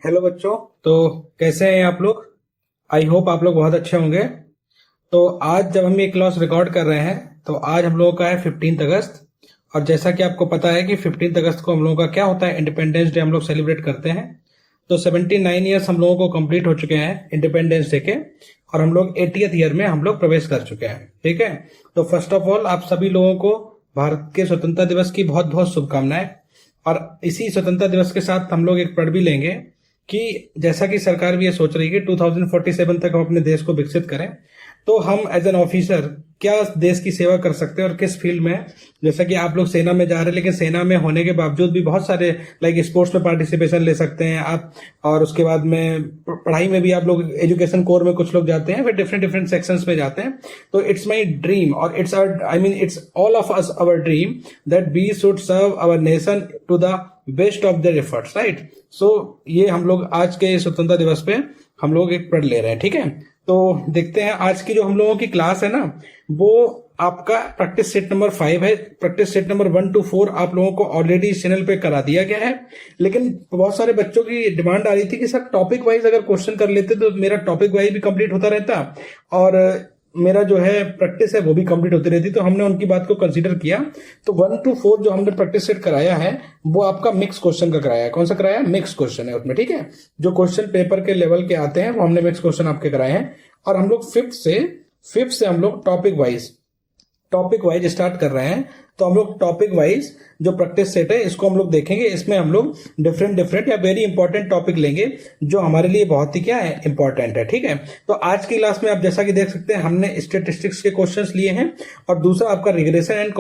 Hello बच्चों। तो कैसे हैं आप लोग? आई होप आप लोग बहुत अच्छे होंगे। तो आज जब हम ये क्लास रिकॉर्ड कर रहे हैं तो आज हम लोगों का है 15 अगस्त। और जैसा कि आपको पता है कि 15 अगस्त को हम लोगों का क्या होता है, इंडिपेंडेंस डे हम लोग सेलिब्रेट करते हैं। तो 79 ईयर्स हम लोगों को कंप्लीट हो चुके हैं इंडिपेंडेंस डे के, और हम लोग 80th ईयर में हम लोग प्रवेश कर चुके हैं। ठीक है। तो फर्स्ट ऑफ ऑल आप सभी लोगों को भारत के स्वतंत्रता दिवस की बहुत बहुत शुभकामनाएं। और इसी स्वतंत्रता दिवस के साथ हम लोग एक प्रण भी लेंगे कि जैसा कि सरकार भी ये सोच रही है कि 2047 तक हम अपने देश को विकसित करें, तो हम एज एन ऑफिसर क्या देश की सेवा कर सकते हैं और किस फील्ड में। जैसा कि आप लोग सेना में जा रहे हैं, लेकिन सेना में होने के बावजूद भी बहुत सारे लाइक स्पोर्ट्स में पार्टिसिपेशन ले सकते हैं आप। और उसके बाद में पढ़ाई में भी आप लोग एजुकेशन कोर में कुछ लोग जाते हैं, फिर डिफरेंट डिफरेंट सेक्शंस में जाते हैं। तो इट्स माई ड्रीम और it's I mean it's all of us our dream that we should serve our nation to the best of their efforts, right. So ये हम लोग आज के स्वतंत्रता दिवस पे हम लोग एक प्रण ले रहे हैं। ठीक है। तो देखते हैं आज की जो हम लोगों की क्लास है ना, वो आपका प्रैक्टिस सेट नंबर 5 है। प्रैक्टिस सेट नंबर 1 to 4 आप लोगों को ऑलरेडी इस चैनल पे करा दिया गया है, लेकिन बहुत सारे बच्चों की डिमांड आ रही थी कि सर टॉपिक वाइज अगर क्वेश्चन कर लेते तो मेरा टॉपिक वाइज भी कंप्लीट होता रहता और मेरा जो है प्रैक्टिस है वो भी कंप्लीट होती रहती। तो हमने उनकी बात को कंसीडर किया। तो 1 to 4 जो हमने प्रैक्टिस सेट कराया है वो आपका मिक्स क्वेश्चन का कराया है। कौन सा कराया? मिक्स क्वेश्चन है उसमें। ठीक है। जो क्वेश्चन पेपर के लेवल के आते हैं वो हमने मिक्स क्वेश्चन आपके कराए हैं। और हम लोग फिफ्थ से हम लोग टॉपिक वाइज स्टार्ट कर रहे हैं। तो हम लोग टॉपिक वाइज जो प्रैक्टिस सेट है इसको हम लोग देखेंगे। इसमें हम लोग डिफरेंट या वेरी इंपॉर्टेंट टॉपिक लेंगे जो हमारे लिए बहुत ही क्या है, इंपॉर्टेंट है। ठीक है। तो आज की क्लास में आप जैसा कि देख सकते हैं हमने स्टेटिस्टिक्स के क्वेश्चंस लिए हैं और दूसरा आपका रिग्रेशन एंड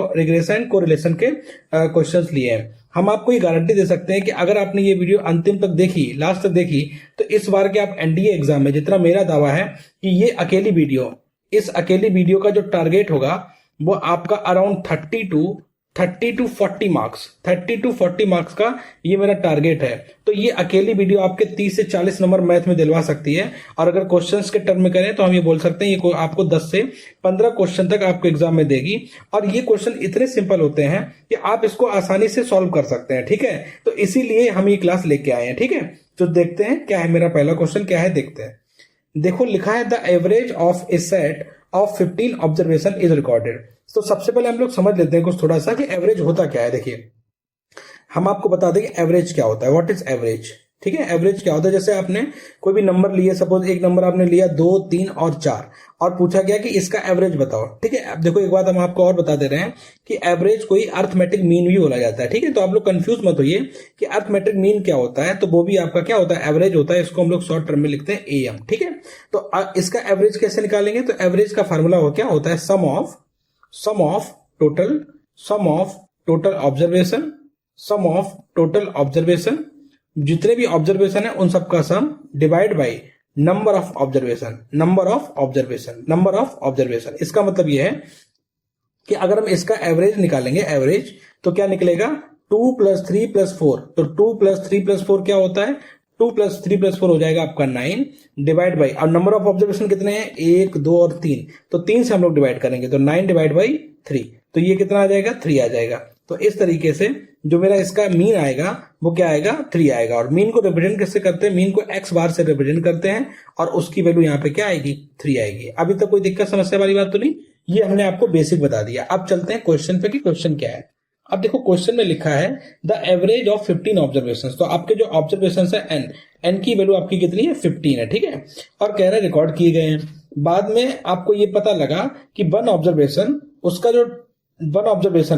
कोरिलेशन के क्वेश्चंस लिए हैं। हम आपको ये गारंटी दे सकते हैं कि अगर आपने ये वीडियो अंतिम तक देखी, लास्ट तक देखी, तो इस बार के आप एनडीए एग्जाम में, जितना मेरा दावा है कि ये इस अकेली वीडियो का जो टारगेट होगा वो आपका अराउंड 30 to 40 मार्क्स का ये मेरा टारगेट है। तो ये अकेली वीडियो आपके 30 से 40 नंबर मैथ में दिलवा सकती है। और अगर क्वेश्चंस के टर्म में करें तो हम ये बोल सकते हैं ये आपको 10 से 15 क्वेश्चन तक आपको एग्जाम में देगी। और ये क्वेश्चन इतने सिंपल होते हैं कि आप इसको आसानी से सॉल्व कर सकते हैं। ठीक है। तो इसीलिए हम ये क्लास लेके आए हैं। ठीक है। तो देखते हैं क्या है मेरा पहला क्वेश्चन, क्या है देखते हैं। देखो लिखा है the average of A set of 15 observation is recorded. तो सबसे पहले हम लोग समझ लेते हैं कुछ थोड़ा सा कि एवरेज होता क्या है। देखिए हम आपको बता दें कि एवरेज क्या होता है, व्हाट इज एवरेज। ठीक है। एवरेज क्या होता है, जैसे आपने कोई भी नंबर लिए, सपोज एक नंबर आपने लिया 2, 3 और 4 और पूछा गया कि इसका एवरेज बताओ। ठीक है। अब देखो एक बात हम आपको और बता दे रहे हैं कि एवरेज कोई अर्थमेटिक मीन भी बोला जाता है। ठीक है। तो आप लोग कंफ्यूज मत होइए कि अर्थमेटिक मीन क्या होता है, तो वो भी आपका क्या होता है, एवरेज होता है। इसको हम लोग शॉर्ट टर्म में लिखते हैं एएम। ठीक है। तो इसका एवरेज कैसे निकालेंगे, तो एवरेज का फार्मूला क्या होता है, सम ऑफ टोटल ऑब्जर्वेशन, जितने भी ऑब्जर्वेशन है उन सबका sum divide by number of observation. इसका मतलब यह है कि अगर हम इसका एवरेज निकालेंगे, तो क्या निकलेगा, 2 + 3 + 4। तो 2 + 3 + 4 क्या होता है, 2 + 3 + 4 हो जाएगा आपका 9 डिवाइड बाई, और नंबर ऑफ ऑब्जर्वेशन कितने हैं, 1, 2 और 3। तो 3 से हम लोग डिवाइड करेंगे तो 9 डिवाइड बाई 3, तो ये कितना आ जाएगा, 3 आ जाएगा। तो इस तरीके से जो मेरा इसका मीन आएगा वो क्या आएगा, 3 आएगा। और मीन को रिप्रेजेंट कैसे करते हैं, मीन को x बार से रिप्रेजेंट करते हैं और उसकी वैल्यू यहाँ पे क्या आएगी, 3 आएगी। अभी तक कोई दिक्कत समस्या वाली बात तो नहीं, ये हमने आपको बेसिक बता दिया। अब चलते हैं क्वेश्चन पे कि क्वेश्चन क्या है। अब देखो क्वेश्चन में लिखा है द एवरेज ऑफ 15 ऑब्जर्वेशन। तो आपके जो ऑब्जर्वेशन है एन की वैल्यू आपकी कितनी है, 15 है। ठीक है। और कह रहे रिकॉर्ड किए गए हैं। बाद में आपको ये पता लगा कि वन ऑब्जर्वेशन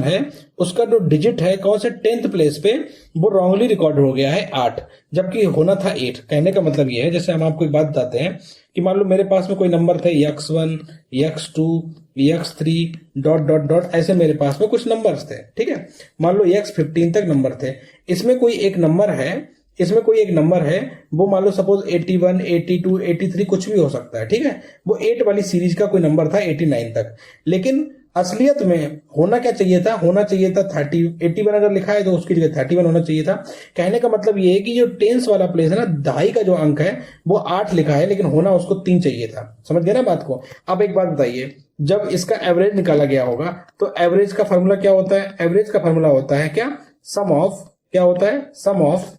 है उसका जो डिजिट है कौन से 10th प्लेस पे, वो रॉन्गली रिकॉर्ड हो गया है 8, जबकि होना था 8। कहने का मतलब ये है, जैसे हम आपको एक बात बताते हैं कि मान लो मेरे पास में कोई नंबर थे x1, x2, x3 ... ऐसे मेरे पास में कुछ नंबर्स थे। ठीक है। मान लो x15 तक नंबर थे। इसमें कोई एक नंबर है वो मान लो सपोज 81, 82, 83 कुछ भी हो सकता है। ठीक है। वो 8 वाली सीरीज का कोई नंबर था 89 तक, लेकिन असलियत में होना क्या चाहिए था, 30, 81 अगर लिखा है तो उसकी जगह 31 होना चाहिए था। कहने का मतलब ये है कि जो टेंस वाला प्लेस है ना, दहाई का जो अंक है वो 8 लिखा है, लेकिन होना उसको 3 चाहिए था। समझ गए ना बात को। अब एक बात बताइए, जब इसका एवरेज निकाला गया होगा तो एवरेज का फॉर्मूला क्या होता है, एवरेज का फॉर्मूला होता है क्या, sum of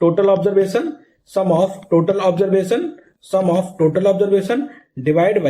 total observation sum of total observation, sum of total observation divide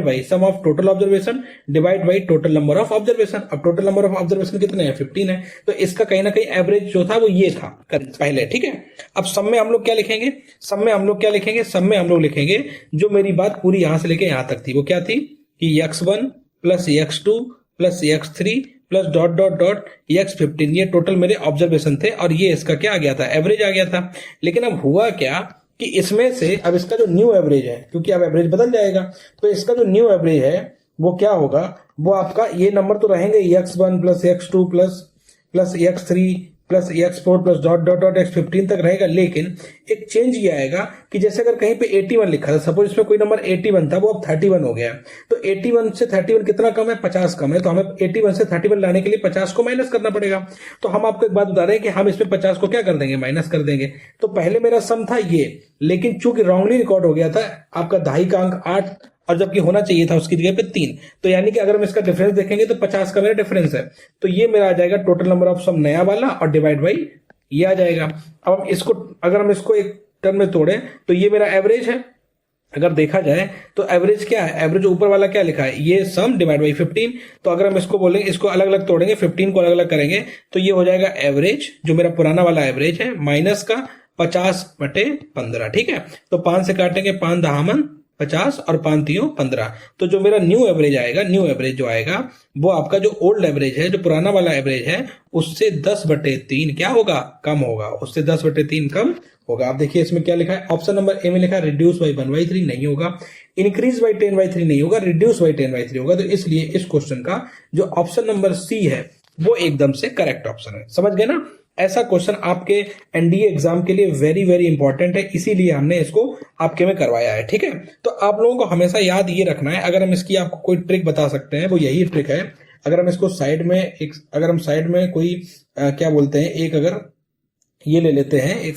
by sum of total observation divide by total number of observation. अब टोटल नंबर ऑफ ऑब्जर्वेशन कितने हैं? 15 है। तो इसका कहीं ना कहीं एवरेज जो था वो ये था पहले, ठीक है। अब सब में हम लोग क्या लिखेंगे? सब में हम लोग क्या लिखेंगे? सब में हम लोग लिखेंगे जो मेरी बात पूरी यहां से लेके यहां तक थी, वो क्या थी कि x1 plus x2 plus x3 plus dot dot dot x15, ये टोटल मेरे ऑब्जर्वेशन थे और ये इसका क्या आ गया था? एवरेज आ गया था। लेकिन अब हुआ क्या कि इसमें से अब इसका जो न्यू एवरेज है, क्योंकि अब एवरेज बदल जाएगा, तो इसका जो न्यू एवरेज है वो क्या होगा? वो आपका ये नंबर तो रहेंगे x1 plus x2 plus x3 plus x4 plus dot dot dot x15 तक रहेगा। लेकिन एक चेंज ये आएगा कि जैसे अगर कहीं पे 81 लिखा था, सपोज इसमें कोई नंबर 81 था, वो अब 31 हो गया। तो 81 से 31 कितना कम है? 50 कम है। तो हमें 81 से 31 लाने के लिए 50 को माइनस करना पड़ेगा। तो हम आपको एक बात बता रहे हैं कि हम इसमें 50 को क्या कर देंगे? माइनस कर देंगे। तो पहले मेरा सम था ये, लेकिन चूंकि रॉन्गली रिकॉर्ड हो गया था, आपका दहाई का अंक 8 और जबकि होना चाहिए था उसकी जगह पे 3। तो यानी कि अगर हम इसका डिफरेंस देखेंगे तो 50 का मेरा डिफरेंस है। तो ये मेरा आ जाएगा टोटल नंबर ऑफ सम नया वाला और डिवाइड बाई ये आ जाएगा। अब हम इसको अगर हम इसको एक टर्म में तोड़े तो ये मेरा एवरेज है। अगर देखा जाए तो एवरेज क्या है? एवरेज ऊपर वाला क्या लिखा है? ये सम डिवाइड बाई 15। तो अगर हम इसको बोलेंगे, इसको अलग अलग तोड़ेंगे, 15 को अलग अलग करेंगे, तो ये हो जाएगा एवरेज, जो मेरा पुराना वाला एवरेज है, माइनस का 50/15। ठीक है। तो 5 से काटेंगे, 5 दहामन 50 और 5 तियों 15। तो जो मेरा न्यू एवरेज आएगा, न्यू एवरेज जो आएगा वो आपका जो ओल्ड एवरेज है, जो पुराना वाला एवरेज है, उससे 10/3 क्या होगा? कम होगा। उससे 10/3 कम होगा। आप देखिए इसमें क्या लिखा है? ऑप्शन नंबर ए में लिखा है रिड्यूस बाई 1/3 नहीं होगा, इंक्रीज बाई 10/3 नहीं होगा, रिड्यूस बाई 10/3 होगा। तो इसलिए इस क्वेश्चन का जो ऑप्शन नंबर सी है वो एकदम से करेक्ट ऑप्शन है। समझ गए ना? ऐसा क्वेश्चन आपके एनडीए एग्जाम के लिए वेरी वेरी इंपॉर्टेंट है, इसीलिए हमने इसको आपके में करवाया है। ठीक है। तो आप लोगों को हमेशा याद ये रखना है, अगर हम इसकी आपको कोई ट्रिक बता सकते हैं वो यही ट्रिक है। अगर हम इसको साइड में एक, अगर हम साइड में कोई क्या बोलते हैं, एक अगर ये ले लेते हैं एक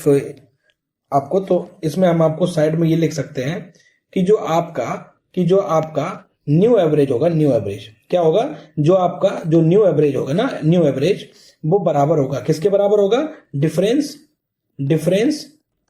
आपको, तो इसमें हम आपको साइड में ये लिख सकते हैं कि जो आपका न्यू एवरेज होगा, न्यू एवरेज क्या होगा? जो आपका जो न्यू एवरेज होगा ना, न्यू एवरेज वो बराबर होगा किसके बराबर होगा? डिफरेंस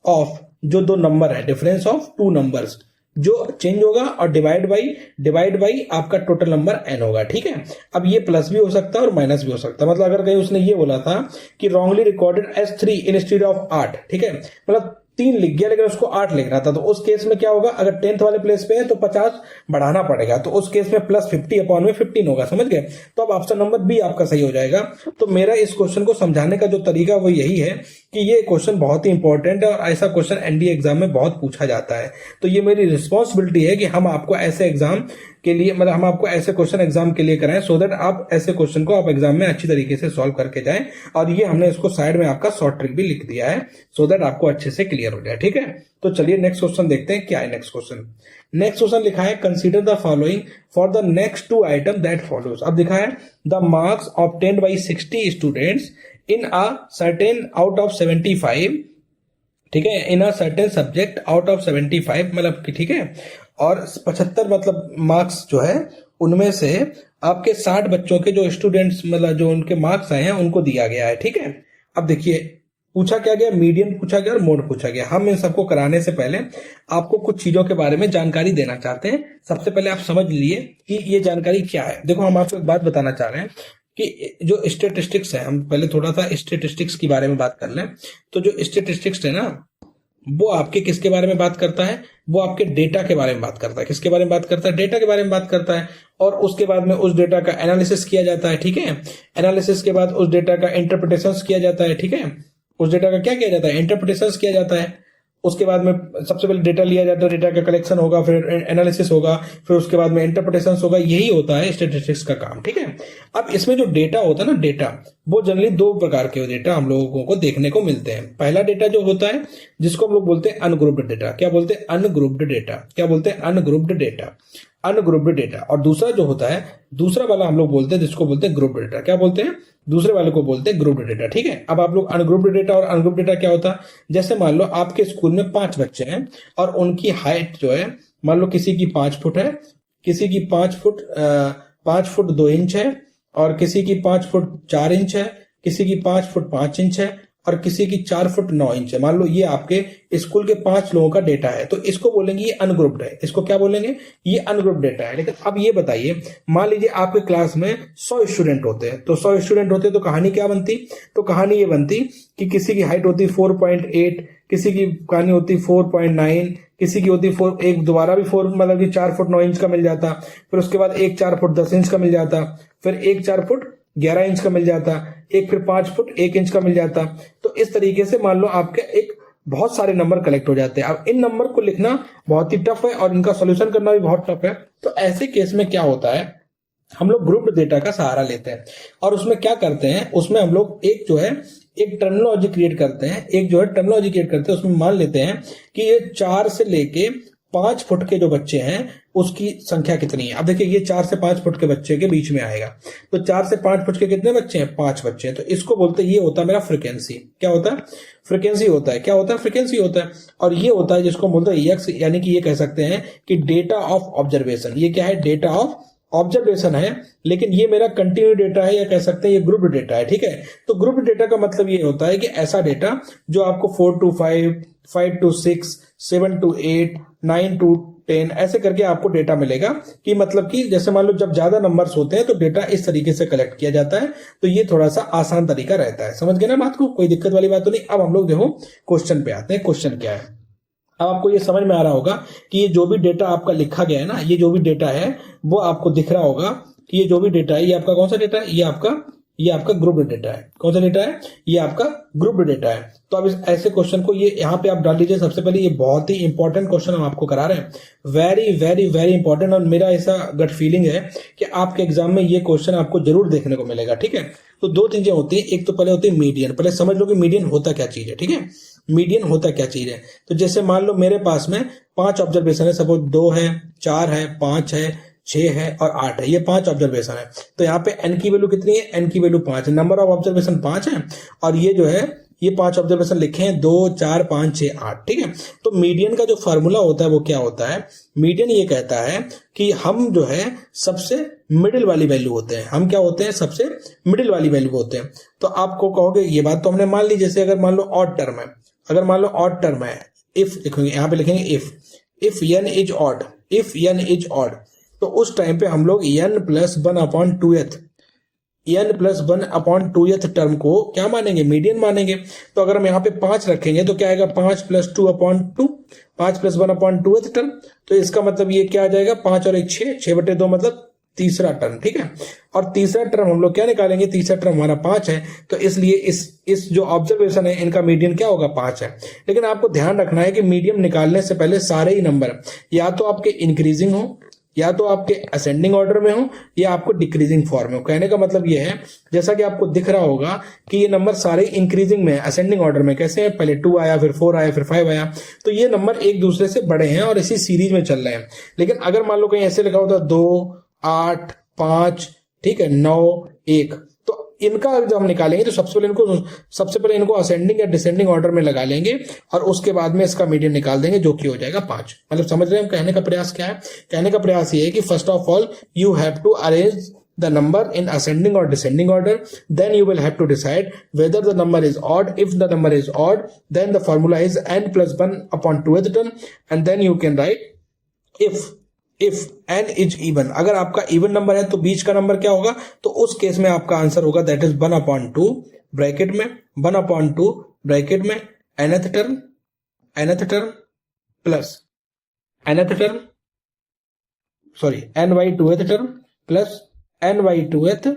ऑफ जो दो नंबर है, डिफरेंस ऑफ टू नंबर्स जो चेंज होगा, और डिवाइड बाई आपका टोटल नंबर n होगा। ठीक है। अब ये प्लस भी हो सकता है और माइनस भी हो सकता है। मतलब अगर कहीं उसने ये बोला था कि wrongly recorded as 3 instead of 8, ठीक है, मतलब 3 लिख गया लेकिन उसको 8 लिख रहा था, तो उस केस में क्या होगा? अगर 10th वाले प्लेस पे है तो 50 बढ़ाना पड़ेगा, तो उस केस में प्लस 50/15 होगा। समझ गए? तो अब ऑप्शन नंबर बी आपका सही हो जाएगा। तो मेरा इस क्वेश्चन को समझाने का जो तरीका वो यही है कि ये क्वेश्चन बहुत ही इंपॉर्टेंट है और ऐसा क्वेश्चन एनडीए एग्जाम में बहुत पूछा जाता है। तो ये मेरी रिस्पॉन्सिबिलिटी है कि हम आपको ऐसे एग्जाम के लिए, मतलब हम आपको ऐसे क्वेश्चन एग्जाम के लिए कराएं, सो दैट आप ऐसे क्वेश्चन को आप एग्जाम में अच्छी तरीके से सॉल्व करके जाएं। और ये हमने इसको साइड में आपका शॉर्ट ट्रिक भी लिख दिया है, सो दैट आपको अच्छे से क्लियर हो जाए। ठीक है। तो चलिए नेक्स्ट क्वेश्चन देखते हैं क्या है। नेक्स्ट क्वेश्चन लिखा है consider the following for the next 2 item that follows. अब दिखा है the marks obtained by 60 students in a certain out of 75, ठीक है, in a certain subject out of 75, मतलब कि ठीक है, और 75 मतलब मार्क्स जो है उनमें से आपके 60 बच्चों के जो स्टूडेंट्स, मतलब जो उनके मार्क्स आए हैं उनको दिया गया है। ठीक है। अब देखिए पूछा क्या गया? मीडियन पूछा गया और मोड पूछा गया। हम इन सबको कराने से पहले आपको कुछ चीजों के बारे में जानकारी देना चाहते हैं। सबसे पहले आप समझ लिए कि ये जानकारी क्या है। देखो हम आपको एक बात बताना चाह रहे हैं कि जो स्टेटिस्टिक्स है, हम पहले थोड़ा सा स्टेटिस्टिक्स के बारे में बात कर लें। तो जो स्टेटिस्टिक्स है ना, वो आपके किसके बारे में बात करता है? वो आपके डेटा के बारे में बात करता है। किसके बारे में बात करता है? डेटा के बारे में बात करता है। और उसके बाद में उस डेटा का एनालिसिस किया जाता है। ठीक है। एनालिसिस के बाद उस डेटा का इंटरप्रिटेशन किया जाता है। ठीक है। उस डेटा का क्या किया जाता है? इंटरप्रिटेशन किया जाता है। उसके बाद में सबसे पहले डेटा लिया जाता है, डेटा का कलेक्शन होगा, फिर एनालिसिस होगा, फिर उसके बाद में इंटरप्रिटेशन होगा। यही होता है स्टैटिस्टिक्स का काम। ठीक है। अब इसमें जो डेटा होता है ना, डेटा वो जनरली 2 प्रकार के डेटा हम लोगों को देखने को मिलते हैं। पहला डेटा जो होता है जिसको हम लोग बोलते हैं अनग्रुप्ड डेटा। क्या बोलते हैं? Ungrouped data. क्या बोलते हैं? Ungrouped data. Ungrouped data. और दूसरा जो होता है, दूसरा वाला हम लोग बोलते हैं जिसको बोलते हैं ग्रुप्ड डेटा। क्या बोलते हैं? दूसरे वाले को बोलते हैं ग्रुप्ड डेटा। ठीक है। अब आप लोग अनग्रुप्ड डेटा और अनग्रुप्ड डेटा क्या होता है? जैसे मान लो आपके स्कूल में 5 बच्चे हैं और उनकी हाइट जो है, मान लो किसी की 5 फुट है, किसी की 5 फुट 2 इंच है, और किसी की 5 फुट 4 इंच है, किसी की 5 फुट 5 इंच है, और किसी की 4 फुट 9 इंच है। मान लो ये आपके स्कूल के 5 लोगों का डेटा है, तो इसको बोलेंगे ये अनग्रुप्ड है। इसको क्या बोलेंगे? ये अनग्रुप्ड डेटा है। लेकिन अब ये बताइए, मान लीजिए आपके क्लास में 100 स्टूडेंट होते हैं, तो 100 स्टूडेंट होते तो कहानी क्या बनती? तो कहानी ये बनती कि किसी की हाइट होती 4.8, किसी की कहानी होती 4.9, किसी की होती 4, एक दोबारा भी 4 मतलब कि 4 फुट 9 इंच का मिल जाता, फिर उसके बाद एक 4 फुट 10 इंच का मिल जाता, फिर एक 4 फुट 11 इंच का मिल जाता, एक फिर 5 फुट 1 इंच का मिल जाता। तो इस तरीके से मान लो आपके एक बहुत सारे नंबर कलेक्ट हो जाते हैं। अब इन नंबर को लिखना बहुत ही टफ है और इनका सोल्यूशन करना भी बहुत टफ है। तो ऐसे केस में क्या होता है, हम लोग ग्रुप्ड डेटा का सहारा लेते हैं और उसमें क्या करते हैं, उसमें हम लोग एक जो है एक टर्मिनोलॉजी क्रिएट करते हैं, उसमें मान लेते हैं कि ये 4 से लेके 5 फुट के जो बच्चे हैं उसकी संख्या कितनी है। अब देखिए ये 4 से 5 फुट के बच्चे के बीच में आएगा, तो 4 से 5 फुट के कितने बच्चे हैं? 5 बच्चे हैं। तो इसको बोलते हैं, ये होता है मेरा फ्रीक्वेंसी। क्या होता है? फ्रीक्वेंसी होता है। क्या होता है? फ्रीक्वेंसी होता है। और ये होता है जिसको बोलते हैं एक्स, यानी कि ये कह सकते हैं कि डेटा ऑफ ऑब्जर्वेशन। ये क्या है? डेटा ऑफ ऑब्जर्वेशन है, लेकिन ये मेरा कंटिन्यू डेटा है या कह सकते हैं ये ग्रुप डेटा है। ठीक है, तो ग्रुप डेटा का मतलब ये होता है कि ऐसा डेटा जो आपको 4 to 5, 5 to 6, 7 to 8, 9 to 10 ऐसे करके आपको डेटा मिलेगा। कि मतलब कि जैसे मान लो जब ज्यादा नंबर्स होते हैं तो डेटा इस तरीके से कलेक्ट किया जाता है। तो ये थोड़ा सा आसान तरीका रहता है। समझ गए ना बात को? कोई दिक्कत वाली बात तो नहीं। अब हम लोग देखो क्वेश्चन पे आते हैं। क्वेश्चन क्या है, अब आपको ये समझ में आ रहा होगा कि ये जो भी डेटा आपका लिखा गया है ना, ये जो भी डेटा है वो आपको दिख रहा होगा कि ये जो भी डेटा है ये आपका कौन सा डेटा है? ये आपका ग्रुप डेटा है। कौन सा डेटा है? ये आपका ग्रुप डेटा है। तो अब इस ऐसे क्वेश्चन को ये यहाँ पे आप डाल लीजिए। सबसे पहले ये बहुत ही इंपॉर्टेंट क्वेश्चन हम आपको करा रहे हैं, वेरी वेरी वेरी इंपॉर्टेंट। और मेरा ऐसा गट फीलिंग है कि आपके एग्जाम में ये क्वेश्चन आपको जरूर देखने को मिलेगा। ठीक है, तो दो चीजें होती है, एक तो पहले होती है मीडियन। पहले समझ लो कि मीडियन होता क्या चीज है। ठीक है, मीडियन होता क्या चीज है। तो जैसे मान लो मेरे पास में 5 ऑब्जर्वेशन है, सपोज 2 है, 4 है, 5 है, 6 है और 8 है। ये 5 ऑब्जर्वेशन है। तो यहाँ पे एन की वैल्यू कितनी है? एन की वैल्यू 5 है। नंबर ऑफ ऑब्जर्वेशन 5 है और ये जो है ये 5 ऑब्जर्वेशन लिखे हैं 2, 4, 5, 6, 8। ठीक है, तो मीडियन का जो फॉर्मूला होता है वो क्या होता है? मीडियन ये कहता है कि हम जो है सबसे मिडिल वाली वैल्यू होते हैं। हम क्या होते हैं? सबसे मिडिल वाली वैल्यू होते हैं। तो आपको कहोगे ये बात तो हमने मान ली। जैसे अगर मान लो ऑड टर्म है, अगर मान लो ऑड टर्म है, इफ लिखेंगे, यहाँ पे लिखेंगे if n is odd, if n is odd, तो उस टाइम पे हम लोग n plus 1/2th, n plus 1/2th term को क्या मानेंगे? मीडियन मानेंगे। तो अगर हम यहाँ पे 5 रखेंगे तो क्या आएगा? 5 प्लस 2/2, 5 प्लस 1/2th टर्म। तो इसका मतलब ये क्या आ जाएगा? 5 और 1 6, 6/2 मतलब तीसरा टर्म। ठीक है, और तीसरा टर्म हम लोग क्या निकालेंगे? तीसरा टर्म हमारा 5 है। तो इसलिए इस जो ऑब्जर्वेशन है इनका मीडियन क्या होगा? 5 है। लेकिन आपको ध्यान रखना है कि मीडियन निकालने से पहले सारे ही नंबर या तो आपके इंक्रीजिंग हो, या तो आपके असेंडिंग ऑर्डर में हो, या आपको डिक्रीजिंग फॉर्म में हो। कहने का मतलब ये है, जैसा कि आपको दिख रहा होगा कि ये नंबर सारे इंक्रीजिंग में है, असेंडिंग ऑर्डर में। कैसे है? पहले 2 आया, फिर 4 आया, फिर 5 आया। तो ये नंबर एक दूसरे से बड़े हैं और इसी सीरीज में चल रहे हैं। लेकिन अगर मान लो कहीं ऐसे लिखा होता 2, 8, 5, ठीक है, 9, 1, तो इनका जब हम निकालेंगे तो सबसे पहले इनको असेंडिंग या डिसेंडिंग ऑर्डर में लगा लेंगे और उसके बाद में इसका मीडियन निकाल देंगे, जो कि हो जाएगा 5। मतलब समझ रहे हैं हम कहने का प्रयास क्या है? कहने का प्रयास ये है कि first of all you have to arrange the number in ascending or descending order, then you will have to decide whether the number is odd. If the number is odd, then the formula is n plus 1/2th term, and then you can write if n is even। अगर आपका even number है तो बीच का number क्या होगा? तो उस case में आपका आंसर होगा दैट इज 1/2 ब्रैकेट में 1/2 ब्रैकेट में nth term plus nth term sorry n/2th term plus n/2th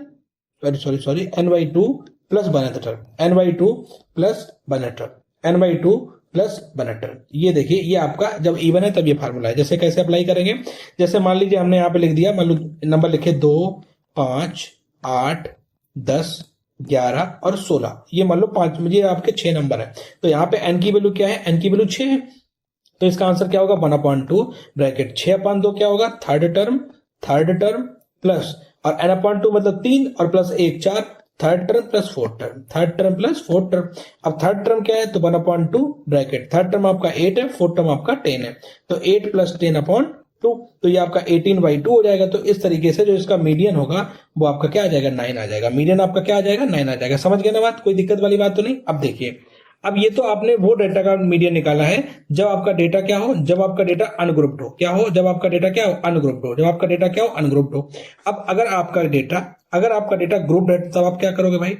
sorry n/2 plus 1th term, n/2 plus 1th term, n/2 plus 1th term. ये देखिए ये आपका जब इवन है तब ये फार्मूला है। जैसे कैसे अप्लाई करेंगे? जैसे मान लीजिए हमने यहाँ पे लिख दिया, मान लो नंबर लिखे 2, 5, 8, 10, 11 और 16। ये मान लो 5, मुझे आपके 6 नंबर है। तो यहाँ पे n की वैल्यू क्या है? n की वैल्यू 6 है। तो इसका आंसर क्या होगा? 1/2 ब्रैकेट 6/2 क्या होगा? थर्ड टर्म प्लस और n/2 मतलब 3 और plus 1 4, third term plus fourth term. अब थर्ड टर्म क्या है? तो 1/2 ब्रैकेट, थर्ड टर्म आपका 8 है, फोर्थ टर्म आपका 10 है। तो 8 प्लस 10/2 2, तो ये आपका 18/2 हो जाएगा। तो इस तरीके से जो इसका मीडियन होगा वो आपका क्या आ जाएगा, 9 आ जाएगा। मीडियन आपका क्या आ जाएगा, 9 आ जाएगा। समझ गए ना बात, कोई दिक्कत वाली बात तो नहीं। अब देखिए, अब ये तो आपने वो डेटा का मीडियन निकाला है जब आपका डेटा क्या हो, जब आपका डेटा अनग्रुप्ड हो। क्या हो, जब आपका डेटा क्या हो, अनग्रुप्ड हो। जब आपका डेटा क्या हो, अनग्रुप्ड हो। अब अगर आपका डेटा ग्रुप्ड है तब आप क्या करोगे भाई,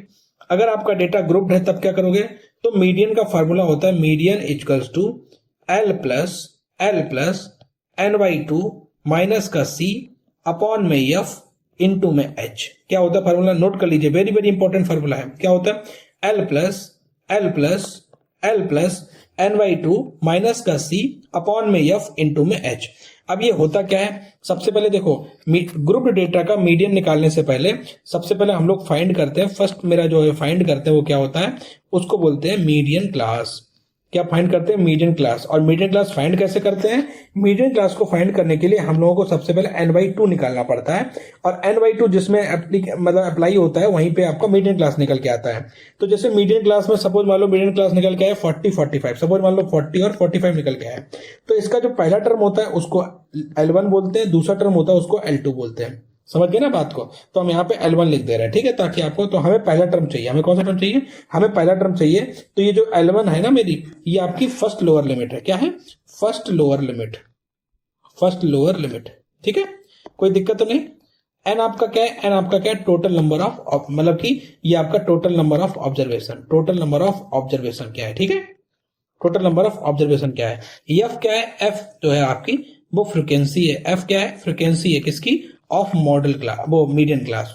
अगर आपका डेटा ग्रुप्ड है तब क्या करोगे, तो मीडियन का फॉर्मूला होता है median equals to L plus N/2 minus का C अपॉन में F इंटू में H। क्या होता है फॉर्मूला, नोट कर लीजिए, वेरी वेरी इंपॉर्टेंट फॉर्मूला है। क्या होता है, L प्लस N/2 माइनस का C अपॉन में F इंटू में H। अब ये होता क्या है, सबसे पहले देखो, ग्रुप डेटा का मीडियन निकालने से पहले सबसे पहले हम लोग फाइंड करते हैं, फर्स्ट मेरा जो है फाइंड करते हैं वो क्या होता है, उसको बोलते हैं मीडियन क्लास। क्या फाइंड करते हैं, मीडियन क्लास। और मीडियन क्लास फाइंड कैसे करते हैं, मीडियन क्लास को फाइंड करने के लिए हम लोगों को सबसे पहले N/2 निकालना पड़ता है, और N/2 जिसमें अप्लाई होता है वहीं पे आपका मीडियन क्लास निकल के आता है। तो जैसे मीडियन क्लास में सपोज मान लो मीडियन क्लास निकल के आया 40-45, सपोज मान लो 40 और 45 निकल के आया, तो इसका जो पहला टर्म होता है उसको L1 बोलते हैं, दूसरा टर्म होता है उसको L2 बोलते हैं। समझ गए ना बात को, तो हम यहाँ पे L1 लिख दे रहे हैं, ठीक है, ताकि आपको, तो हमें पहला टर्म चाहिए, हमें कौन सा टर्म चाहिए, हमें पहला टर्म चाहिए। तो ये जो L1 है ना मेरी, ये आपकी फर्स्ट लोअर लिमिट है। क्या है, फर्स्ट लोअर लिमिट, ठीक है, कोई दिक्कत तो नहीं। एन आपका क्या है, एन आपका क्या है, टोटल नंबर ऑफ, मतलब कि ये आपका total number of observation, total number of observation क्या है, ठीक है, टोटल नंबर ऑफ ऑब्जर्वेशन क्या है। एफ क्या है, एफ जो है आपकी वो फ्रीक्वेंसी है। एफ क्या है, फ्रीक्वेंसी है किसकी, ऑफ मॉडल क्लास, वो मीडियन क्लास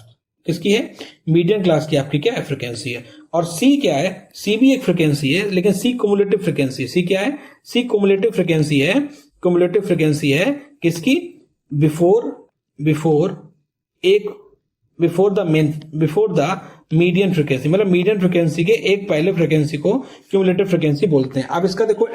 किसकी है, मीडियन क्लास की आपकी क्या है, फ्रीक्वेंसी है। और सी क्या है, सी भी एक फ्रीक्वेंसी है, लेकिन सी क्युमुलेटिव फ्रीक्वेंसी, सी क्या है, सी क्युमुलेटिव फ्रीक्वेंसी है, क्युमुलेटिव फ्रीक्वेंसी है किसकी, बिफोर द मीडियन फ्रीक्वेंसी, मतलब मीडियन फ्रीक्वेंसी के एक पहले फ्रीक्वेंसी को क्यूमुलेटिव फ्रीक्वेंसी बोलते हैं। अब इसका देखो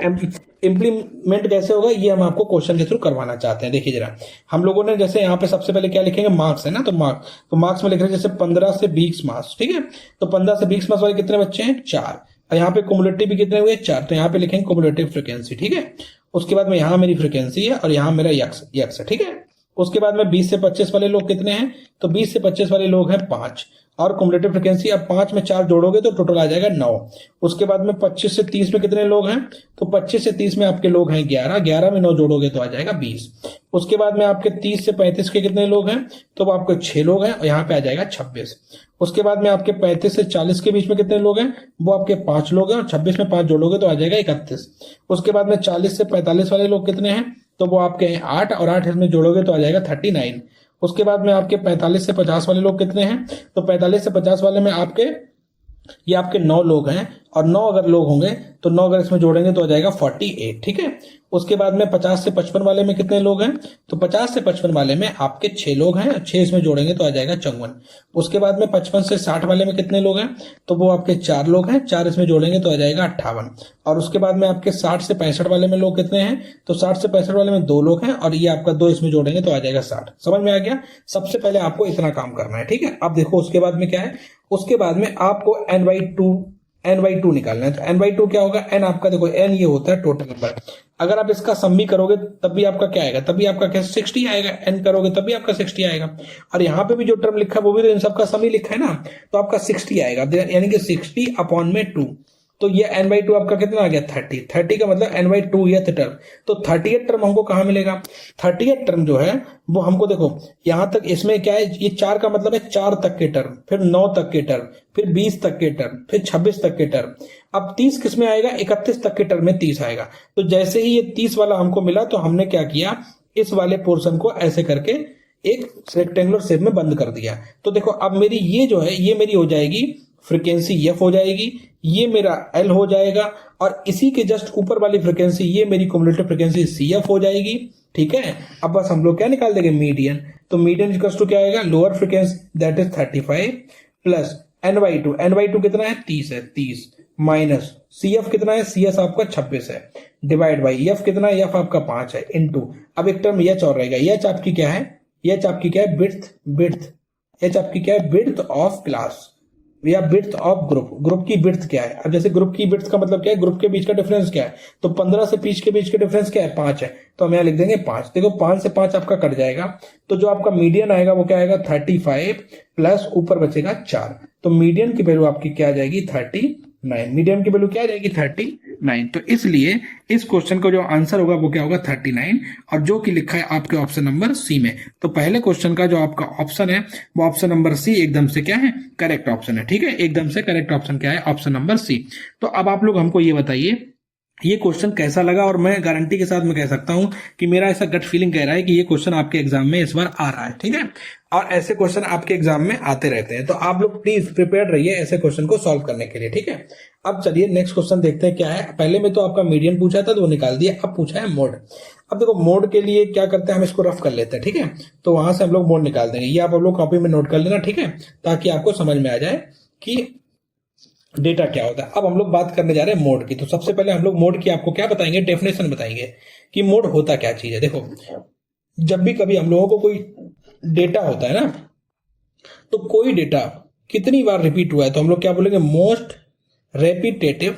इंप्लीमेंट कैसे होगा, ये हम आपको क्वेश्चन के थ्रू करवाना चाहते हैं। देखिए जरा, हम लोगों ने जैसे यहाँ पे सबसे पहले क्या लिखेंगे, मार्क्स है ना, तो मार्क्स में लिख रहे हैं जैसे 15 से 20 मार्क्स, ठीक है, तो 15 से 20 मार्क्स वाले कितने बच्चे हैं, 4, और यहाँ पे क्युमुलेटिव भी कितने हुए, 4, तो यहाँ पे लिखेंगे क्युमुलेटिव फ्रीक्वेंसी, ठीक है। उसके बाद में यहाँ मेरी फ्रीक्वेंसी है और यहाँ मेरा यक्स है, ठीक है। उसके बाद में 20 से 25 वाले लोग कितने हैं, तो 20 से 25 वाले लोग हैं 5, और क्युमुलेटिव फ्रीक्वेंसी, अब 5 में 4 जोड़ोगे तो टोटल आ जाएगा 9। उसके बाद में 25 से 30 में कितने लोग हैं, तो 25 से 30 में आपके लोग हैं 11, 11 में 9 जोड़ोगे तो आ जाएगा 20। उसके बाद में आपके 30 से 35 के कितने लोग हैं, तो आपके 6 लोग हैं, और यहाँ पे आ जाएगा 26। उसके बाद में आपके 35 से 40 के बीच में कितने लोग हैं, वो आपके 5 लोग हैं, और 26 में 5 जोड़ोगे तो आ जाएगा 31। उसके बाद में 40 से 45 वाले लोग कितने हैं, तो वो आपके 8, और 8 इसमें जोड़ोगे तो आ जाएगा 39। उसके बाद में आपके 45 से 50 वाले लोग कितने हैं, तो 45 से 50 वाले में ये आपके 9 लोग हैं, और 9 अगर लोग होंगे तो 9 अगर इसमें जोड़ेंगे तो आ जाएगा 48, ठीक है। उसके बाद में 50 से 55 वाले में कितने लोग हैं, तो 50 से 55 वाले में आपके 6 लोग हैं, 6 इसमें जोड़ेंगे तो आ जाएगा 54। उसके बाद में 55 से 60 वाले में कितने लोग हैं, तो वो आपके 4 लोग हैं, 4 इसमें जोड़ेंगे तो आ जाएगा 58। और उसके बाद में आपके 60 से 65 वाले में लोग कितने हैं, तो 60 से 65 वाले में 2 लोग हैं, और ये आपका 2 इसमें जोड़ेंगे तो आ जाएगा 60। समझ में आ गया, सबसे पहले आपको इतना काम करना है, ठीक है। अब देखो उसके बाद में क्या है, उसके बाद में आपको N/2 निकालना है। तो N/2 क्या होगा, N आपका देखो, N ये होता है टोटल नंबर, अगर आप इसका सम भी करोगे तब भी आपका क्या आएगा, तभी आपका क्या 60 आएगा, N करोगे तब भी आपका 60 आएगा। और यहाँ पे भी जो टर्म लिखा है वो भी तो इन सबका सम ही लिखा है ना, तो आपका 60 आएगा, यानी कि 60 अपॉन में 2, तो ये N/2 आपका कितना आ गया, 30 का मतलब N/2 टर्म। तो 38 टर्म हमको कहाँ मिलेगा, 38 टर्म जो है वो हमको देखो, यहां तक इसमें क्या है, ये 4 का मतलब है 4 तक के टर्म, फिर 9 तक के टर्म, फिर 20 तक के टर्म, फिर 26 तक के टर्म। अब 30 किस में आएगा, 31 तक के टर्म में 30 आएगा। तो जैसे ही ये 30 वाला हमको मिला तो हमने क्या किया, इस वाले पोर्शन को ऐसे करके एक रेक्टेंगुलर शेप में बंद कर दिया। तो देखो अब मेरी ये जो है, ये मेरी हो जाएगी फ्रीक्वेंसी एफ हो जाएगी, ये मेरा एल हो जाएगा, और इसी के जस्ट ऊपर वाली फ्रीक्वेंसी ये मेरी क्युमुलेटिव फ्रीक्वेंसी सी एफ हो जाएगी, ठीक है। अब बस हम लोग क्या निकाल देंगे, मीडियन। तो मीडियन इक्वल्स टू क्या आएगा, lower frequency that is 35 plus N/2 कितना है, 30 है, 30 माइनस सी एफ कितना है, सी एस आपका 26 है, डिवाइड बाई एफ कितना है, एफ आपका 5 है, इनटू अब एक टर्म एच और रहेगा, एच आपकी क्या है, एच आपकी क्या है, विड्थ, एच आपकी क्या है, विड्थ ऑफ क्लास, या बिड्थ ऑफ ग्रुप, ग्रुप की बिड्थ क्या है। अब जैसे ग्रुप की बिड्थ का मतलब क्या है, ग्रुप के बीच का डिफरेंस क्या है, तो 15 से 20 के बीच का डिफरेंस क्या है, 5 है, तो हम यहाँ लिख देंगे 5। देखो 5 से 5 आपका कट जाएगा, तो जो आपका मीडियन आएगा वो क्या आएगा 35 प्लस ऊपर बचेगा 4, तो मीडियन की वैल्यू आपकी क्या आ जाएगी 39, मीडियन की वैल्यू क्या आ जाएगी 39। तो इसलिए इस क्वेश्चन का जो आंसर होगा वो क्या होगा 39, और जो कि लिखा है आपके ऑप्शन नंबर सी में। तो पहले क्वेश्चन का जो आपका ऑप्शन है वो ऑप्शन नंबर सी एकदम से क्या है, करेक्ट ऑप्शन है। ठीक है, एकदम से करेक्ट ऑप्शन क्या है, ऑप्शन नंबर सी। तो अब आप लोग हमको ये बताइए ये क्वेश्चन कैसा लगा, और मैं गारंटी के साथ मैं कह सकता हूं कि मेरा ऐसा गट फीलिंग कह रहा है कि ये क्वेश्चन आपके एग्जाम में इस बार आ रहा है। ठीक है, और ऐसे क्वेश्चन आपके एग्जाम में आते रहते हैं, तो आप लोग प्लीज प्रिपेयर्ड रहिए ऐसे क्वेश्चन को सॉल्व करने के लिए। ठीक है, अब चलिए नेक्स्ट क्वेश्चन देखते हैं क्या है। पहले में तो आपका मीडियन पूछा था तो वो निकाल दिया, अब पूछा है मोड। अब देखो मोड के लिए क्या करते हैं, हम इसको रफ कर लेते हैं। ठीक है, तो वहां से हम लोग मोड निकाल देंगे, ये आप लोग कॉपी में नोट कर लेना। ठीक है, ताकि आपको समझ में आ जाए कि डेटा क्या होता है। अब हम लोग बात करने जा रहे हैं मोड की। तो सबसे पहले हम लोग मोड की आपको क्या बताएंगे, डेफिनेशन बताएंगे कि मोड होता क्या चीज है। देखो जब भी कभी हम लोगों को कोई डेटा होता है ना, तो कोई डेटा कितनी बार रिपीट हुआ है तो हम लोग क्या बोलेंगे, most repetitive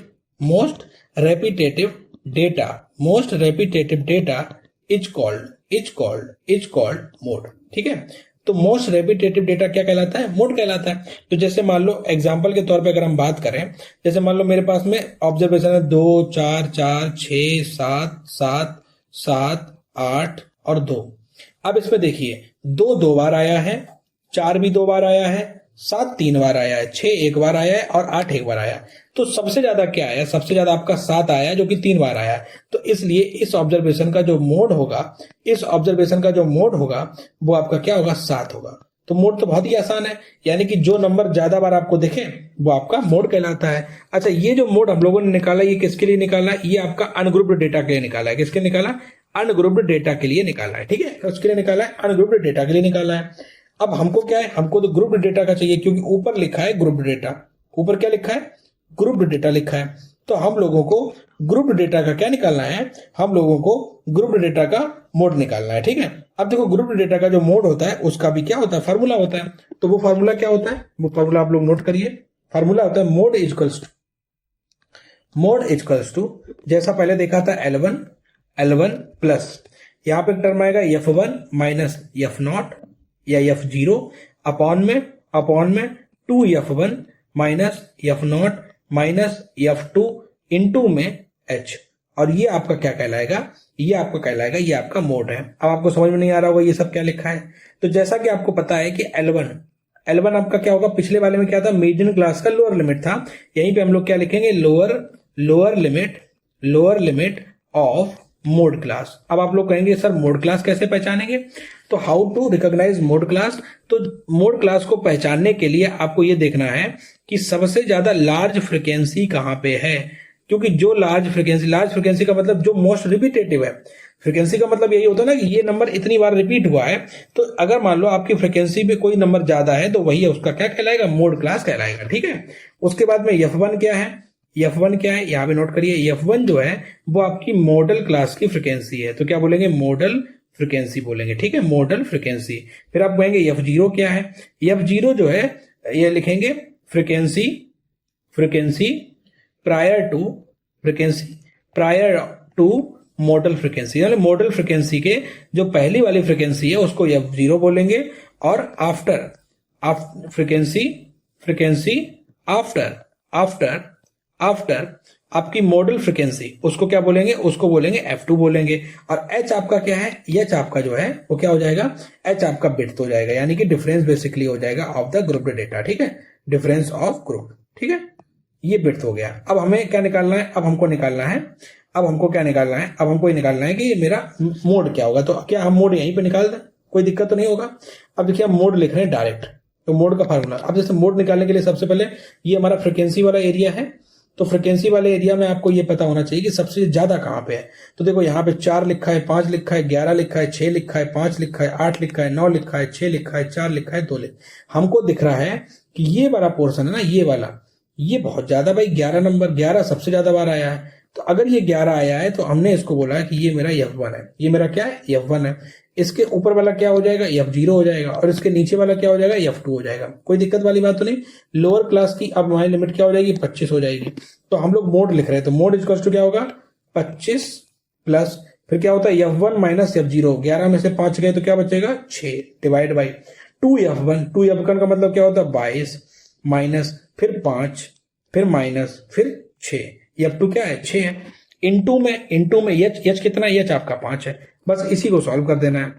data, most repetitive data is called mode. ठीक है, तो मोस्ट रेपिटेटिव डेटा क्या कहलाता है, मोड कहलाता है। तो जैसे मान लो एग्जांपल के तौर पे अगर हम बात करें, जैसे मान लो मेरे पास में ऑब्जर्वेशन है 2 4 4 6 7 7 7 8 और 2। अब इसमें देखिए 2 2 बार आया है, 4 भी 2 बार आया है, 7 3 बार आया है, 6 1 बार आया है और 8 1 बार आया है। तो सबसे ज्यादा क्या आया, सबसे ज्यादा आपका 7 आया जो कि 3 बार आया है। तो इसलिए इस ऑब्जर्वेशन का जो मोड होगा, इस ऑब्जर्वेशन का जो मोड होगा वो आपका क्या होगा, 7 होगा। तो मोड तो बहुत ही आसान है, यानी कि जो नंबर ज्यादा बार आपको दिखे वो आपका मोड कहलाता है। अच्छा, ये जो मोड हम लोगों ने निकाला ये किसके लिए निकाला, ये आपका अनग्रुप्ड डेटा के लिए निकाला है। किसके निकाला, अनग्रुप्ड डेटा के लिए निकाला है। ठीक है, उसके लिए निकाला है, अनग्रुप्ड डेटा के लिए निकाला है। अब हमको क्या है, हमको तो ग्रुप्ड डेटा का चाहिए, क्योंकि ऊपर लिखा है ग्रुप्ड डेटा, ऊपर क्या लिखा है, ग्रुप्ड डेटा लिखा है। तो हम लोगों को ग्रुप्ड डेटा का क्या निकालना है, हम लोगों को ग्रुप्ड डेटा का मोड निकालना है। ठीक है, अब देखो ग्रुप्ड डेटा का जो मोड होता है उसका भी क्या होता है, फार्मूला होता है। तो वो फार्मूला क्या होता है, वो फार्मूला आप लोग नोट करिए। फार्मूला होता है मोड इक्वल्स टू जैसा पहले देखा था L1 प्लस यहां पे टर्म आएगा F1 माइनस F0 या F0 अपॉन में 2F1 minus F0 minus F2 into में H, और ये आपका क्या कहलाएगा, ये आपका कहलाएगा, ये आपका मोड है। अब आपको समझ में नहीं आ रहा होगा ये सब क्या लिखा है। तो जैसा कि आपको पता है कि L1 आपका क्या होगा, पिछले वाले में क्या था, मीडियन क्लास का लोअर लिमिट था, यहीं पे हम लोग क्या लिखेंगे, lower limit of mode class. अब आप लोग कहेंगे सर मोड क्लास कैसे पहचानेंगे, तो how to recognise mode class. तो मोड क्लास को पहचानने के लिए आपको ये देखना है कि सबसे ज्यादा लार्ज फ्रिक्वेंसी कहां पे है, क्योंकि जो लार्ज फ्रिक्वेंसी का मतलब जो मोस्ट रिपीटेटिव है। फ्रिक्वेंसी का मतलब यही होता है ना कि ये नंबर इतनी बार रिपीट हुआ है, तो अगर मान लो आपकी फ्रिक्वेंसी में कोई नंबर ज्यादा है तो वही है उसका क्या कहलाएगा, मोड क्लास कहलाएगा। ठीक है, उसके बाद में F1 क्या है, यहाँ पे नोट करिए, F1 जो है वो आपकी मॉडल क्लास की फ्रिक्वेंसी है। तो क्या बोलेंगे, मॉडल फ्रिक्वेंसी बोलेंगे। ठीक है, मॉडल फ्रिक्वेंसी। फिर आप कहेंगे F0 क्या है, F0 जो है ये लिखेंगे frequency prior to modal frequency, यानी मॉडल फ्रिक्वेंसी के जो पहली वाली फ्रिक्वेंसी है उसको F0 बोलेंगे, और आफ्टर फ्रिक्वेंसी आफ्टर आपकी मॉडल फ्रिक्वेंसी उसको क्या बोलेंगे, उसको बोलेंगे F2 बोलेंगे। और H आपका क्या है, H आपका जो है वो क्या हो जाएगा, H आपका बिट्स हो जाएगा, यानी कि डिफरेंस बेसिकली हो जाएगा ऑफ द ग्रुप्ड डेटा। ठीक है, डिफरेंस ऑफ ग्रुप। ठीक है, ये बिट्स हो गया। अब हमें क्या निकालना है, अब हमको ये निकालना है कि ये मेरा मोड क्या होगा। तो क्या हम मोड यहीं पे निकाल दें, कोई दिक्कत तो नहीं होगा। अब देखिए हम मोड लिख रहे हैं डायरेक्ट, तो मोड का फार्मूला, अब जैसे मोड निकालने के लिए सबसे पहले ये हमारा फ्रिक्वेंसी वाला एरिया है, तो फ्रिक्वेंसी वाले एरिया में आपको ये पता होना चाहिए कि सबसे ज्यादा कहां पे है। तो देखो यहाँ पे 4 लिखा है, 5 लिखा है, 11 लिखा है, 6 लिखा है, 5 लिखा है, 8 लिखा है, 9 लिखा है, 6 लिखा है, 4 लिखा है, 2 लिखा। हमको दिख रहा है कि ये वाला पोर्शन है ना, ये वाला, ये बहुत ज्यादा भाई, 11 सबसे ज्यादा बार आया है। तो अगर ये 11 आया है तो हमने इसको बोला कि ये मेरा F1 है, ये मेरा क्या है, F1 है। इसके ऊपर वाला क्या हो जाएगा, F0 हो जाएगा, और इसके नीचे वाला क्या हो जाएगा, F2 हो जाएगा। कोई दिक्कत वाली बात तो नहीं। लोअर क्लास की अब हमारी लिमिट क्या हो जाएगी, 25 हो जाएगी। तो हम लोग मोड लिख रहे हैं, तो मोड इक्वल टू क्या होगा, 25 प्लस फिर क्या होता है F1 माइनस F0, 11 में से 5 गए तो क्या बचेगा 6, डिवाइड बाई 2F1, 2F1 का मतलब क्या होता है 22, माइनस फिर 5, फिर माइनस फिर 6, F2 क्या है 6 है, इनटू में H कितना है, H आपका 5 है। बस इसी को सॉल्व कर देना है।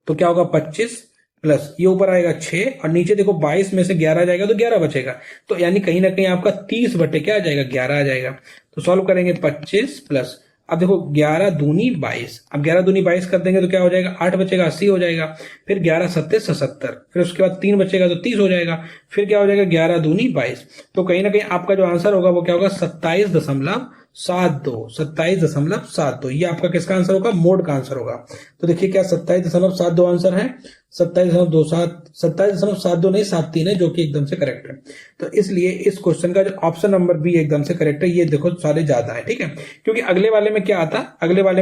तो क्या होगा 25 प्लस ये ऊपर आएगा 6 और नीचे देखो 22 में से 11 जाएगा तो 11 बचेगा। तो यानी कहीं ना कहीं आपका 30 बटे क्या आ जाएगा, 11 आ जाएगा। तो सॉल्व करेंगे 25 प्लस, अब देखो 11 दूनी 22, अब 11 दूनी 22 कर देंगे तो क्या हो जाएगा 8 बचेगा, 80 हो जाएगा। फिर 11 सत्ते 77, फिर उसके बाद 3 बचेगा तो 30 हो जाएगा। फिर क्या हो जाएगा 11 दूनी 22। तो कहीं ना कहीं आपका जो आंसर होगा वो क्या होगा 27.72, 27.72। ये आपका किसका आंसर होगा, मोड का आंसर होगा। तो देखिए क्या 27.72 आंसर है, 27.72 नहीं 73 है, जो कि एकदम से करेक्ट है। तो इसलिए इस क्वेश्चन का जो ऑप्शन नंबर बी एकदम से करेक्ट है। ये देखो सारे ज्यादा है, ठीक है, क्योंकि अगले वाले में क्या आता, अगले वाले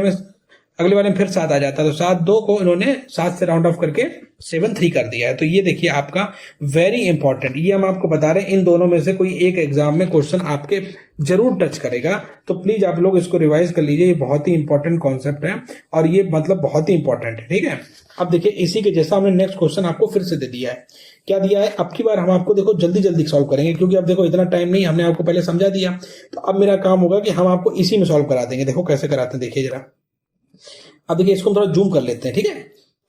में फिर 7 आ जाता, तो 7-2 को इन्होंने 7 से राउंड ऑफ करके 7-3 कर दिया है। तो ये देखिए आपका वेरी इंपॉर्टेंट, ये हम आपको बता रहे हैं, इन दोनों में से कोई एक एग्जाम में क्वेश्चन आपके जरूर टच करेगा। तो प्लीज आप लोग इसको रिवाइज कर लीजिए, ये बहुत ही इंपॉर्टेंट कॉन्सेप्ट है और ये मतलब बहुत ही इंपॉर्टेंट है, ठीक है। अब देखिए इसी के जैसा हमने नेक्स्ट क्वेश्चन आपको फिर से दे दिया है। क्या दिया है, अब की बार हम आपको देखो जल्दी जल्दी सॉल्व करेंगे, क्योंकि अब देखो इतना टाइम नहीं, हमने आपको पहले समझा दिया। तो अब मेरा काम होगा कि हम आपको इसी में सॉल्व करा देंगे। देखो कैसे कराते हैं, देखिए जरा। अब देखिए इसको हम थोड़ा जूम कर लेते हैं, ठीक है।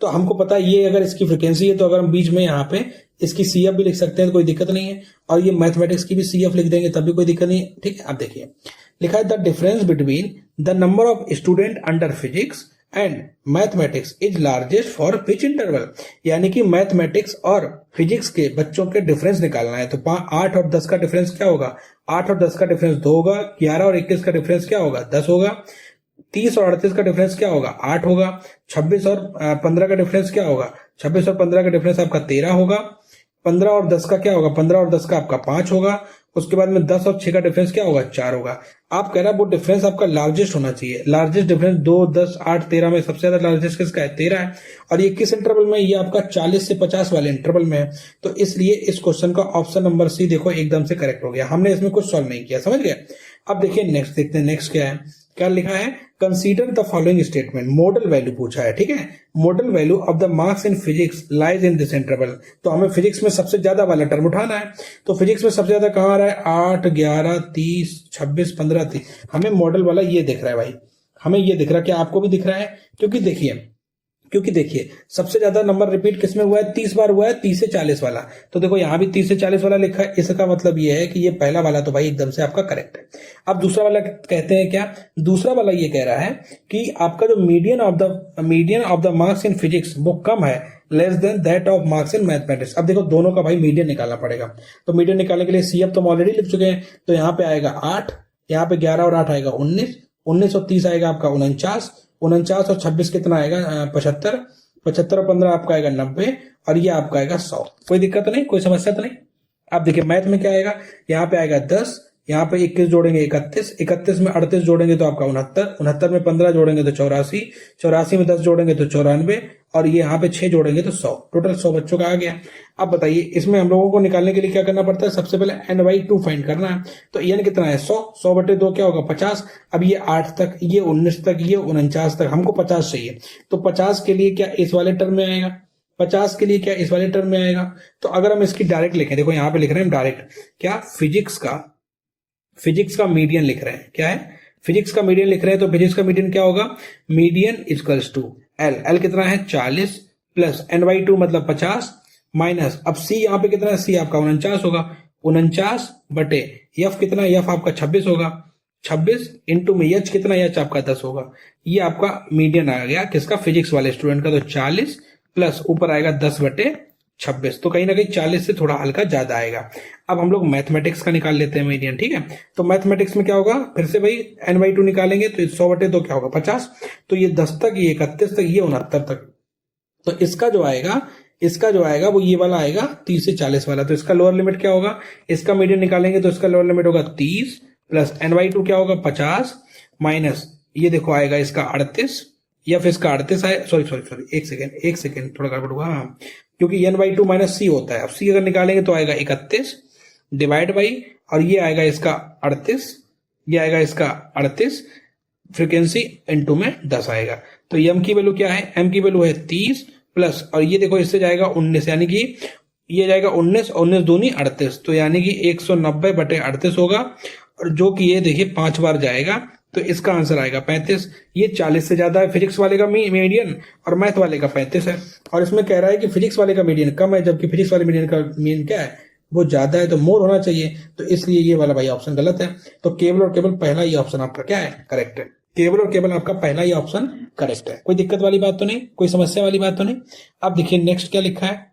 तो हमको पता है ये अगर इसकी फ्रीक्वेंसी है, तो अगर हम बीच में यहाँ पे इसकी CF भी लिख सकते हैं तो कोई दिक्कत नहीं है, और ये मैथमेटिक्स की भी CF लिख देंगे तब भी कोई दिक्कत नहीं है, ठीक है। अब देखिए लिखा है the difference between the number of student under physics and mathematics is largest for which interval, यानी कि मैथमेटिक्स और फिजिक्स के बच्चों के डिफरेंस निकालना है। तो 8 और 10 का डिफरेंस क्या होगा, 8 और 10 का डिफरेंस 2 होगा। 11 और 21 का डिफरेंस क्या होगा, 10 होगा। 30 और 38 का डिफरेंस क्या होगा, 8 होगा। 26 और 15 का डिफरेंस क्या होगा, 26 और 15 का डिफरेंस आपका 13 होगा। 15 और 10 का क्या होगा, 15 और 10 का आपका 5 होगा। उसके बाद में 10 और 6 का डिफरेंस क्या होगा, 4 होगा। आप कह रहा है वो डिफरेंस आपका लार्जेस्ट होना चाहिए। लार्जेस्ट डिफरेंस 2, 10, 8, 13 में सबसे ज्यादा लार्जेस्ट किसका है, 13 है। और ये किस इंटरवल में, ये आपका 40 से 50 वाले इंटरवल में है। तो इसलिए इस क्वेश्चन का ऑप्शन नंबर सी देखो एकदम से करेक्ट हो गया। हमने इसमें कुछ सॉल्व नहीं किया, समझ गए। अब देखिए नेक्स्ट देखते हैं, नेक्स्ट क्या है, क्या लिखा है, consider the following statement, model value पूछा है, ठीक है। Model value of the marks in physics lies in this interval. तो हमें फिजिक्स में सबसे ज्यादा वाला टर्म उठाना है। तो फिजिक्स में सबसे ज्यादा कहां आ रहा है, 8, 11, 30, 26, 15, 30। हमें मॉडल वाला ये दिख रहा है भाई, हमें ये दिख रहा है। क्या आपको भी दिख रहा है, क्योंकि देखिए सबसे ज्यादा नंबर रिपीट किसमें हुआ है, 30 बार हुआ है, 30 से 40 वाला। तो देखो यहाँ भी 30 से 40 वाला लिखा है, इसका मतलब ये है कि ये पहला वाला तो भाई एकदम से आपका करेक्ट है। अब दूसरा वाला कहते हैं क्या, दूसरा वाला ये कह रहा है कि आपका जो median of the marks in physics वो कम है, less than that of marks in mathematics. अब देखो दोनों का भाई मीडियन निकालना पड़ेगा। तो मीडियन निकालने के लिए CF तो हम ऑलरेडी लिख चुके हैं। तो यहाँ पे आएगा 8, यहाँ पे 11 और 8 आएगा 19, 19 और 30 आएगा आपका 49, 49 और 26 कितना आएगा 75, 75 और 15 आपका आएगा 90, और ये आपका आएगा 100। कोई दिक्कत तो नहीं, कोई समस्या तो नहीं। अब देखिए मैथ में क्या आएगा, यहाँ पे आएगा 10, यहाँ पे 21 जोड़ेंगे 31, 31 में 38 जोड़ेंगे तो आपका 69, 69 में 15 जोड़ेंगे तो 84, 84 में 10 जोड़ेंगे तो 94, और ये यहाँ पे 6 जोड़ेंगे तो 100। टोटल 100 बच्चों का आ गया। अब बताइए इसमें हम लोगों को निकालने के लिए क्या करना पड़ता है, सबसे पहले n/2 फाइंड करना है। तो n कितना है 100, 100 बटे 2 क्या होगा 50। अब ये 8 तक, ये 19 तक, ये 49 तक, हमको 50 चाहिए। तो 50 के लिए क्या इस वाले टर्म में आएगा, 50 के लिए क्या इस वाले टर्म में आएगा। तो अगर हम इसकी डायरेक्ट लिखें, देखो यहाँ पे लिख रहे हैं डायरेक्ट, क्या फिजिक्स का मीडियन लिख रहे हैं, क्या है फिजिक्स का मीडियन लिख रहे हैं। तो फिजिक्स का मीडियन क्या होगा, मीडियन इक्वल्स टू एल कितना है 40 प्लस n/2 मतलब 50 माइनस, अब सी यहाँ पे कितना है, सी आपका 49 होगा, 49 बटे एफ कितना, एफ आपका 26 होगा, 26 इंटू में एच कितना, एच आपका 10 होगा। ये आपका मीडियन आ गया किसका, फिजिक्स वाले स्टूडेंट का। तो 40 प्लस ऊपर आएगा 10 बटे 26, तो कहीं ना कहीं 40 से थोड़ा हल्का ज्यादा आएगा। अब हम लोग मैथमेटिक्स का निकाल लेते हैं मीडियन, ठीक है। तो मैथमेटिक्स में क्या होगा, फिर से भाई n/2 निकालेंगे, तो 100 बटे 2 क्या होगा 50, तो ये 10 तक, ये 31 तक, ये 69 तक। तो इसका जो आएगा वो ये वाला आएगा 30 से 40 वाला। तो इसका लोअर लिमिट क्या होगा, इसका मीडियन निकालेंगे तो इसका लोअर लिमिट होगा 30 प्लस n/2 क्या होगा 50 माइनस, ये देखो आएगा इसका 38, एफ इसका 38 है, सॉरी एक सेकेंड थोड़ा गड़बड़ हुआ, हाँ, क्योंकि एन बाई टू माइनस सी होता है। अब सी अगर निकालेंगे तो आएगा 31 डिवाइड बाई, और ये आएगा इसका 38, ये आएगा इसका 38, फ्रीक्वेंसी इनटू में 10 आएगा। तो एम की वैल्यू क्या है, एम की वैल्यू है 30 प्लस, और ये देखो इससे जाएगा 19, यानी कि ये जाएगा 19, 19 दूनी 38, तो यानी कि 190/38 होगा, और जो कि ये देखिए 5 बार जाएगा, तो इसका आंसर आएगा 35। ये 40 से ज्यादा है फिजिक्स वाले का मीडियन, और मैथ वाले का 35 है। और इसमें कह रहा है कि फिजिक्स वाले का मीडियन कम है, जबकि फिजिक्स वाले मीडियन का मीन क्या है, वो ज्यादा है, तो मोर होना चाहिए, तो इसलिए ये वाला भाई ऑप्शन गलत है। तो केवल और केवल पहला ही ऑप्शन आपका क्या है, करेक्ट है। केवल और केवल आपका पहला ही ऑप्शन करेक्ट है। कोई दिक्कत वाली बात तो नहीं, कोई समस्या वाली बात तो नहीं। अब देखिए नेक्स्ट क्या लिखा है,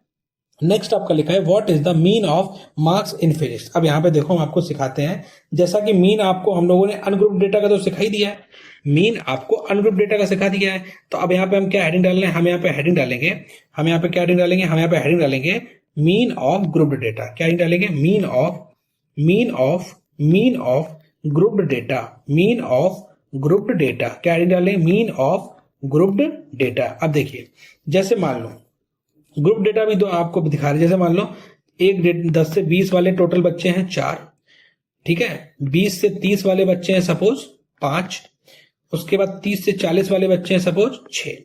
नेक्स्ट आपका लिखा है what is the mean of marks in physics. अब यहाँ पे देखो हम आपको सिखाते हैं, जैसा कि मीन आपको हम लोगों ने अनग्रुप डेटा का तो सिखा ही दिया है, मीन आपको अनग्रुप डेटा का सिखा दिया है। तो अब यहाँ पे हम क्या हेडिंग डाल रहे हैं, हम यहाँ पे हेडिंग डालेंगे, हम यहाँ पे क्या हेडिंग डालेंगे, हम यहाँ पे हेडिंग डालेंगे मीन ऑफ ग्रुप्ड डेटा। क्या हेडिंग डालेंगे, mean of grouped data, mean of grouped data. क्या हेडिंग डालेंगे, मीन ऑफ ग्रुप्ड डेटा। अब देखिए जैसे मान लो ग्रुप डेटा भी तो आपको दिखा रहे, जैसे मान लो 10 से 20 वाले टोटल बच्चे हैं 4, ठीक है, 20 से 30 वाले बच्चे हैं सपोज 5, उसके बाद 30 से 40 वाले बच्चे हैं सपोज 6।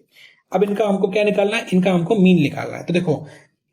अब इनका हमको क्या निकालना है, इनका हमको मीन निकालना है। तो देखो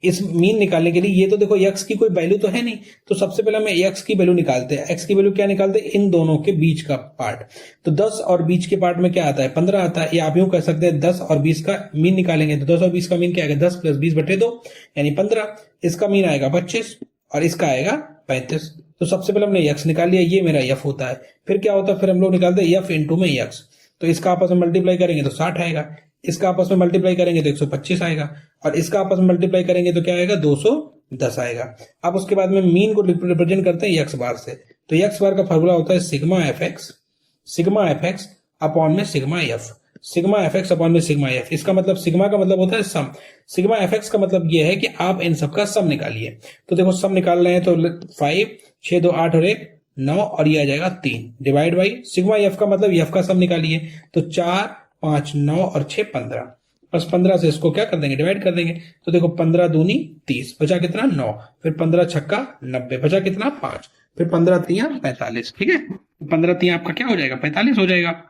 इस मीन निकालने के लिए ये तो देखो x की कोई वैल्यू तो है नहीं, तो सबसे पहले हमें x की वैल्यू निकालते हैं। x की वैल्यू क्या निकालते हैं, इन दोनों के बीच का पार्ट। तो 10 और बीच के पार्ट में क्या आता है, 15 आता है, या आप यूं कह सकते हैं 10 और 20 का मीन निकालेंगे, तो 10 और 20 का मीन क्या आएगा, 10 प्लस 20/2 यानी 15। इसका मीन आएगा 25 और इसका आएगा 35। तो सबसे पहले हमने x निकाल लिया, ये मेरा f होता है। फिर क्या होता है, फिर हम लोग निकालते हैं f इंटू में x, तो इसका आपस में मल्टीप्लाई करेंगे तो 60 आएगा, इसका आपस में मल्टीप्लाई करेंगे तो 125 आएगा, और इसका आपस में मल्टीप्लाई करेंगे तो क्या आएगा, 210 आएगा। अब उसके बाद में मीन को रिप्रेजेंट करते हैं एक्स बार से, तो एक्स बार का फॉर्मूला होता है सिग्मा एफ एक्स अपॉन में sigma F, sigma F x upon में सिग्मा एफ। इसका मतलब सिग्मा का मतलब होता है सम, सिग्मा एफ एक्स का मतलब ये है कि आप इन सबका सम निकालिए। तो देखो सम निकाल रहे हैं तो 5, 6 2 8 और 1 9, और ये आ जाएगा 3 डिवाइड बाई सिग्मा एफ का मतलब एफ का सम निकालिए, तो 4 5 9 और 6 15, बस 15 से इसको क्या कर देंगे, डिवाइड कर देंगे। तो देखो 15 दूनी 30, बचा कितना 9, फिर 15 छक्का 90, बचा कितना 5, फिर 15 तिया 45, ठीक है, 15 तिया आपका क्या हो जाएगा, 45 हो जाएगा,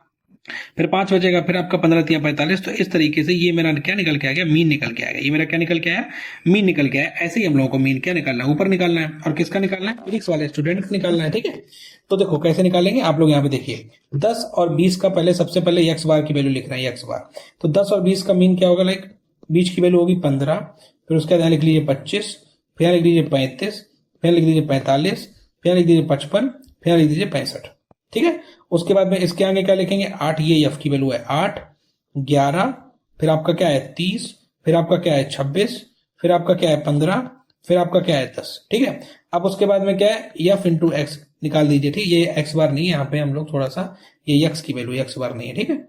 फिर 5 बचेगा, फिर आपका 15 तिया 45। तो इस तरीके से ये मेरा क्या निकल के आ गया, मीन निकल के आ गया, ये मेरा क्या निकल के आया, मीन निकल के आया। ऐसे ही हम लोगों को मीन क्या निकालना है, ऊपर निकालना है, और किसका निकालना है, फिजिक्स वाले स्टूडेंट का निकालना है, ठीक है। तो देखो कैसे निकालेंगे, आप लोग यहाँ पे देखिए 10 और 20 का पहले सबसे पहले एक्स बार की वैल्यू लिख रहे हैं, एक्स बार। तो 10 और 20 का मीन क्या होगा, लाइक बीच की वैल्यू होगी 15, फिर उसके बाद यहाँ लिख लीजिए 25, फिर लिख लीजिए 35, फिर लिख लीजिए 45, फिर लिख दीजिए 55, फिर लिख दीजिए 65, ठीक है। उसके बाद में इसके आगे क्या लिखेंगे, 8, ये एफ की वैल्यू है 8, 11, फिर आपका क्या है 30, फिर आपका क्या है 26, फिर आपका क्या है 15, फिर आपका क्या है 10, ठीक है। अब उसके बाद में क्या है, एफ इंटू एक्स निकाल दीजिए, ठीक, ये एक्स बार नहीं है, यहाँ पे हम लोग थोड़ा सा ये एक्स की वैल्यू एक्स बार नहीं है, ठीक है,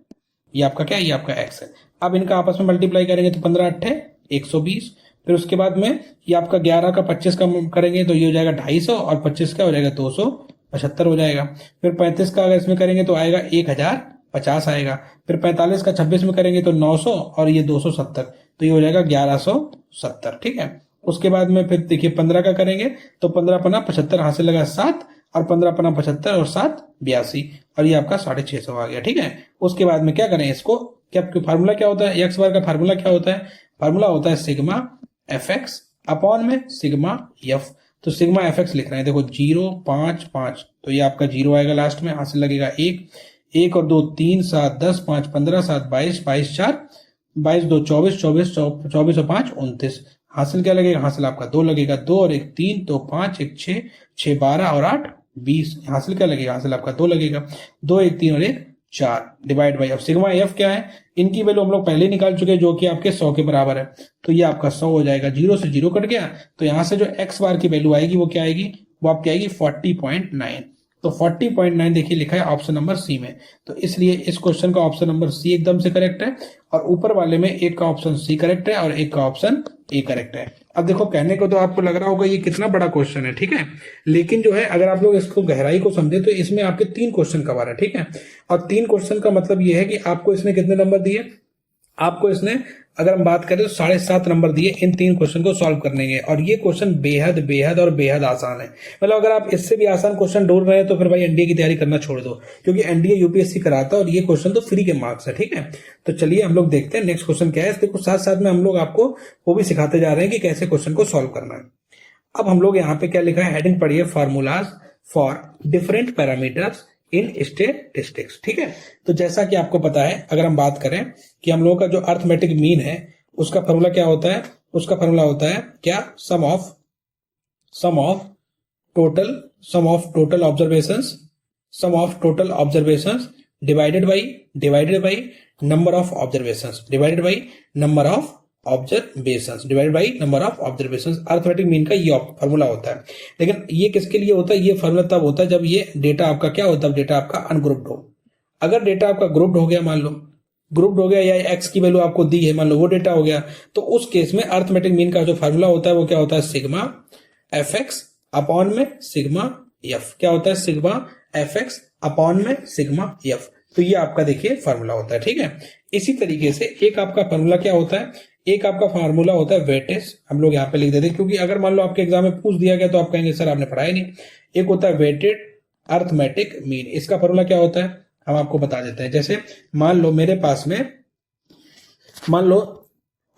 ये आपका क्या है, ये आपका एक्स है। अब इनका आपस में मल्टीप्लाई करेंगे तो 15 8 120, फिर उसके बाद में ये आपका 11 का 25 का करेंगे तो ये हो जाएगा 250, और 25 का हो जाएगा 275 हो जाएगा। फिर 35 का अगर इसमें करेंगे तो आएगा 1050 आएगा, फिर 45 का 26 में करेंगे तो 900, और ये 270, तो ये हो जाएगा 1170, ठीक है। उसके बाद में फिर देखिए 15 का करेंगे तो 15 पना 75, हाथ से लगा 7, और 15 पना 75 और 7 82, और ये आपका 650 आ गया, ठीक है। उसके बाद में क्या करें, इसको क्या फार्मूला क्या होता है, एक्स बार का फार्मूला क्या होता है, फार्मूला होता है सिग्मा एफ एक्स अपॉन में सिग्मा एफ। तो सिग्मा एफ एक्स लिख रहे हैं, देखो 0 5 5, तो ये आपका 0 आएगा लास्ट में, हाथ से लगेगा 1, 1 और 2 3 7 10 5 15 7 22, 22 4 22 2 24 24 24 और 5 29, हासिल क्या लगेगा, हासिल आपका 2 लगेगा, 2 और 1 3, तो 5 1 6 6 12 और 8 20, हासिल क्या लगेगा, हासिल आपका 2 लगेगा, 2 1 3 और 1 4 डिवाइड बाई। अब सिग्मा एफ क्या है, इनकी वैल्यू हम लोग पहले ही निकाल चुके हैं, जो कि आपके 100 के बराबर है, तो ये आपका 100 हो जाएगा, 0 से 0 कट गया, तो यहां से जो एक्स बार की वैल्यू आएगी वो क्या आएगी, वो आपकी आएगी 40.9। तो 40.9 देखिए लिखा है ऑप्शन नंबर सी में, तो इसलिए इस क्वेश्चन का ऑप्शन नंबर सी एकदम से करेक्ट है, और ऊपर वाले में एक का ऑप्शन सी करेक्ट है और एक का ऑप्शन ए करेक्ट है। अब देखो कहने को तो आपको लग रहा होगा ये कितना बड़ा क्वेश्चन है, ठीक है, लेकिन जो है अगर आप लोग इसको गहराई को समझे तो इसमें आपके 3 क्वेश्चन कवर है, ठीक है। और 3 क्वेश्चन का मतलब ये है कि आपको इसने कितने नंबर दिए, आपको इसने अगर हम बात करें तो 7.5 नंबर दिए इन 3 क्वेश्चन को सॉल्व करने के, और ये क्वेश्चन बेहद बेहद और बेहद आसान है। मतलब अगर आप इससे भी आसान क्वेश्चन ढूंढ रहे हैं तो फिर भाई एनडीए की तैयारी करना छोड़ दो, क्योंकि एनडीए यूपीएससी कराता है और ये क्वेश्चन तो फ्री के मार्क्स है। ठीक है, तो चलिए हम लोग देखते हैं नेक्स्ट क्वेश्चन क्या है। इसके साथ साथ में हम लोग आपको वो भी सिखाते जा रहे हैं कि कैसे क्वेश्चन को सॉल्व करना है। अब हम लोग यहाँ पे क्या लिखा है, हेडिंग पढ़िए, formulas for different parameters in statistics. ठीक है, तो जैसा कि आपको पता है, अगर हम बात करें कि हम लोगों का जो अर्थमेटिक मीन है उसका फॉर्मूला क्या होता है, उसका फॉर्मूला होता है क्या, sum of total observations divided by number of observations arithmetic mean का ये फॉर्मूला होता है। लेकिन ये किसके लिए होता है, ये फॉर्मूला तब होता है जब ये डेटा आपका क्या होता है, डेटा आपका अनग्रुप्ड हो। अगर डेटा आपका ग्रुप्ड हो गया, मान लो ग्रुप्ड हो गया, या एक्स की वैल्यू आपको दी है, मान लो वो डेटा हो गया, तो उस केस में अर्थमेटिक मीन का जो फॉर्मूला होता है वो क्या होता है, सिग्मा एफ एक्स अपॉन में सिग्मा एफ। क्या होता है, सिग्मा एफ एक्स अपॉन में सिग्मा एफ। तो ये आपका देखिए फॉर्मूला होता है। ठीक है, इसी तरीके से एक आपका फॉर्मूला क्या होता है, एक आपका फार्मूला होता है वेटेज। हम लोग यहाँ पे लिख देते हैं, क्योंकि अगर मान लो आपके एग्जाम में पूछ दिया गया तो आप कहेंगे सर आपने पढ़ाया नहीं। एक होता है वेटेड अर्थमेटिक मीन, इसका फॉर्मूला क्या होता है हम आपको बता देते हैं। जैसे मान लो मेरे पास में, मान लो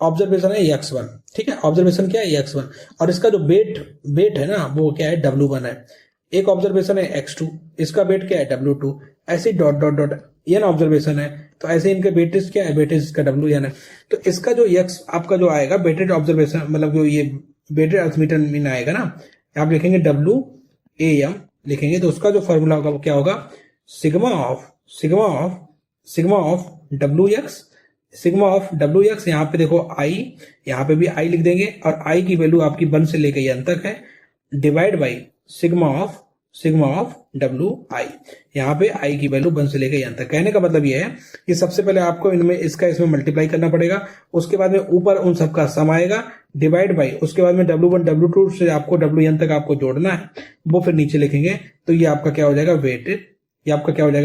ऑब्जर्वेशन है x1, ठीक है, ऑब्जर्वेशन क्या है x1, और इसका जो वेट है ना वो क्या है, w1 है। एक ऑब्जर्वेशन है x2, इसका वेट क्या है, w2। ऐसे dot dot dot n observation है, तो ऐसे इनके वेटेज क्या है, वेटेज इसका w1 है। तो इसका जो x आपका जो आएगा वेटेड ऑब्जर्वेशन, मतलब जो ये वेटेड अर्थमेटिक मीन आएगा ना, आप लिखेंगे WAM लिखेंगे, तो उसका जो फॉर्मूला होगा वो क्या होगा, सिग्मा ऑफ WX, यहाँ पे देखो I, यहाँ पे भी I लिख देंगे, और I की वैल्यू आपकी 1 से लेकर n तक है, divide by sigma of WI, यहाँ पे I की वैल्यू 1 से लेकर n तक। कहने का मतलब ये है कि सबसे पहले आपको इसमें मल्टीप्लाई करना पड़ेगा, उसके बाद में ऊपर उन सबका सम आएगा, डिवाइड बाई, उसके बाद में W1 W2 से आपको WN तक आपको जोड़ना है, वो फिर नीचे लिखेंगे। तो ये आपका क्या हो जाएगा,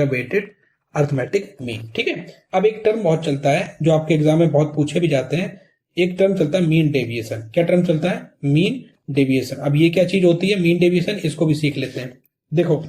वेटेड अर्थमेटिक मीन। ठीक है, अब एक टर्म बहुत चलता है जो आपके एग्जाम में बहुत पूछे भी जाते हैं, एक टर्म चलता है मीन डेविएशन। क्या टर्म चलता है, मीन डेविएशन। अब ये क्या चीज होती है मीन डेविएशन, इसको भी सीख लेते हैं। देखो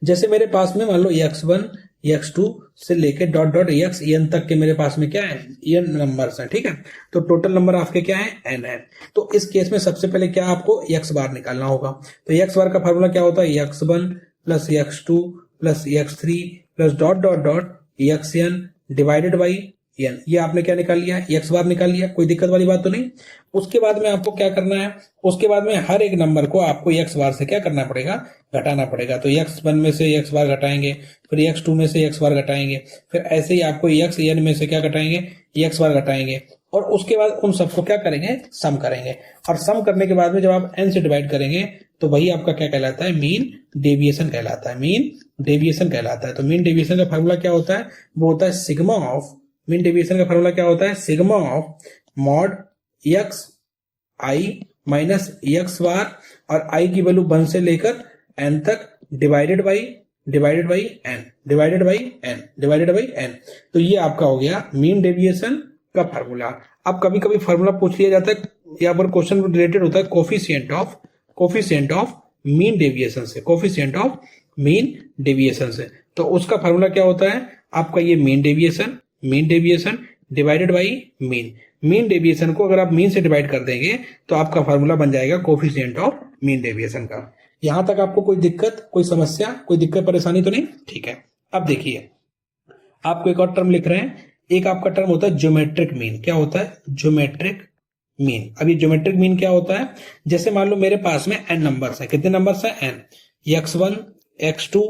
जैसे मेरे पास में मान लो x1 x2 से लेके डॉट डॉट xn तक के मेरे पास में क्या है, n नंबर्स हैं। ठीक है, तो टोटल नंबर आपके क्या है, n है। तो इस केस में सबसे पहले क्या आपको x बार निकालना होगा। तो x बार का फॉर्मूला क्या होता है, x1 plus x2 plus x3 plus dot dot dot xn divided by n। ये आपने क्या निकाल लिया, x बार निकाल लिया, कोई दिक्कत वाली बात तो नहीं। उसके बाद में आपको क्या करना है, उसके बाद में हर एक नंबर को आपको x बार से क्या करना पड़ेगा, घटाना पड़ेगा। तो x1 में से x बार घटाएंगे, फिर x2 में से x बार घटाएंगे, फिर ऐसे ही आपको xn में से क्या घटाएंगे, x बार घटाएंगे, और उसके बाद उन सबको क्या करेंगे, सम करेंगे। और सम करने के बाद में जब आप n से डिवाइड करेंगे तो वही आपका क्या कहलाता है, मीन डेविएशन कहलाता है। तो मीन डेविएशन का फॉर्मूला क्या होता है, वो होता है सिग्मा ऑफ, मीन डेविएशन का फॉर्मूला क्या होता है, sigma of mod x i minus x बार, और i की वैल्यू 1 से लेकर n तक, डिवाइडेड बाई n। तो ये आपका हो गया मीन डेविएशन का फॉर्मूला। अब कभी कभी फॉर्मूला पूछ लिया जाता है, या पर क्वेश्चन रिलेटेड होता है कोफिशिएंट ऑफ मीन डेविएशन से। तो उसका फॉर्मूला क्या होता है आपका, ये mean deviation divided by mean deviation को अगर आप मीन से डिवाइड कर देंगे तो आपका फॉर्मूला बन जाएगा कोफिशिएंट ऑफ मीन डेविएशन का। यहां तक आपको कोई दिक्कत, कोई समस्या, कोई दिक्कत परेशानी तो नहीं? ठीक है, अब देखिए आपको एक और टर्म लिख रहे हैं। एक आपका टर्म होता है ज्योमेट्रिक मीन। क्या होता है, ज्योमेट्रिक मीन। अब ये ज्योमेट्रिक मीन क्या होता है, जैसे मान लो मेरे पास में n नंबर्स है, कितने नंबर्स हैं, n, x1 x2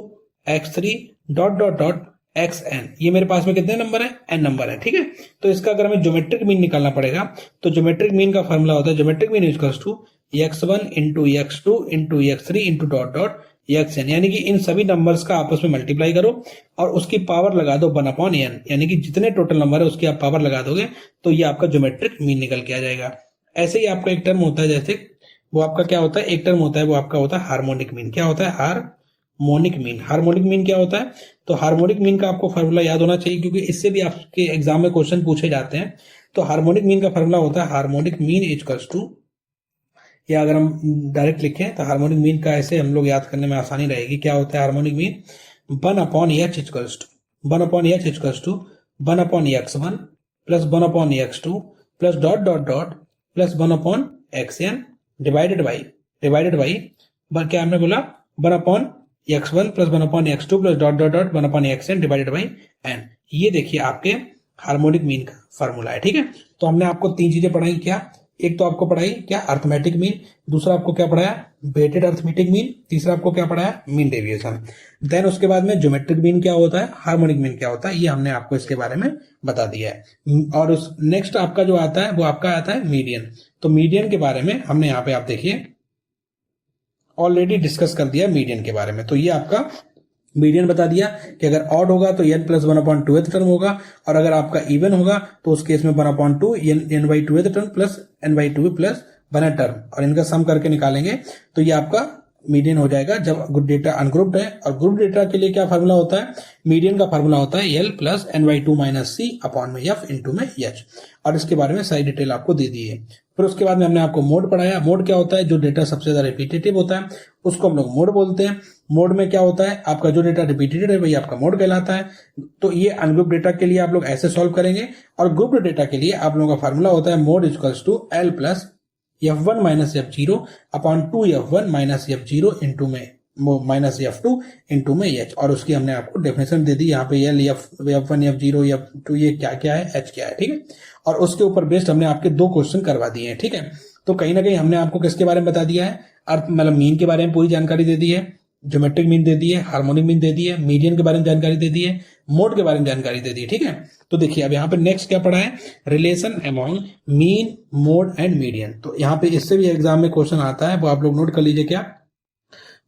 x3 dot dot dot xn, ये मेरे पास में कितने नंबर है, n नंबर है। ठीक है, तो इसका अगर हमें ज्योमेट्रिक मीन निकालना पड़ेगा तो ज्योमेट्रिक मीन का फॉर्मूला होता है, geometric mean equals to x1 into x2 into x3 into dot dot xn, यानी कि इन सभी नंबर्स का आपस में मल्टीप्लाई करो और उसकी पावर लगा दो 1/n, यानी कि जितने टोटल नंबर है उसकी आप पावर लगा दोगे तो ये आपका ज्योमेट्रिक मीन निकल के आ जाएगा। ऐसे ही आपका एक टर्म होता है, जैसे वो आपका क्या होता है, एक टर्म होता है वो आपका होता है हार्मोनिक मीन। क्या होता है, हार्मोनिक मीन। हार्मोनिक मीन क्या होता है? तो हार्मोनिक मीन का आपको फार्मूला याद होना चाहिए, क्योंकि इससे भी आपके एग्जाम में क्वेश्चन पूछे जाते हैं। तो हार्मोनिक मीन का फार्मूला होता है हार्मोनिक मीन इक्वल्स टू, या अगर हम डायरेक्ट लिखें तो हार्मोनिक मीन का ऐसे हम लोग याद करने में आसानी रहेगी। क्या होता है harmonic mean? 1/h equals to 1/h equals to 1/x1 plus 1/x2 plus dot dot dot plus 1/xn divided by क्या हमने बोला? 1/x1 plus 1/x2 plus dot dot dot 1/xn divided by n। ये देखिए आपके हार्मोनिक मीन का formula है, ठीक है। तो हमने आपको तीन चीजें पढ़ाई। क्या? एक तो आपको पढ़ाई क्या? Arithmetic mean. दूसरा आपको क्या पढ़ाया? Weighted arithmetic mean. तीसरा आपको क्या पढ़ाया? Mean deviation. देन उसके बाद में ज्योमेट्रिक मीन क्या होता है, हार्मोनिक मीन क्या होता है, ये हमने आपको इसके बारे में बता दिया है। और उस नेक्स्ट आपका जो आता है वो आपका आता है मीडियन। तो मीडियन के बारे में हमने यहाँ पे आप देखिए ऑलरेडी डिस्कस कर दिया मीडियन के बारे में। तो ये आपका मीडियन बता दिया कि अगर ऑड होगा तो n प्लस 1/2th टर्म होगा, और अगर आपका इवन होगा तो उस केस में 1/2 n/2th term plus n/2 plus 1 term, और इनका सम करके निकालेंगे तो ये आपका मीडियन हो जाएगा जब गुड डेटा अनग्रुप्ड है। और ग्रुप डेटा के लिए क्या फार्मूला होता है? मीडियन का फार्मूला होता है l plus n/2 minus c upon में f इंटू में h, और इसके बारे में सारी डिटेल आपको दे दी है। फिर उसके बाद में हमने आपको मोड पढ़ाया। मोड क्या होता है? जो डेटा सबसे ज्यादा रिपीटेटिव होता है उसको हम लोग मोड बोलते हैं। मोड में क्या होता है? आपका जो डेटा रिपीटेड है वही आपका मोड कहलाता है। तो ये अनग्रुप डेटा के लिए आप लोग ऐसे सॉल्व करेंगे, और ग्रुप डेटा के लिए आप लोगों का फार्मूला होता है mode equals to l plus f1 minus f0 upon 2f1 minus f0 into में माइनस f2 इंटू में h, और उसकी हमने आपको डेफिनेशन दे दी यहाँ पे। l f1 f0 f2 ये क्या क्या है, h क्या है, ठीक है। और उसके ऊपर बेस्ड हमने आपके दो क्वेश्चन करवा दिए हैं, ठीक है। तो कहीं ना कहीं हमने आपको किसके बारे में बता दिया है? अर्थ मतलब मीन के बारे में पूरी जानकारी दे दी है, ज्योमेट्रिक मीन दे दी है, हार्मोनिक मीन दे दी है, मीडियन के बारे में जानकारी दे दी है, मोड के बारे में जानकारी दे दी है, ठीक है। तो देखिए अब यहाँ पे नेक्स्ट क्या पढ़ा है? Relation among mean, mode and median. तो यहाँ पे इससे भी एग्जाम में क्वेश्चन आता है, वो आप लोग नोट कर लीजिए। क्या?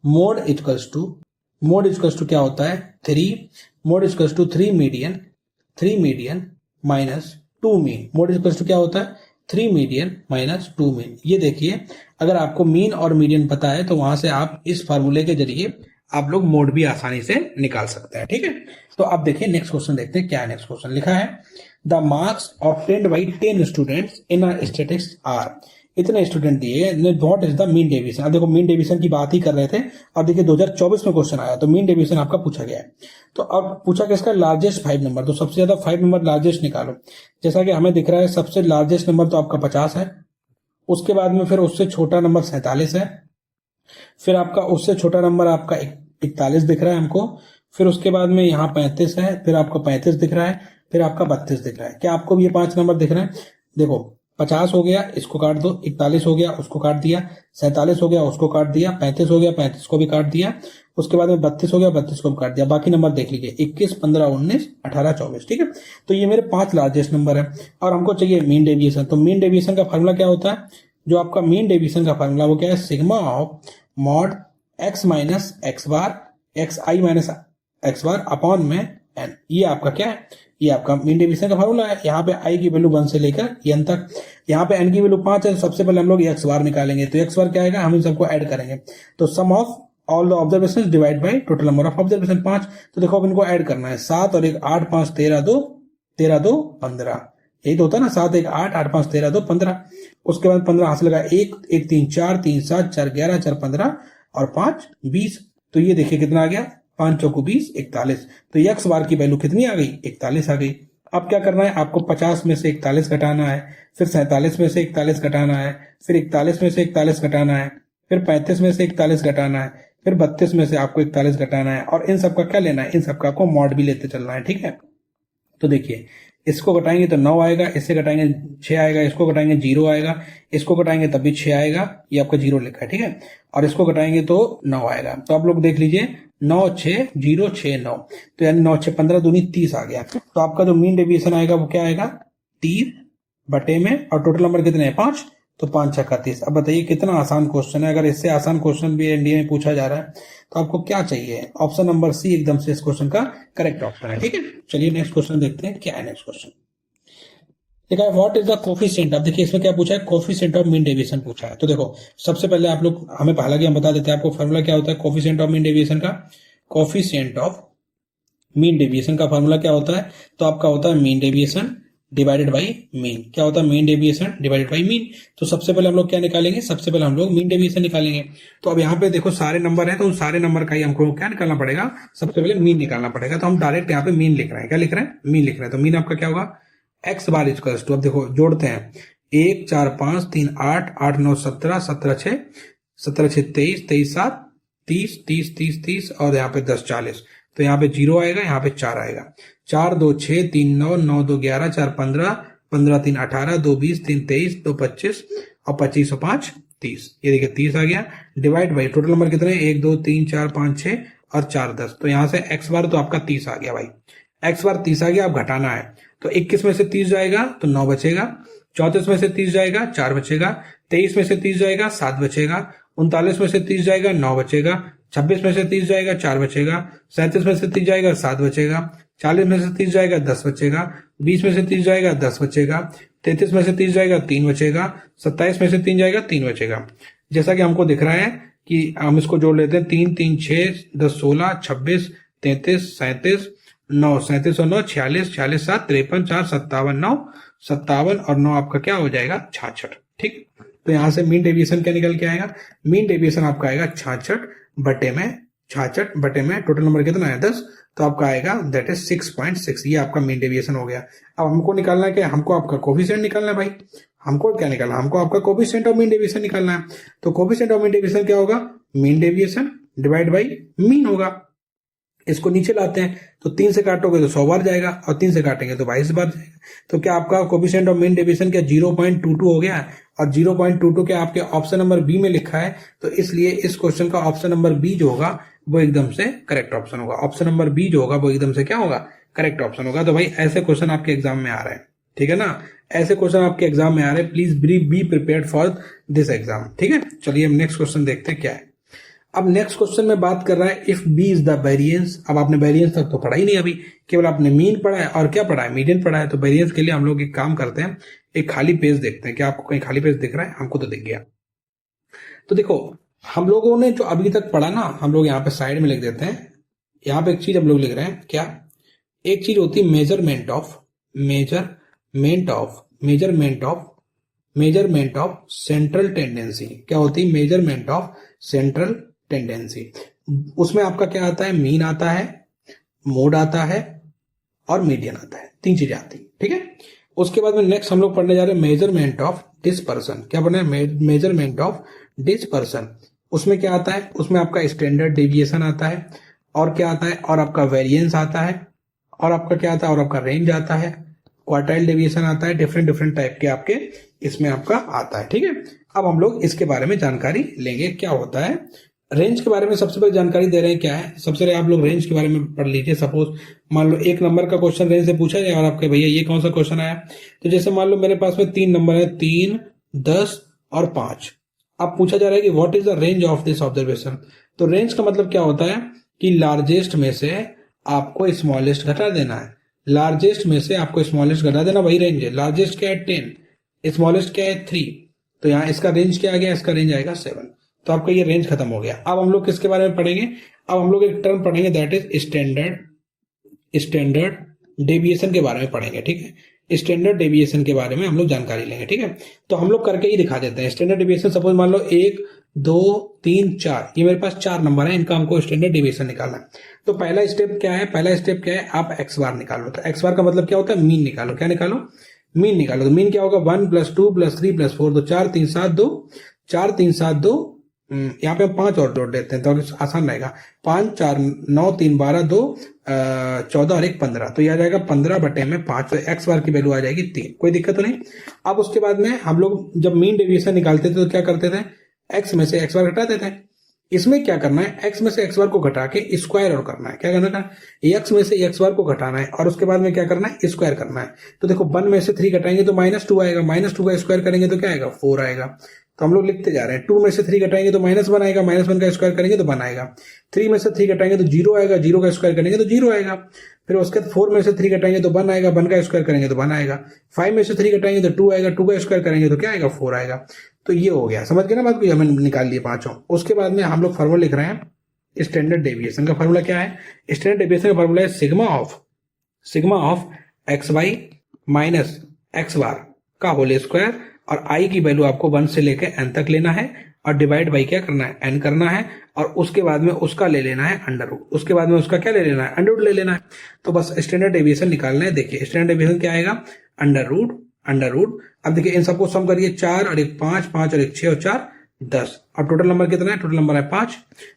मोड इक्वल्स टू क्या होता है? 3 mode equals to 3 median minus 2 mean. Mode equals to क्या होता है? 3 मीडियन माइनस 2 मीन। ये देखिए अगर आपको मीन और मीडियन पता है तो वहां से आप इस फार्मूले के जरिए आप लोग मोड भी आसानी से निकाल सकते हैं, ठीक है। तो अब देखिए नेक्स्ट क्वेश्चन देखते हैं। क्या है नेक्स्ट क्वेश्चन? लिखा है the marks obtained by 10 students in a statistics are. इतने स्टूडेंट दिए, what is the mean deviation. अब देखो मीन डेविएशन की बात ही कर रहे थे, और देखिए 2024 में क्वेश्चन आया तो मीन डेविएशन आपका पूछा गया है। तो अब पूछा किसका? Largest 5 number. तो सबसे ज्यादा 5 नंबर लार्जेस्ट निकालो। जैसा कि हमें दिख रहा है सबसे लार्जेस्ट नंबर तो आपका 50 है, उसके बाद में फिर उससे छोटा नंबर 47 है, फिर आपका उससे छोटा नंबर आपका 41 दिख रहा है हमको, फिर उसके बाद में यहाँ 35 है, फिर आपका 35 दिख रहा है, फिर आपका 32 दिख रहा है। क्या आपको भी ये 5 नंबर दिख रहे हैं? देखो 50 हो गया, इसको काट दो, 41 हो गया, उसको काट दिया, 47 हो गया, उसको काट दिया, 35 हो गया, 35 को भी काट दिया, उसके बाद में 32 हो गया, 32 को भी काट दिया। बाकी नंबर देख लीजिए 21, 15, 19, 18, 24, ठीक है। तो ये मेरे 5 लार्जेस्ट नंबर है, और हमको चाहिए मीन डेविएशन। तो मीन डेविएशन का फार्मूला क्या होता है? जो आपका मीन डेविएशन का फार्मूला वो क्या है? Sigma of mod x minus x bar x I minus x bar upon में n। ये आपका क्या है? ये आपका मीन डेविएशन का फार्मूला है। यहाँ पे i की वैल्यू 1 से लेकर n तक, यहाँ पे n की वैल्यू 5 है, तो सबसे पहले हम लोग x बार निकालेंगे। तो x बार क्या आएगा? हम इन सबको ऐड करेंगे, तो sum of all the observation divide by total number of observation 5। तो देखो अब इनको ऐड करना है, 7 और 1 8, 5 13 2 13 2 15। यही तो होता है ना, 7 1 8 8 5 13 2 15। उसके बाद 15 हाथ लगा 1 1 3 4 3 7 4 11 4 15 और 5 20। तो ये देखिए कितना आ गया? 5 चौको 20 41। तो x बार की वैल्यू कितनी आ गई? 41 आ गई। अब क्या करना है? आपको 50 में से 41 घटाना है, फिर 47 में से 41 घटाना है, फिर 41 में से 41 घटाना है, फिर 35 में से 41 घटाना है, फिर 32 में से आपको 41 घटाना है, और इन सबका क्या लेना है? इन सबका आपको मॉड भी लेते चलना है, ठीक है। तो देखिए इसको घटाएंगे तो 9 आएगा, इससे घटाएंगे 6 आएगा, इसको घटाएंगे 0 आएगा, इसको घटाएंगे तब भी 6 आएगा, ये आपका 0 लिखा है, ठीक है। और इसको घटाएंगे तो 9 आएगा। तो आप लोग देख लीजिए 9 6 0 6 9, तो यानी 9 6 15 दूनी 30 आ गया। तो आपका जो मीन डेविएशन आएगा वो क्या आएगा? 30 बटे में, और टोटल नंबर कितने हैं? 5, तो 5 6 31। अब बताइए कितना आसान क्वेश्चन है। अगर इससे आसान क्वेश्चन भी एनडीए में पूछा जा रहा है तो आपको क्या चाहिए? ऑप्शन नंबर सी एकदम से इस क्वेश्चन का करेक्ट ऑप्शन है, ठीक है। चलिए नेक्स्ट क्वेश्चन देखते हैं। क्या है नेक्स्ट क्वेश्चन? देखा है व्हाट इज द कोफिशिएंट। अब देखिए इसमें क्या पूछा है, कोफिशिएंट ऑफ मीन डेविएशन पूछा है। तो देखो सबसे पहले आप लोग हमें हालांकि हम बता देते हैं आपको फार्मूला क्या होता है कोफिशिएंट ऑफ मीन डेविएशन का। कोफिशिएंट ऑफ मीन डेविएशन का फार्मूला क्या होता है, तो आपका होता है mean deviation divided by mean. क्या होता है, mean deviation divided by mean. तो सबसे पहले हम लोग क्या निकालेंगे, सबसे पहले हम लोग मीन डेविएशन निकालेंगे। तो अब यहाँ पे देखो सारे नंबर है, तो उन सारे नंबर का ही हमको क्या निकालना पड़ेगा, सबसे पहले मीन निकालना पड़ेगा। तो हम डायरेक्ट यहाँ पे मीन लिख रहे हैं, क्या लिख रहे हैं, मीन लिख रहे हैं। तो मीन आपका क्या होगा, एक्स बार इक्वल टू, अब देखो जोड़ते हैं, 1 4 5 3 8 8 9 17 17 6 17 6 23 23 7 30 30 30 30 और यहाँ पे 10 40। तो यहाँ पे 0 आएगा, यहाँ पे 4 आएगा। 4 2 6 3 9 9 2 11 4 15 15 3 18 2 20 3 23 2 25 और 25 और 5 30। ये देखिए 30 आ गया। डिवाइड बाई टोटल नंबर कितने, 1 2 3 4 5 6 और 4 10। तो यहाँ से एक्स बार तो आपका 30 आ गया भाई, एक्स बार 30 आ गया। अब घटाना है तो 21 में से 30 जाएगा तो 9 बचेगा, 34 में से 30 जाएगा 4 बचेगा, 23 में से 30 जाएगा 7 बचेगा, 39 में से 30 जाएगा 9 बचेगा, 26 में से 30 जाएगा 4 बचेगा, 37 में से 30 जाएगा 7 बचेगा, 40 में से 30 जाएगा 10 बचेगा, 20 में से 30 जाएगा 10 बचेगा, 33 में से 30 जाएगा 3 बचेगा, 27 में से 3 जाएगा 3 बचेगा। जैसा कि हमको दिख रहा है कि हम इसको जोड़ लेते हैं, 3 3 6 10 16 26 33 37 9 37 और 9 46 46 7 53 4 57 9 57 और 9 आपका क्या हो जाएगा 66। ठीक, तो यहां से मीन डेविएशन क्या निकल के आएगा, मीन डेविएशन आपका आएगा 66 बटे में टोटल नंबर कितना है 10, तो आपका आएगा दैट इज 6.6। ये आपका मीन डेविएशन हो गया। अब हमको निकालना है क्या, हमको आपका कोफिशिएंट निकालना है भाई। हमको क्या निकालना है, हमको आपका कोफिशिएंट ऑफ मीन डेविएशन निकालना है। तो कोफिशिएंट ऑफ मीन डेविएशन क्या होगा, mean deviation divide by mean होगा। इसको नीचे लाते हैं तो 3 से काटोगे तो 100 बार जाएगा और 3 से काटेंगे तो 22 बार जाएगा। तो क्या आपका कोफिशिएंट ऑफ मीन डेविएशन क्या 0.22 हो गया, और 0.22 क्या आपके ऑप्शन नंबर बी में लिखा है। तो इसलिए इस क्वेश्चन का ऑप्शन नंबर बी जो होगा वो एकदम से करेक्ट ऑप्शन होगा। ऑप्शन नंबर बी जो होगा वो एकदम से क्या होगा, करेक्ट ऑप्शन होगा। तो भाई ऐसे क्वेश्चन आपके एग्जाम में आ रहे हैं, ठीक है ना, ऐसे क्वेश्चन आपके एग्जाम में आ रहे हैं। Please be prepared for this exam. ठीक है, चलिए हम नेक्स्ट क्वेश्चन देखते हैं क्या है। अब नेक्स्ट क्वेश्चन में बात कर रहा है if b is the variance. अब आपने वेरिएंस तक तो पढ़ा ही नहीं, अभी केवल आपने मीन पढ़ा है और क्या पढ़ा है, मीडियन पढ़ा है। तो वेरिएंस के लिए हम लोग एक काम करते हैं, एक खाली पेज देखते हैं। क्या आपको कहीं खाली पेज दिख रहा है, हमको तो दिख गया। तो देखो हम लोगों ने जो अभी तक पढ़ा ना, हम लोग यहाँ पे साइड में लिख देते हैं। यहाँ पे एक चीज हम लोग लिख रहे हैं, क्या, एक चीज होती है मेजरमेंट ऑफ सेंट्रल टेंडेंसी। क्या होती है, मेजरमेंट ऑफ सेंट्रल टेंडेंसी। उसमें आपका क्या आता है, मीन आता है, मोड आता है और मीडियन आता है, 3 चीजें आती है। ठीक है, उसके बाद में नेक्स्ट हम लोग पढ़ने जा रहे हैं मेजरमेंट ऑफ डिस्पर्सन। क्या पढ़ना है, मेजरमेंट ऑफ डिस्पर्सन। उसमें क्या आता है, उसमें आपका स्टैंडर्ड डेविएशन आता है, और क्या आता है, और आपका वेरिएंस आता है, और आपका क्या आता है, और आपका रेंज आता है, क्वार्टाइल डेविएशन आता है, डिफरेंट टाइप के आपके इसमें आपका आता है। ठीक है, अब हम लोग इसके बारे में जानकारी लेंगे क्या होता है। रेंज के बारे में सबसे पहले जानकारी दे रहे हैं क्या है, सबसे पहले आप लोग रेंज के बारे में पढ़ लीजिए। सपोज मान लो 1 नंबर का क्वेश्चन रेंज से पूछा जाए और आपके भैया ये कौन सा क्वेश्चन आया, तो जैसे मान लो मेरे पास में 3 नंबर है, 3 10 और 5। अब पूछा जा रहा है कि what is the range of this observation. तो रेंज का मतलब क्या होता है कि लार्जेस्ट में से आपको स्मॉलेस्ट घटा देना है, लार्जेस्ट में से आपको स्मॉलेस्ट घटा देना, वही रेंज है। लार्जेस्ट क्या है 10, स्मॉलेस्ट क्या है 3, तो यहाँ इसका रेंज क्या आ गया, इसका रेंज आएगा 7। तो आपका ये रेंज खत्म हो गया। अब हम लोग किसके बारे में पढ़ेंगे, अब हम लोग एक टर्म पढ़ेंगे दैट इज स्टैंडर्ड डेविएशन के बारे में पढ़ेंगे। ठीक है, स्टैंडर्ड डेविएशन के बारे में हम लोग जानकारी लेंगे। ठीक है, तो हम लोग करके ही दिखा देते हैं स्टैंडर्ड डेविएशन। सपोज मान लो 1 2 3 4, ये मेरे पास 4 नंबर है, इनका हमको स्टैंडर्ड डेविएशन निकालना है। तो पहला स्टेप क्या है, आप एक्स बार निकालो। तो एक्स बार का मतलब क्या होता है, मीन निकालो। क्या निकालो, मीन निकालो। तो मीन क्या होगा, 1 + 2 + 3 + 4, तो 4 3 7 2, 4 3 7 2, यहाँ पे हम 5 और जोड़ देते हैं तो आसान रहेगा। 5 4 9 3 12 2 14 और 1 15, तो यह आ जाएगा 15 बटे में 5। तो एक्स बार की वैल्यू आ जाएगी 3, कोई दिक्कत तो नहीं। अब उसके बाद में हम लोग जब मीन डेविएशन निकालते थे तो क्या करते थे, एक्स में से एक्स बार घटा देते हैं। इसमें क्या करना है, एक्स में से एक्स बार को घटा के स्क्वायर और करना है। क्या करना है, एक्स में से एक्स बार को घटाना है और उसके बाद में क्या करना है, स्क्वायर करना है। तो देखो 1 में से 3 घटाएंगे तो -2 आएगा, -2 का स्क्वायर करेंगे तो क्या आएगा, 4 आएगा। तो हम लोग लिखते जा रहे हैं। 2 में से 3 घटाएंगे तो -1 आएगा, -1 का स्क्वायर करेंगे तो 1 आएगा। 3 में से 3 घटाएंगे तो 0 आएगा, 0 का स्क्वायर करेंगे तो 0 आएगा। फिर उसके बाद 4 में से 3 घटाएंगे तो 1 आएगा, 1 का स्क्वायर करेंगे तो 1 आएगा। 5 में से 3 घटाएंगे तो 2 आएगा, 2 का स्क्वायर करेंगे तो क्या आएगा, 4 आएगा। तो ये हो गया, समझ गए ना बात को, हमें निकाल लिए पांचों। उसके बाद में हम लोग फॉर्मूला लिख रहे हैं स्टैंडर्ड डेविएशन का। फॉर्मूला क्या है? स्टैंडर्ड डेविएशन का फॉर्मूला है sigma of x y minus x bar का होल स्क्वायर, और आई की वैल्यू आपको 1 से लेकर n तक लेना है, और डिवाइड बाई क्या करना है, n करना है, और उसके बाद में उसका ले लेना है अंडर रूट। उसके बाद में उसका क्या ले लेना है, अंडर रूट ले लेना है। तो बस स्टैंडर्ड डेविएशन निकालना है। देखिए स्टैंडर्ड डेविएशन क्या आएगा, अंडर रूट। अब देखिए इन सबको सम करिए, 4 और 1 5, 5 और 1 6 और 4 10, और टोटल नंबर कितना है, टोटल नंबर है 5।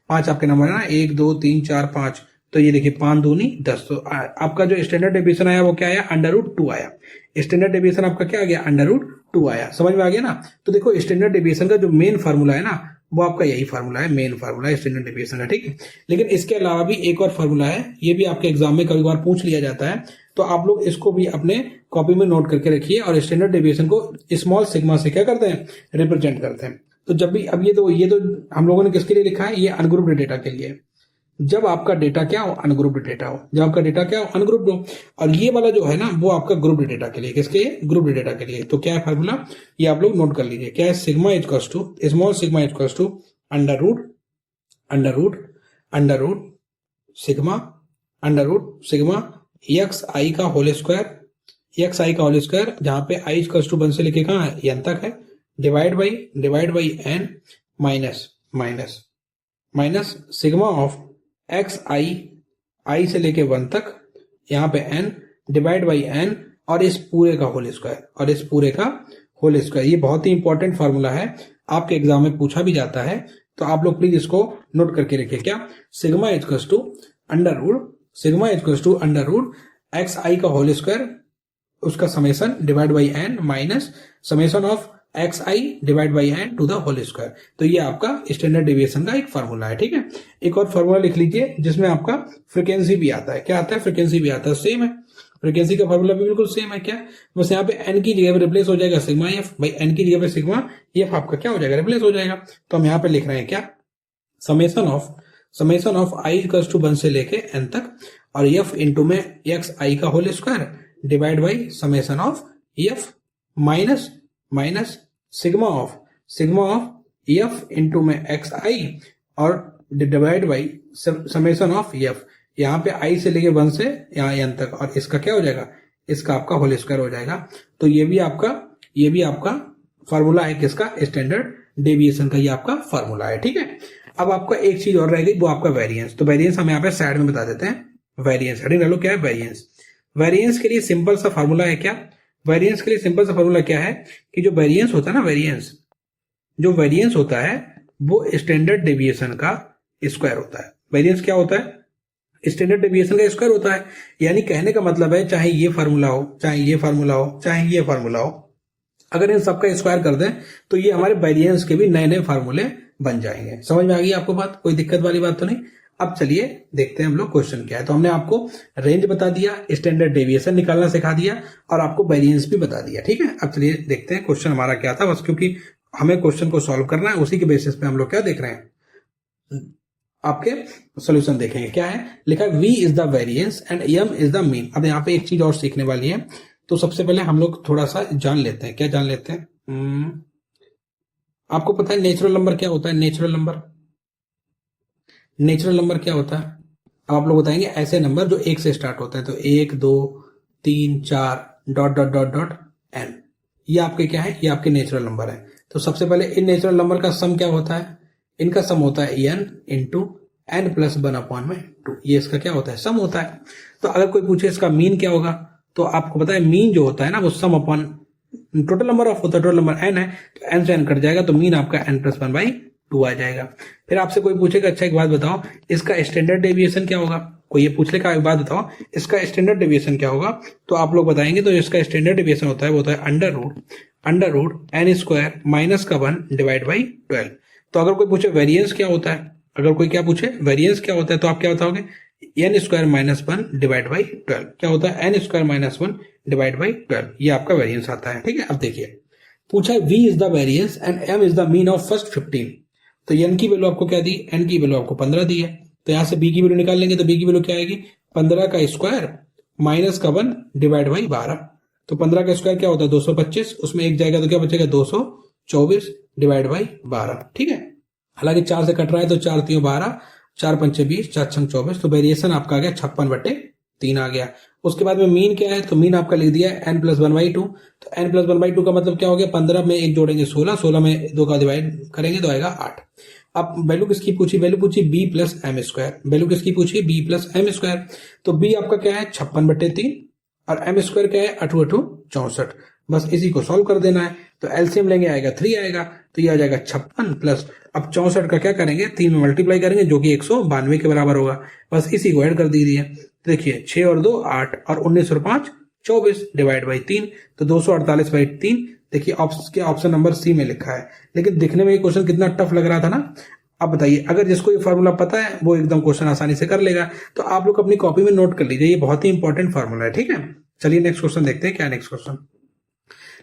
5 आपके नंबर है ना, 1 2 3 4 5, तो ये देखिए 5 दूनी 10। तो आपका जो स्टैंडर्ड डेविएशन आया वो क्या आया, अंडर रूट 2 आया। स्टैंडर्ड डेविएशन आपका क्या आ गया, अंडर रूट 2 आया। समझ में आ गया ना। तो देखो स्टैंडर्ड डेविएशन का जो मेन फार्मूला है ना, वो आपका यही फार्मूला है, मेन फार्मूला है स्टैंडर्ड डेविएशन का, ठीक है। लेकिन इसके अलावा भी एक और फार्मूला है, ये भी आपके एग्जाम में कभी बार पूछ लिया जाता है, तो आप लोग इसको भी अपने कॉपी में नोट करके रखिए। और स्टैंडर्ड डेविएशन को स्मॉल सिग्मा से क्या करते हैं, रिप्रेजेंट करते हैं। तो जब भी, अब ये तो हम लोगों ने किसके लिए लिखा है, ये अनग्रुप्ड डेटा के लिए। जब आपका डेटा क्या हो, अनग्रुप्ड डेटा हो, जब आपका डेटा क्या हो, अनग्रुप्ड हो। और ये वाला जो है ना, वो आपका ग्रुप्ड डेटा के लिए, किसके लिए, ग्रुप्ड डेटा के लिए। तो क्या है फार्मूला, ये आप लोग नोट कर लीजिए। क्या है, sigma equals to, small sigma equals to under root sigma x i का होल स्क्वायर, जहां पे आई इक्वल्स टू 1 से लेके कहां है, n तक है, divide by n minus sigma of x i से लेके 1 तक, यहाँ पे n डिवाइड बाई n, और इस पूरे का होल स्क्वायर। ये बहुत ही इंपॉर्टेंट फार्मूला है, आपके एग्जाम में पूछा भी जाता है, तो आप लोग प्लीज इसको नोट करके रखिए। क्या, sigma equals to under root x i का होल स्क्वायर, उसका summation divide by n minus summation of x i divide by n to the whole square. तो ये आपका स्टैंडर्ड डेविएशन का एक फार्मूला है, ठीक है। एक और फार्मूला लिख लीजिए जिसमें आपका फ्रीक्वेंसी भी आता है। क्या आता है, फ्रीक्वेंसी भी आता है, सेम है। फ्रीक्वेंसी का फार्मूला भी बिल्कुल सेम है। क्या, बस यहाँ पे एन की जगह पे रिप्लेस हो जाएगा सिग्मा एफ, भाई एन की जगह पे सिग्मा एफ आपका क्या हो जाएगा, रिप्लेस हो जाएगा। तो हम यहाँ पे लिख रहे हैं क्या, summation of i equals to 1 से लेके एन तक, और एफ इंटू में एक्स आई का whole square divide by summation of f minus sigma of f into में एक्स आई, और divide by summation of f, यहाँ पे आई से लेके 1 से यहाँ एन तक, और इसका क्या हो जाएगा, इसका आपका होल स्क्वायर हो जाएगा। तो ये भी आपका फार्मूला है किसका, स्टैंडर्ड डेविएशन का, ये आपका फार्मूला है, ठीक है। अब आपका एक चीज और रह गई, वो आपका वेरिएंस। तो वेरिएंस हम यहाँ पे साइड में बता देते हैं। वेरिएंस हेडिंग डालो, क्या है वेरिएंस के लिए सिंपल सा फार्मूला है। क्या, वेरिएंस के लिए सिंपल सा फार्मूला क्या है कि जो वेरिएंस होता है ना, वेरिएंस होता है वो स्टैंडर्ड डेविएशन का स्क्वायर होता है। वेरिएंस क्या होता है, स्टैंडर्ड डेविएशन का स्क्वायर होता है। यानी कहने का मतलब है, चाहे ये फार्मूला हो, चाहे ये फार्मूला हो, अगर इन सबका स्क्वायर कर दें तो ये हमारे वेरिएंस के भी नए फार्मूले बन जाएंगे। समझ में आ गई आपको बात, कोई दिक्कत वाली बात तो नहीं। अब चलिए देखते हैं हम लोग क्वेश्चन क्या है। तो हमने आपको रेंज बता दिया, स्टैंडर्ड डेविएशन निकालना सिखा दिया, और आपको वेरिएंस भी बता दिया, ठीक है। अब चलिए देखते हैं क्वेश्चन हमारा क्या था, बस क्योंकि हमें क्वेश्चन को सॉल्व करना है, उसी के बेसिस पे हम लोग क्या देख रहे हैं, आपके सॉल्यूशन देखेंगे। क्या है लिखा है, v is the variance and m is the mean. अब यहाँ पे एक चीज और सीखने वाली है, तो सबसे पहले हम लोग थोड़ा सा जान लेते हैं। क्या जान लेते हैं, आपको पता है नेचुरल नंबर क्या होता है, नेचुरल नंबर क्या होता है। अब आप लोग बताएंगे ऐसे नंबर जो 1 से स्टार्ट होता है, तो 1 2 3 4 dot dot dot dot n, ये आपके क्या है, ये आपके नेचुरल नंबर है। तो सबसे पहले इन नेचुरल नंबर का सम क्या होता है, इनका सम होता है n इंटू n प्लस 1/2, ये इसका क्या होता है, सम होता है। तो अगर कोई पूछे इसका मीन क्या होगा, तो आपको पता है मीन जो होता है ना, वो सम अपॉन टोटल नंबर ऑफ होता है, टोटल नंबर n है, तो n से n कट जाएगा, तो मीन आपका n प्लस 1/2 आ जाएगा। फिर आपसे कोई पूछेगा, अच्छा एक बात बताओ, इसका स्टैंडर्ड डेविएशन क्या होगा, कोई ये पूछ लेगा, एक बात बताओ इसका स्टैंडर्ड डेविएशन क्या होगा, तो आप लोग बताएंगे, तो इसका स्टैंडर्ड डेविएशन होता है, वो होता है under root n square minus का 1 डिवाइड बाई 12। तो अगर कोई पूछे वेरिएंस क्या होता है, अगर कोई क्या पूछे वेरिएंस क्या होता है, तो आप क्या बताओगे, n square minus 1 divide by 12। क्या होता है, n square minus 1 divide by 12, ये आपका वेरिएंस आता है, ठीक है। अब देखिए, पूछा है v is the variance and m is the mean of first 15। तो n की वैल्यू आपको क्या दी, n की वैल्यू आपको 15 दी है, तो यहां से b की वैल्यू निकाल लेंगे, तो b की वैल्यू क्या आएगी, 15 का स्क्वायर माइनस का 1 डिवाइड बाई 12। तो 15 का स्क्वायर क्या होता है 225, उसमें एक जाएगा तो क्या बचेगा 224 डिवाइड बाई 12। ठीक है, हालांकि 4 से कट रहा है तो 4 3 12, 4 5 20, 4 6 24, तो वेरिएशन आपका आ गया 56/3 आ गया। उसके बाद में मीन क्या है, तो मीन आपका लिख दिया है n प्लस 1/2। तो n प्लस 1/2 का मतलब क्या हो गया, 15 में एक जोड़ेंगे 16, 16 में 2 का डिवाइड करेंगे तो आएगा 8। अब वैल्यू किसकी पूछी, वैल्यू पूछी b plus m square, value किसकी पूछी b प्लस एम स्क्वायर। तो b आपका क्या है 56/3 और एम स्क्वायर क्या है 8 8 64, बस इसी को सॉल्व कर देना है। तो एलसीएम लेंगे आएगा 3 आएगा, तो ये आ जाएगा 56 प्लस, अब 64 का क्या करेंगे 3 में मल्टीप्लाई करेंगे जो कि 192 के बराबर होगा, बस इसी को ऐड कर दीजिए। देखिए 6 और 2 8 और 19 और 5 24 डिवाइड बाई 3, तो 248/3। देखिए ऑप्शन नंबर सी में लिखा है, लेकिन दिखने में ये क्वेश्चन कितना टफ लग रहा था ना। अब बताइए, अगर जिसको ये फॉर्मूला पता है वो एकदम क्वेश्चन आसानी से कर लेगा, तो आप लोग अपनी कॉपी में नोट कर लीजिए, ये बहुत ही इंपॉर्टेंट फॉर्मूला है। ठीक है, चलिए नेक्स्ट क्वेश्चन देखते हैं। क्या नेक्स्ट क्वेश्चन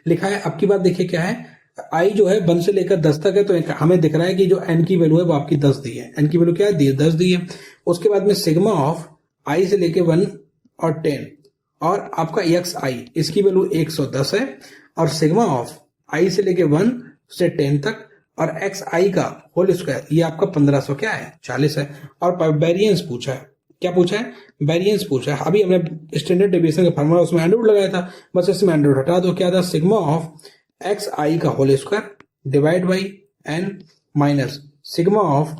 लिखा है, अब की बात देखिए क्या है, आई जो है 1 से लेकर 10 तक है, तो हमें दिख रहा है कि जो एन की वैल्यू है वो आपकी 10 दी है, एन की वैल्यू क्या है 10 दी है। उसके बाद में सिग्मा ऑफ आई से लेके 1 और 10 और आपका एक्स आई, इसकी वैल्यू 110 है, और सिग्मा ऑफ आई से लेके 1 से 10 तक और एक्स आई का होल स्क्वायर ये आपका 1500 क्या है 40 है। और वेरिएंस पूछा है, क्या पूछा है, वेरिएंस पूछा है। अभी हमने स्टैंडर्ड डेविएशन का फार्मूला उसमें अंडरवुड लगाया था, बस इसमें अंडरवुड हटा दो, क्या था सिग्मा ऑफ एक्स आई का whole square divide by n minus sigma of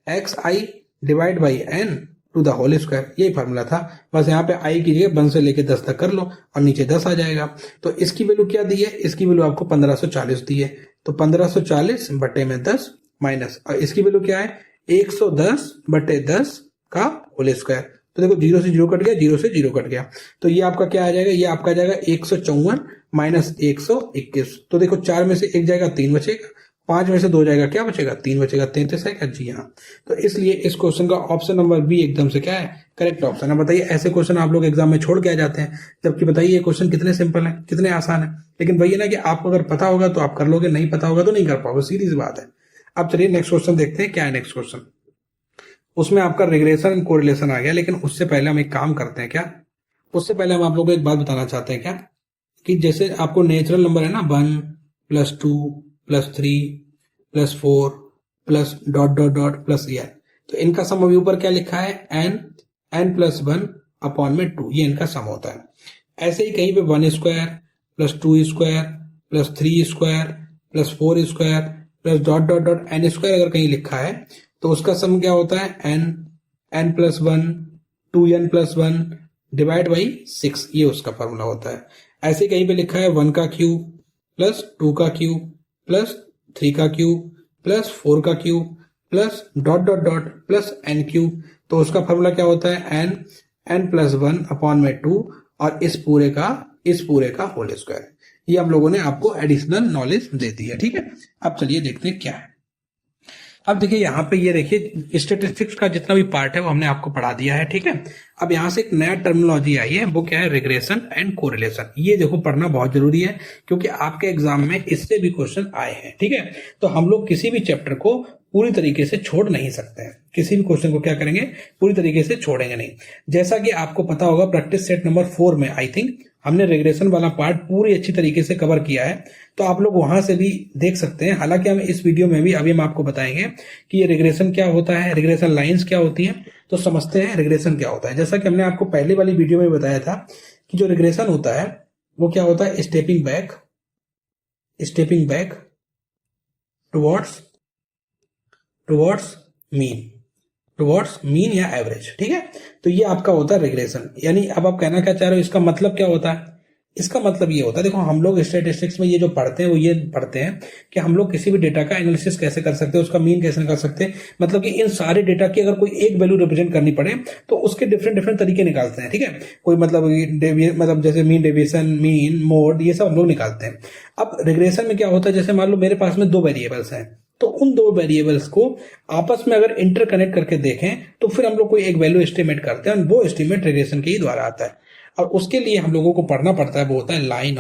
x i divide by n to the whole square, यही फार्मूला था। बस यहाँ पे आई की जगह 1 से लेके 10 तक कर लो और नीचे 10 आ जाएगा। तो इसकी वैल्यू क्या दी है, इसकी वैल्यू आपको 1540 दी है, तो 1540 बटे में 10 माइनस, और इसकी वैल्यू क्या है 110 बटे 10 का होल स्क्वायर। तो देखो 0 से 0 कट गया, 0 से 0 कट गया, तो ये आपका क्या आ जाएगा, ये आपका आ जाएगा 154 माइनस 121। तो देखो 4 में से 1 जाएगा 3 बचेगा, 5 में से 2 जाएगा क्या बचेगा 3 बचेगा, 33 है क्या, जी हाँ। तो इसलिए इस क्वेश्चन का ऑप्शन नंबर बी एकदम से क्या है करेक्ट ऑप्शन है। बताइए ऐसे क्वेश्चन आप लोग एग्जाम में छोड़ के आ जाते हैं, जबकि बताइए ये क्वेश्चन कितने सिंपल है, कितने आसान है। लेकिन वही है ना कि आपको अगर पता होगा तो आप कर लोगे, नहीं पता होगा तो नहीं कर पाओगे, सीधी सी बात है। अब चलिए नेक्स्ट क्वेश्चन देखते हैं। क्या है नेक्स्ट क्वेश्चन, उसमें आपका रिग्रेशन एंड कोरिलेशन आ गया, लेकिन उससे पहले हम एक काम करते हैं। क्या, उससे पहले हम आप लोगों को एक बात बताना चाहते हैं, क्या कि जैसे आपको नेचुरल नंबर है ना 1 plus 2 plus 3 plus 4 plus dot dot dot plus year, तो इनका सम अभी ऊपर क्या लिखा है n प्लस 1 अपॉन में 2, ये इनका सम होता है। ऐसे ही कहीं पे 1 square plus 2 square plus 3 square plus 4 square plus dot dot dot n square अगर कहीं लिखा है तो उसका सम क्या होता है n plus 1 2n plus 1 divide by 6, ये उसका फॉर्मूला होता है। ऐसे कहीं पे लिखा है 1 का क्यूब प्लस 2 का क्यूब प्लस 3 का क्यूब प्लस 4 का cube plus dot dot dot plus n cube, तो उसका फॉर्मूला क्या होता है n प्लस 1 अपॉन में 2 और इस पूरे का होल स्क्वायर। ये हम लोगों ने आपको एडिशनल नॉलेज दे दी है। ठीक है, अब चलिए देखते हैं क्या है। अब देखिए यहाँ पे ये देखिए स्टेटिस्टिक्स का जितना भी पार्ट है वो हमने आपको पढ़ा दिया है। ठीक है, अब यहाँ से एक नया टर्मिनोलॉजी आई है, वो क्या है रिग्रेशन एंड कोरिलेशन। ये देखो पढ़ना बहुत जरूरी है क्योंकि आपके एग्जाम में इससे भी क्वेश्चन आए हैं। ठीक है, तो हम लोग किसी भी चैप्टर को पूरी तरीके से छोड़ नहीं सकते हैं, किसी भी क्वेश्चन को क्या करेंगे पूरी तरीके से छोड़ेंगे नहीं। जैसा कि आपको पता होगा प्रैक्टिस सेट नंबर 4 में आई थिंक हमने रिग्रेशन वाला पार्ट पूरी अच्छी तरीके से कवर किया है, तो आप लोग वहां से भी देख सकते हैं। हालांकि हम इस वीडियो में भी अभी हम आपको बताएंगे कि ये रिग्रेशन क्या होता है, रिग्रेशन लाइंस क्या होती हैं, तो समझते हैं रिग्रेशन क्या होता है। जैसा कि हमने आपको पहले वाली वीडियो में बताया था कि जो रिग्रेशन होता है वो क्या होता है स्टेपिंग बैक टुवर्ड्स मीन या एवरेज। ठीक है, तो ये आपका होता है रिग्रेशन। यानी अब आप कहना क्या चाह रहे हो, इसका मतलब क्या होता है, इसका मतलब ये होता है, देखो हम लोग स्टैटिस्टिक्स में ये जो पढ़ते हैं वो ये पढ़ते हैं कि हम लोग किसी भी डेटा का एनालिसिस कैसे कर सकते हैं, उसका मीन कैसे निकाल सकते हैं। मतलब कि इन सारे डेटा की अगर कोई एक वैल्यू रिप्रेजेंट करनी पड़े तो उसके डिफरेंट तरीके निकालते हैं। ठीक है, कोई मतलब जैसे मीन डेविएशन, मीन मोड, ये सब हम लोग निकालते हैं। अब रिग्रेशन में क्या होता है, जैसे मान लो मेरे पास में 2 वेरिएबल्स हैं, तो उन 2 वेरिएबल्स को आपस में अगर इंटरकनेक्ट करके देखें तो फिर हम लोग कोई एक वैल्यू एस्टिमेट करते हैं, और वो एस्टिमेट रिग्रेशन के ही द्वारा आता है। और उसके लिए हम लोगों को पढ़ना पड़ता है, वो होता है लाइन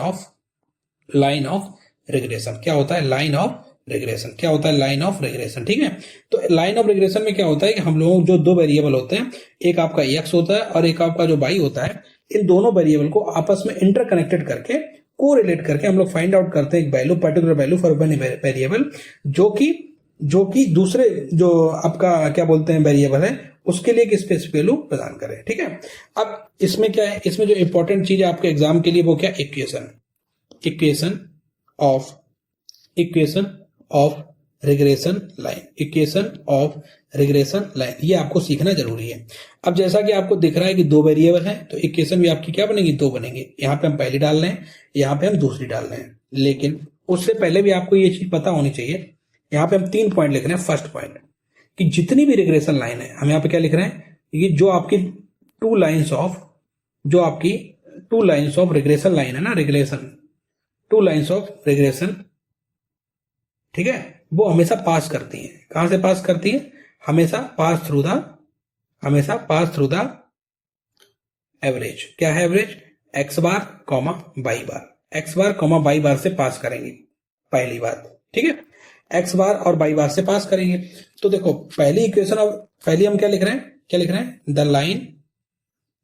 ऑफ रिग्रेशन। क्या होता है? Line of regression. क्या होता है? Line of regression. ठीक है, तो लाइन ऑफ रिग्रेशन में क्या होता है कि हम लोग जो दो वेरिएबल होते हैं, एक आपका एक्स होता है और एक आपका जो वाई होता है, इन दोनों वेरिएबल को आपस में इंटरकनेक्टेड करके, कोरिलेट करके हम लोग फाइंड आउट करते हैं एक value, particular value for one variable, जो कि दूसरे जो आपका क्या बोलते हैं वेरिएबल है उसके लिए एक स्पेसिफिक वैल्यू प्रदान करें। ठीक है, अब इसमें क्या है, इसमें जो इंपॉर्टेंट चीज है आपके एग्जाम के लिए वो क्या? Equation of regression line. Equation of regression line, ये आपको सीखना जरूरी है। अब जैसा कि आपको दिख रहा है कि दो वेरिएबल हैं, तो इक्वेशन भी आपकी क्या बनेगी? दो बनेंगे। यहाँ पे हम पहली डाल रहे हैं, यहाँ पे हम दूसरी डाल रहे हैं, लेकिन उससे पहले भी आपको ये चीज पता होनी चाहिए। यहाँ पे हम 3 पॉइंट लिख रहे हैं। फर्स्ट पॉइंट कि जितनी भी रिग्रेशन लाइन है, हम यहाँ पे क्या लिख रहे हैं? ये जो आपकी two lines of regression line है ना, टू लाइन्स ऑफ रिग्रेशन, ठीक है, वो हमेशा पास करती हैं। कहां से पास करती है? हमेशा पास थ्रू द एवरेज। क्या है average? X bar comma Y बार से पास करेंगे, पहली बात। ठीक है, एक्स बार और वाई बार से पास करेंगे। तो देखो पहली इक्वेशन पहली हम क्या लिख रहे हैं?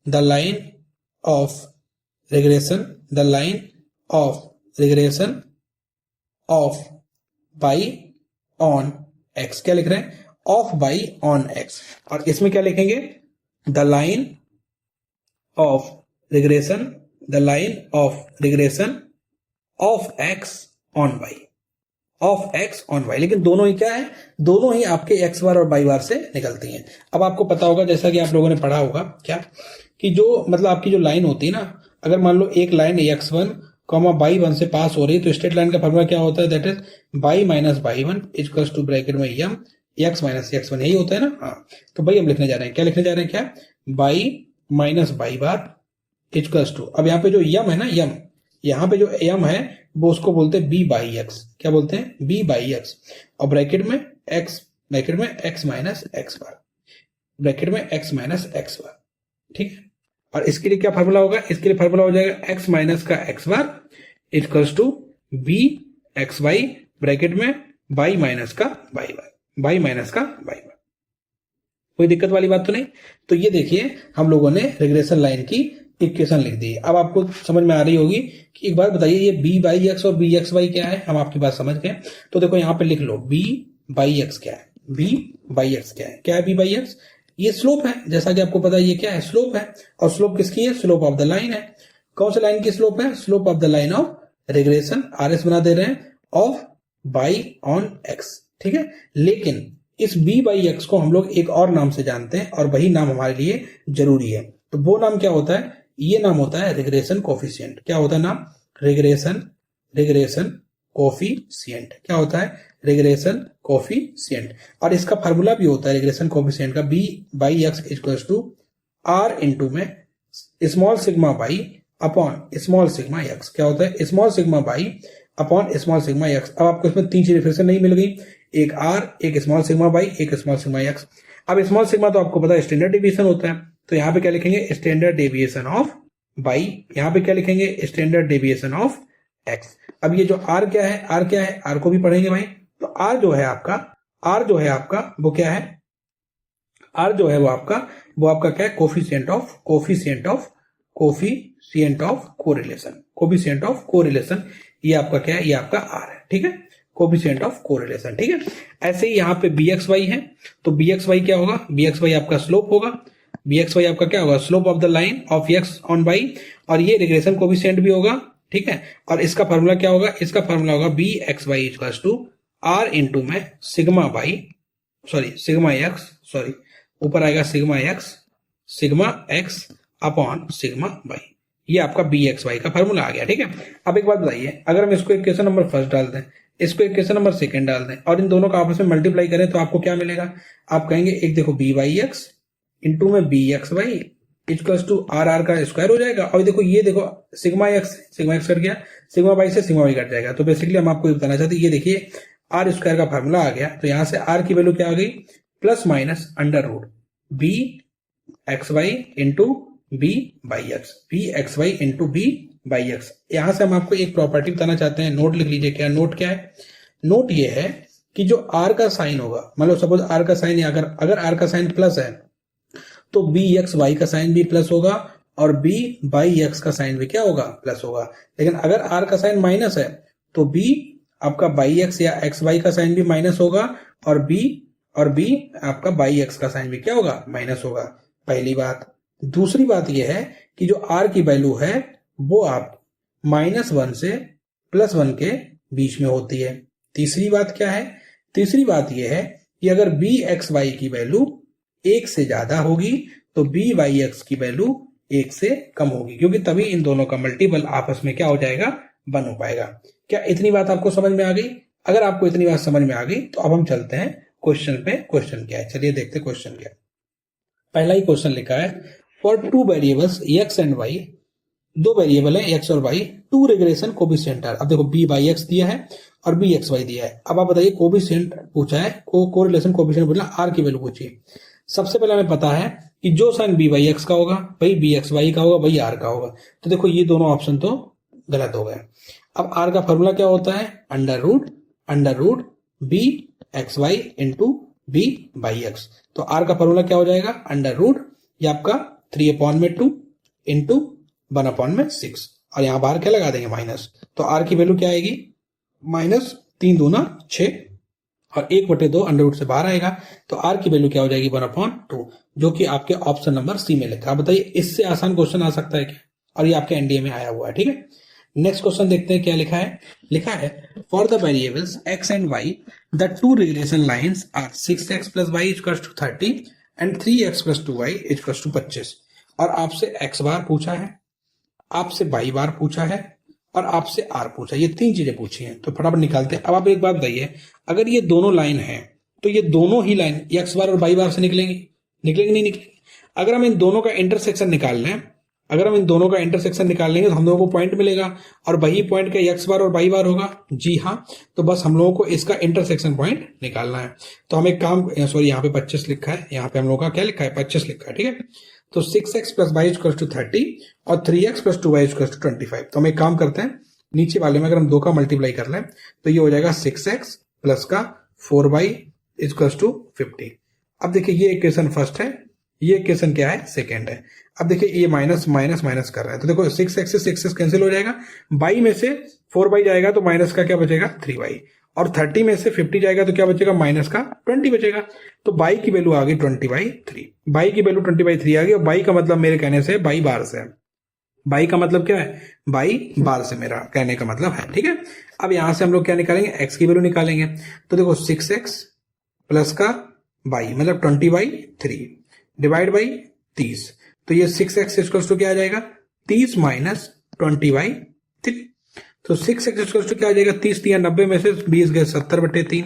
The line of regression of y on x. क्या लिख रहे हैं? Of y on x. और इसमें क्या लिखेंगे? The line of regression of x on y. लेकिन दोनों ही क्या है? दोनों ही आपके एक्स बार और वाई बार से निकलती हैं। अब आपको पता होगा, जैसा कि आप लोगों ने पढ़ा होगा, क्या कि जो मतलब आपकी जो लाइन होती है ना, अगर मान लो एक लाइन x1 कॉमा y1 से पास हो रही है, तो स्ट्रेट लाइन का फॉर्मूला क्या होता है? That is y minus y1 equals to bracket में m x माइनस x1, यही होता है ना। हाँ, तो भाई हम लिखने जा रहे हैं, क्या लिखने जा रहे हैं? क्या? y minus y bar equals to, अब यहाँ पे जो यम है ना, यहाँ पे जो यम है वो उसको बोलते हैं b बाई एक्स। क्या बोलते हैं? b बाई एक्स, और ब्रैकेट में x माइनस x बार, ठीक है। और इसके लिए क्या फार्मूला होगा? इसके लिए फार्मूला हो जाएगा x माइनस का x bar equals to b x y bracket में y माइनस का y बार। कोई दिक्कत वाली बात तो नहीं? तो ये देखिए हम लोगों ने रिग्रेशन लाइन की इक्वेशन लिख दी। अब आपको समझ में आ रही होगी कि एक बार बताइए ये b बाई एक्स और b एक्स वाई क्या है? हम आपकी बात समझ गए। तो देखो यहाँ पे लिख लो b बाई एक्स क्या है? क्या है b बाई एक्स? ये स्लोप है, जैसा कि आपको पता है ये क्या है? स्लोप है। और स्लोप किसकी है? स्लोप ऑफ द लाइन है। कौन सी लाइन की स्लोप है? Slope of the line of regression, RS बना दे रहे हैं, ऑफ बाई ऑन एक्स। ठीक है, लेकिन इस b बाई एक्स को हम लोग एक और नाम से जानते हैं, और वही नाम हमारे लिए जरूरी है। तो वो नाम क्या होता है? ये नाम होता है रिग्रेशन कोफिशिएंट। क्या होता है नाम? Regression coefficient. क्या होता है? Regression coefficient. और इसका फार्मूला भी होता है रिग्रेशन कोफिशिएंट का, b y x equals to r into में small sigma y upon small sigma x. क्या होता है? Small sigma y upon small sigma x. अब आपको इसमें तीन चीजें फिर से नहीं मिल गई, एक r, एक स्मॉल सिग्मा बाई, एक स्मॉल सिग्मा एक्स। अब स्मॉल सिग्मा तो आपको पता है स्टैंडर्ड डेविएशन होता है, तो यहाँ पे क्या लिखेंगे? Standard deviation of by. यहाँ पे क्या लिखेंगे? Standard deviation of x. अब ये जो r क्या है? r को भी पढ़ेंगे भाई। तो r जो है आपका वो क्या है? r जो है वो आपका क्या है? Coefficient of correlation. ये आपका क्या है? ये आपका r है, ठीक है, कोफिशिएंट ऑफ कोरिलेशन। ठीक है, ऐसे ही यहाँ पे bxy है, तो bxy क्या होगा? bxy आपका स्लोप होगा। bxy आपका क्या होगा? Slope of the line of x on y, और ये रिग्रेशन कोफिशिएंट भी होगा। ठीक है, और इसका फार्मूला क्या होगा? इसका फार्मूला होगा bxy equals to r into में सिग्मा x, ऊपर आएगा sigma x upon sigma y। ये आपका bxy का फार्मूला आ गया। ठीक है, अब एक बात बताइए, अगर हम इसको इक्वेशन नंबर फर्स्ट डाल दें, इसको इक्वेशन नंबर सेकंड डाल दें, और इन दोनों का आपस में मल्टीप्लाई करें, तो आपको क्या मिलेगा? आप कहेंगे एक देखो b बाई एक्स इंटू में b x y equals to r का स्क्वायर हो जाएगा, और देखो ये देखो सिग्मा एक्स कट गया, सिग्मा वाई से सिग्मा वाई कट जाएगा। तो बेसिकली हम आपको ये बताना चाहते हैं, ये देखिए r स्क्वायर का फार्मूला आ गया। तो यहां से r की वैल्यू क्या आ गई? Plus minus under root b x y into b y x, b x y into b y x. यहां से हम आपको एक प्रॉपर्टी बताना चाहते हैं, नोट लिख लीजिए। क्या नोट क्या है? नोट ये है कि जो आर का साइन होगा, मतलब सपोज आर का साइन, अगर आर का साइन प्लस है तो बी एक्स वाई का साइन भी प्लस होगा और बी बाई एक्स का साइन भी क्या होगा? प्लस होगा। लेकिन अगर आर का साइन माइनस है तो बी आपका बाई एक्स या एक्स वाई का साइन भी माइनस होगा और बी आपका बाई एक्स का साइन भी क्या होगा? माइनस होगा। पहली बात। दूसरी बात यह है कि जो आर की वैल्यू है वो आप -1 से +1 के बीच में होती है। तीसरी बात क्या है? तीसरी बात यह है कि अगर बी एक्स वाई की वैल्यू 1 से ज्यादा होगी तो बी वाई एक्स की वैल्यू 1 से कम होगी, क्योंकि तभी इन दोनों का मल्टीपल आपस में क्या हो जाएगा? 1 हो पाएगा। क्या इतनी बात आपको समझ में आ गई? अगर आपको इतनी बात समझ में आ गई तो अब हम चलते हैं क्वेश्चन पे। क्वेश्चन क्या है चलिए देखते हैं क्वेश्चन क्या है। पहला ही क्वेश्चन लिखा है, for 2 variables x and y, 2 variable है x और y, 2 रिग्रेशन कोफिशिएंट। अब देखो b बाई एक्स दिया है और b एक्स वाई दिया है। अब आप बताइए कोफिशिएंट पूछा है, कोरिलेशन कोफिशिएंट पूछना, r की वैल्यू पूछिए। सबसे पहले हमें पता है कि जो साइन b बाई एक्स का होगा वही b एक्स वाई का होगा, वही r का होगा। तो देखो ये दोनों ऑप्शन तो गलत हो गए। अब r का फॉर्मूला क्या होता है? Under root b x y into b y x. तो r का फॉर्मूला क्या हो जाएगा? अंडर रूट, ये आपका 3/2 इंटू 1/6, और यहां बाहर क्या लगा देंगे? माइनस। तो r की वैल्यू क्या आएगी? -3 दूना 6 और 1/2 अंडर रूट से बाहर आएगा। तो r की वैल्यू क्या हो जाएगी? 1/2, जो कि आपके ऑप्शन नंबर सी में लिखा है। बताइए इससे आसान क्वेश्चन आ सकता है क्या? और ये आपके एनडीए में आया हुआ है। ठीक है, नेक्स्ट क्वेश्चन देखते हैं क्या लिखा है। लिखा है, for the variables x and y the 2 regression lines are 6x + y = 30 and 3x + 2y = 25। और आपसे x बार पूछा है, आपसे y बार पूछा है और आपसे r पूछा है। ये 3 चीजें पूछी हैं, तो फटाफट निकालते हैं। अब आप एक बात बताइए, अगर ये दोनों लाइन है तो ये दोनों ही लाइन x बार और y बार से निकलेंगे नहीं निकलेंगे? अगर हम इन दोनों का इंटरसेक्शन निकाल लें, तो हम लोगों को पॉइंट मिलेगा और वही पॉइंट का x बार और y बार होगा। जी हाँ, तो बस हम लोगों को इसका इंटरसेक्शन पॉइंट निकालना है। तो हम एक काम, सॉरी यहाँ पे 25 लिखा है, यहाँ पे हम लोगों का क्या लिखा है? 25 लिखा है। ठीक है, तो 6x + y = 30 और 3x + 2y = 25। तो हम एक काम करते हैं, नीचे वाले में अगर हम 2 का मल्टीप्लाई कर लें तो ये हो जाएगा 6x + 4y = 50। अब देखिए ये इक्वेशन फर्स्ट है, ये इक्वेशन क्या है? सेकेंड है। अब देखिए ये माइनस कर रहा है, तो देखो 6x से 6x कैंसिल हो जाएगा, y में से 4y जाएगा तो माइनस का क्या बचेगा? 3y, और 30 में से 50 जाएगा तो क्या बचेगा? माइनस का 20 बचेगा। तो y की वैल्यू आ गई 20/3। y की वैल्यू 20/3 आ गई, और y का मतलब मेरे कहने से y बार से है। y का मतलब क्या है? y बार से मेरा कहने का मतलब है। ठीक है, अब यहां से हम लोग क्या निकालेंगे? x की वैल्यू निकालेंगे। तो देखो 6x प्लस का y मतलब 20/3 डिवाइड बाई 30, तो ये 6x = क्या आ जाएगा? 30 माइनस 20/3। तो 6x = क्या आ जाएगा? 30 3 90 में से 20 गए 70/3।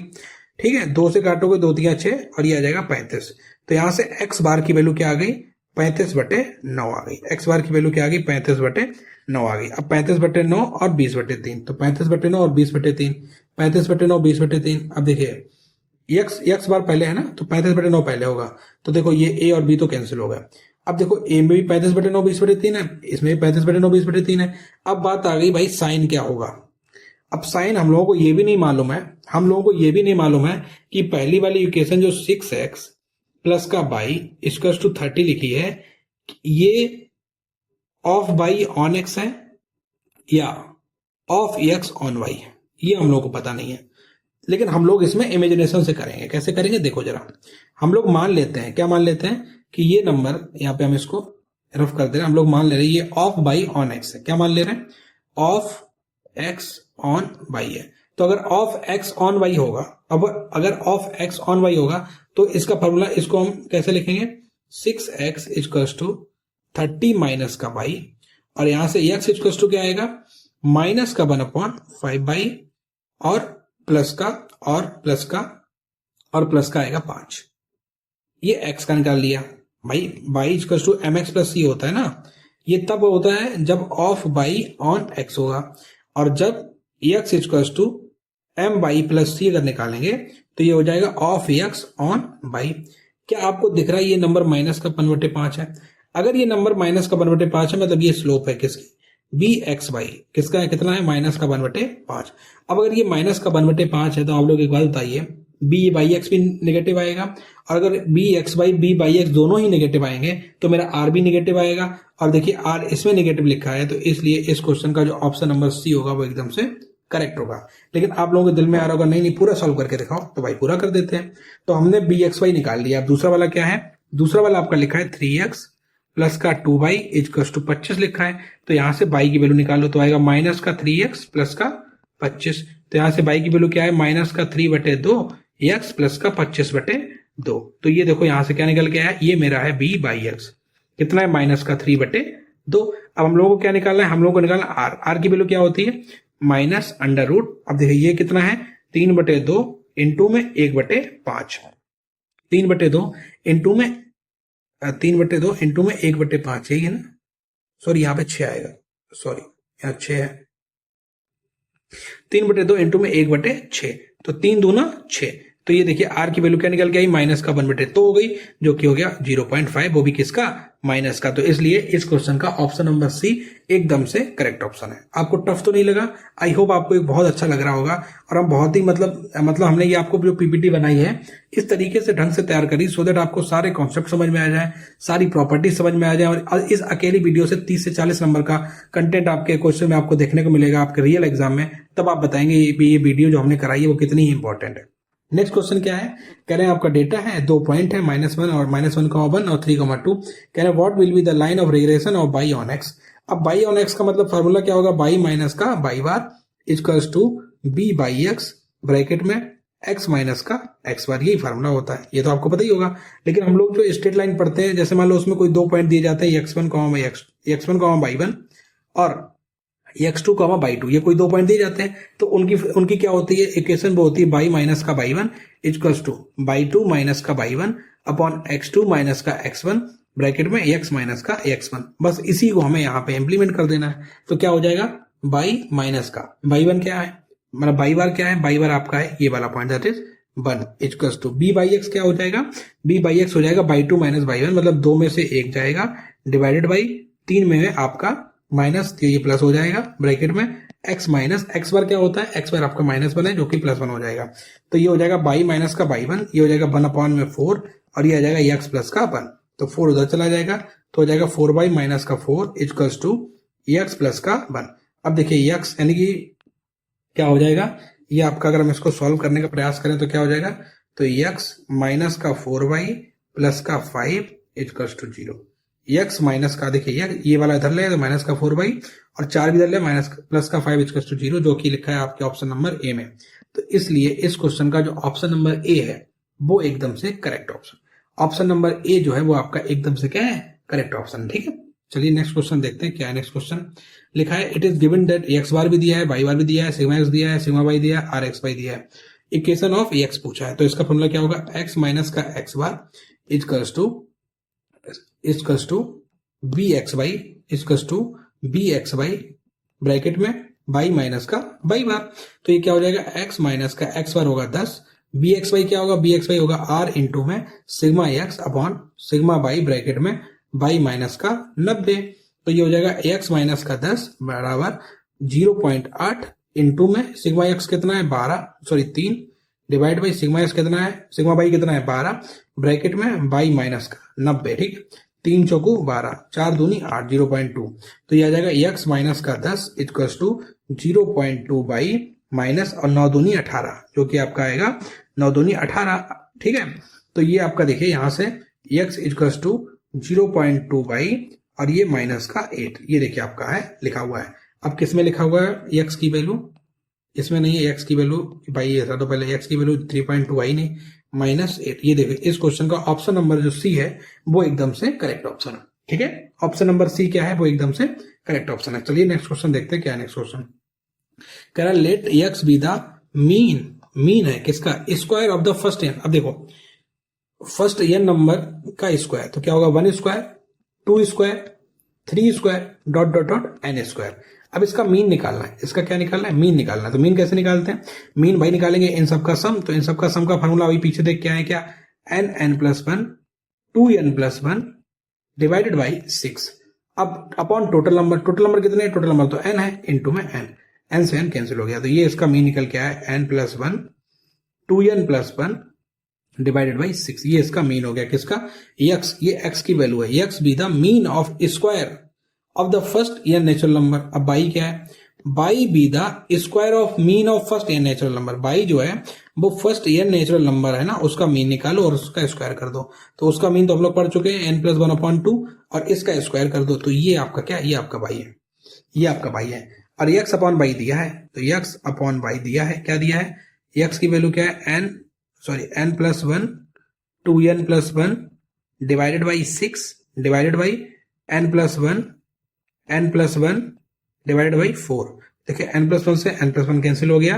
ठीक है, 2 से काटोगे 2 3 6 और ये आ जाएगा 35। तो यहां से x बार की वैल्यू क्या आ गई? 35/9 आ गई। x बार की वैल्यू क्या आ गई? 35/9 आ गई। अब 35/9 और 20/3, तो 35/9 और 20/3, 35/9 20/3। अब देखिए x बार पहले है ना, तो 35/9 पहले होगा। तो देखो ये a और b तो कैंसिल हो गया। अब देखो a में भी 35/9 20/3 है, इसमें भी 35/9 20/3 है। अब बात आ गई भाई साइन क्या होगा? अब साइन हम लोगों को ये भी नहीं मालूम है कि पहली वाली इक्वेशन जो 6x प्लस का y = 30 लिखी है, ये ऑफ y ऑन x है या ऑफ x ऑन y है, ये हम लोगों को पता नहीं है। लेकिन हम लोग इसमें इमेजिनेशन से करेंगे। कैसे करेंगे? देखो जरा, हम लोग मान लेते हैं, क्या मान लेते हैं कि ये नंबर, यहाँ पे हम इसको रफ कर दे रहे हैं, हम लोग मान ले रहे हैं ये ऑफ y ऑन x है। क्या मान ले रहे हैं? ऑफ x ऑन y है। तो अगर ऑफ x ऑन y होगा, अब अगर ऑफ x ऑन y होगा तो इसका फॉर्मूला, इसको हम कैसे लिखेंगे? 6x = 30 माइनस का y, और यहां से x = क्या आएगा? माइनस का 1/5 और प्लस का और प्लस का और प्लस का आएगा 5। ये x का निकाल लिया भाई। y = mx + c होता है ना, ये तब होता है जब ऑफ y ऑन x होगा, और जब x = my + c अगर निकालेंगे तो ये हो जाएगा ऑफ x ऑन y। क्या आपको दिख रहा है ये नंबर माइनस का 1/5 है? अगर ये नंबर माइनस का 1/5 है मतलब ये स्लोप है किसकी? बी एक्स वाई किसका है, कितना है, माइनस का 1/5। अब अगर ये माइनस का 1/5 है तो आप लोग एक बात बताइए, बी बाई एक्स भी नेगेटिव आएगा, और अगर b x y b y x दोनों ही नेगेटिव आएंगे तो मेरा आर भी नेगेटिव आएगा। और देखिए आर इसमें नेगेटिव लिखा है, तो इसलिए इस क्वेश्चन का जो ऑप्शन नंबर सी होगा वो एकदम से करेक्ट होगा। लेकिन आप लोगों के दिल में आ रहा होगा नहीं नहीं पूरा सॉल्व करके दिखाओ, तो भाई पूरा कर देते हैं। तो हमने बी एक्स वाई निकाल लिया। अब दूसरा वाला क्या है, दूसरा वाला आपका लिखा है 3x प्लस का 2y इक्वल्स टू 25 लिखा है। तो यहां से y की वैल्यू निकाल लो, तो आएगा माइनस का 3x प्लस का 25। तो यहां से y की वैल्यू क्या है, माइनस का 3/2 x प्लस का 25/2। तो ये देखो यहां से क्या निकल के आया, ये मेरा है b बाई एक्स, कितना है, माइनस का 3/2। अब हम लोगों को क्या निकालना है, हम लोगों को निकालना r। r की वैल्यू क्या होती है, माइनस अंडर रूट। अब देखिए ये कितना है, 3/2 इंटू में 1/5, 3/2 इंटू में 3/2 इंटू में 1/5, यही है ना, सॉरी यहाँ पे 6 आएगा, सॉरी यहाँ 6 है, 3/2 इंटू में 1/6, तो 3 दूना 6। तो ये देखिए आर की वैल्यू क्या निकल के आई, माइनस का 1/2 हो गई, जो कि हो गया 0.5, वो भी किसका, माइनस का। तो इसलिए इस क्वेश्चन का ऑप्शन नंबर सी एकदम से करेक्ट ऑप्शन है। आपको टफ तो नहीं लगा, आई होप आपको एक बहुत अच्छा लग रहा होगा। और हम बहुत ही मतलब हमने ये आपको जो पीपीटी बनाई है इस तरीके से ढंग से तैयार करी सो दैट आपको सारे कॉन्सेप्ट समझ में आ जाए, सारी प्रॉपर्टी समझ में आ जाए, और इस अकेली वीडियो से 30 से 40 नंबर का कंटेंट आपके क्वेश्चन में आपको देखने को मिलेगा आपके रियल एग्जाम में। तब आप बताएंगे ये वीडियो जो हमने कराई है वो कितनी ही इंपॉर्टेंट है। नेक्स्ट क्वेश्चन क्या है, कह रहे हैं आपका डेटा है, 2 पॉइंट है, -1 और -1,1 और 3,2। कह रहे हैं what will be the line of regression of y on x. अब बाई ऑन एक्स का मतलब फार्मूला क्या होगा, बाई माइनस का y bar equals to b y x bracket में एक्स माइनस का एक्स बार, यही फार्मूला होता है, ये तो आपको पता ही होगा। लेकिन हम लोग जो स्ट्रेट लाइन पढ़ते हैं, जैसे मान लो उसमें कोई 2 पॉइंट दिए जाते हैं, x1, y1 और x2, y2, ये कोई 2 पॉइंट दिए जाते हैं, तो उनकी क्या होती है इक्वेशन, वो होती है बाई माइनस का by 1 equals two by 2 minus का बाई 1 अपॉन x2 माइनस का x1 ब्रैकेट में x माइनस का x1। बस इसी को हमें यहाँ पे इंप्लीमेंट कर देना है। तो क्या हो जाएगा, बाई माइनस का बाई 1 क्या है, मतलब बाई बार क्या है, बाई बार आपका है ये वाला point, that is 1 equals to b y x क्या हो जाएगा, बी बाई एक्स हो जाएगा बाई 2 माइनस बाई 1, मतलब 2 में से 1 जाएगा, डिवाइडेड बाई 3 में आपका माइनस, ये प्लस हो जाएगा ब्रैकेट में x माइनस एक्स बार क्या होता है, x बार आपका -1 है जो कि +1 हो जाएगा। तो ये हो जाएगा बाई माइनस का बाई 1, ये हो जाएगा 1/4 और ये आ जाएगा x प्लस का 1, तो 4 उधर चला जाएगा, तो हो जाएगा 4 बाई माइनस का 4 इक्वल्स टू x प्लस का 1। अब देखिए x यानी कि क्या हो जाएगा, ये आपका अगर हम इसको सॉल्व करने का प्रयास करें तो क्या हो जाएगा, तो x माइनस का 4y प्लस का 5 इक्वल्स टू 0। x माइनस का देखिए ये वाला इधर ले तो माइनस का 4y और 4 भी इधर ले माइनस प्लस का 5 इक्वल्स टू 0, जो कि लिखा है आपके ऑप्शन नंबर ए में। तो इसलिए इस क्वेश्चन का जो ऑप्शन नंबर ए है वो एकदम से करेक्ट ऑप्शन नंबर ए जो है वो आपका एकदम से क्या है, करेक्ट ऑप्शन। ठीक है, चलिए नेक्स्ट क्वेश्चन देखते हैं क्या है। नेक्स्ट क्वेश्चन लिखा है it is given that x bar भी दिया है, वाई बार भी दिया है, सिग्मा एक्स दिया है, सिग्मा वाई दिया है, आर एक्स वाई दिया है, इक्वेशन ऑफ एक्स पूछा है। तो इसका फॉर्मूला क्या होगा, एक्स माइनस का x bar equals to b x y equals to b x y bracket में वाई माइनस का वाई बार। तो ये क्या हो जाएगा, एक्स माइनस का एक्स बार होगा 10, बी एक्स वाई क्या होगा, बी एक्स वाई होगा आर इंटू में sigma x upon sigma y bracket में वाई माइनस का 90। तो ये हो जाएगा एक्स माइनस का 10 बराबर 0.8 इंटू में सिग्मा एक्स कितना है 3 डिवाइड बाई सिग्मा एक्स कितना है, सिग्मा वाई कितना है 12 ब्रैकेट में वाई माइनस का 90। ठीक है, 3 चौकू 12, 4 दूनी 8, 0.2। तो ये आ जाएगा एक्स माइनस का 10 इक्वल्स टू 0.2 बाई माइनस और 9 दूनी 18, जो कि आपका आएगा 9 दूनी 18। ठीक है, तो ये आपका देखिए यहां से एक्स इक्वल्स टू 0.2 बाई और ये माइनस का 8, ये देखिए आपका है लिखा हुआ है। अब किस में लिखा हुआ है एक्स की वैल्यू, इसमें नहीं है एक्स की वैल्यू भाई, ऐसा तो पहले एक्स की वैल्यू 3.2 आई नहीं, -8। ये देखिए इस क्वेश्चन का ऑप्शन नंबर जो सी है वो एकदम से करेक्ट ऑप्शन है। ठीक है, ऑप्शन नंबर सी क्या है, वो एकदम से करेक्ट ऑप्शन है। चलिए नेक्स्ट क्वेश्चन देखते हैं क्या है। नेक्स्ट क्वेश्चन कह रहा है let x be the mean है किसका, square of the first n. अब देखो फर्स्ट एन नंबर का स्क्वायर, तो क्या होगा 1 square 2 square 3 square dot dot dot n square. अब इसका मीन निकालना है, इसका क्या निकालना है, मीन निकालना है। तो मीन कैसे निकालते हैं, मीन भाई निकालेंगे इन सब का सम। तो इन सब का सम का फॉर्मूला अभी पीछे देख के आए क्या, n+1 2n+1 डिवाइडेड बाई 6। अब अपॉन टोटल नंबर कितने, टोटल नंबर तो n है, इनटू में n से n कैंसिल हो गया, तो ये इसका मीन निकल के आया n plus 1 2n plus 1 divided by 6। ये इसका मीन हो गया किसका, x, ये x की वैल्यू है, x B the mean of square of the first n natural number. अब बाई क्या है, by be the square of mean of first n natural number. By जो है वो फर्स्ट n नेचुरल नंबर है ना, उसका मीन निकालो और उसका स्क्वायर कर दो। तो उसका मीन तो हम लोग पढ़ चुके हैं n प्लस 1 अपॉन 2, और इसका स्क्वायर कर दो, तो ये आपका क्या, ये आपका बाई है, ये आपका बाई है। और x अपॉन बाई दिया है, तो x अपॉन बाई दिया है, क्या दिया है, x की वैल्यू क्या है, n plus 1 2n plus 1 divided by 6 divided by n plus 1 divided by 4। देखिए n प्लस 1 से n प्लस 1 कैंसिल हो गया,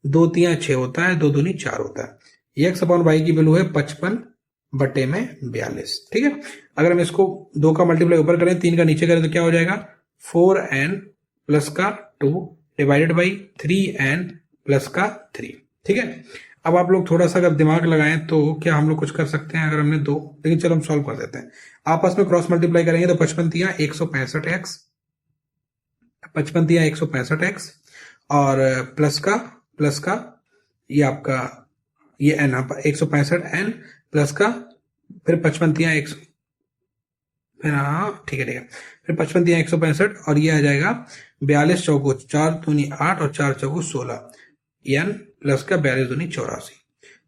2 3 6 होता है, 2 दूनी 4 होता है। x अपॉन बाई की वैल्यू है 55 बटे में 42। ठीक है, अगर हम इसको 2 का मल्टीप्लाई ऊपर करें 3 का नीचे करें तो क्या हो जाएगा, 4n प्लस का 2 डिवाइडेड बाई 3n प्लस का 3। ठीक है, अब आप लोग थोड़ा सा अगर दिमाग लगाएं तो क्या हम लोग कुछ कर सकते हैं, अगर हमने 2, लेकिन चलो हम सॉल्व कर देते हैं। आपस में क्रॉस मल्टीप्लाई करेंगे तो 55 तिया 165x, 55 तिया 165x और प्लस का ये आपका ये n 165n प्लस का फिर 55 तिया 100, फिर हाँ ठीक है, फिर 55 तिया 165 और ये आ जाएगा 42 चौको 4 दूनी 8 और 4 चौको 16 n प्लस का 42 दूनी 84।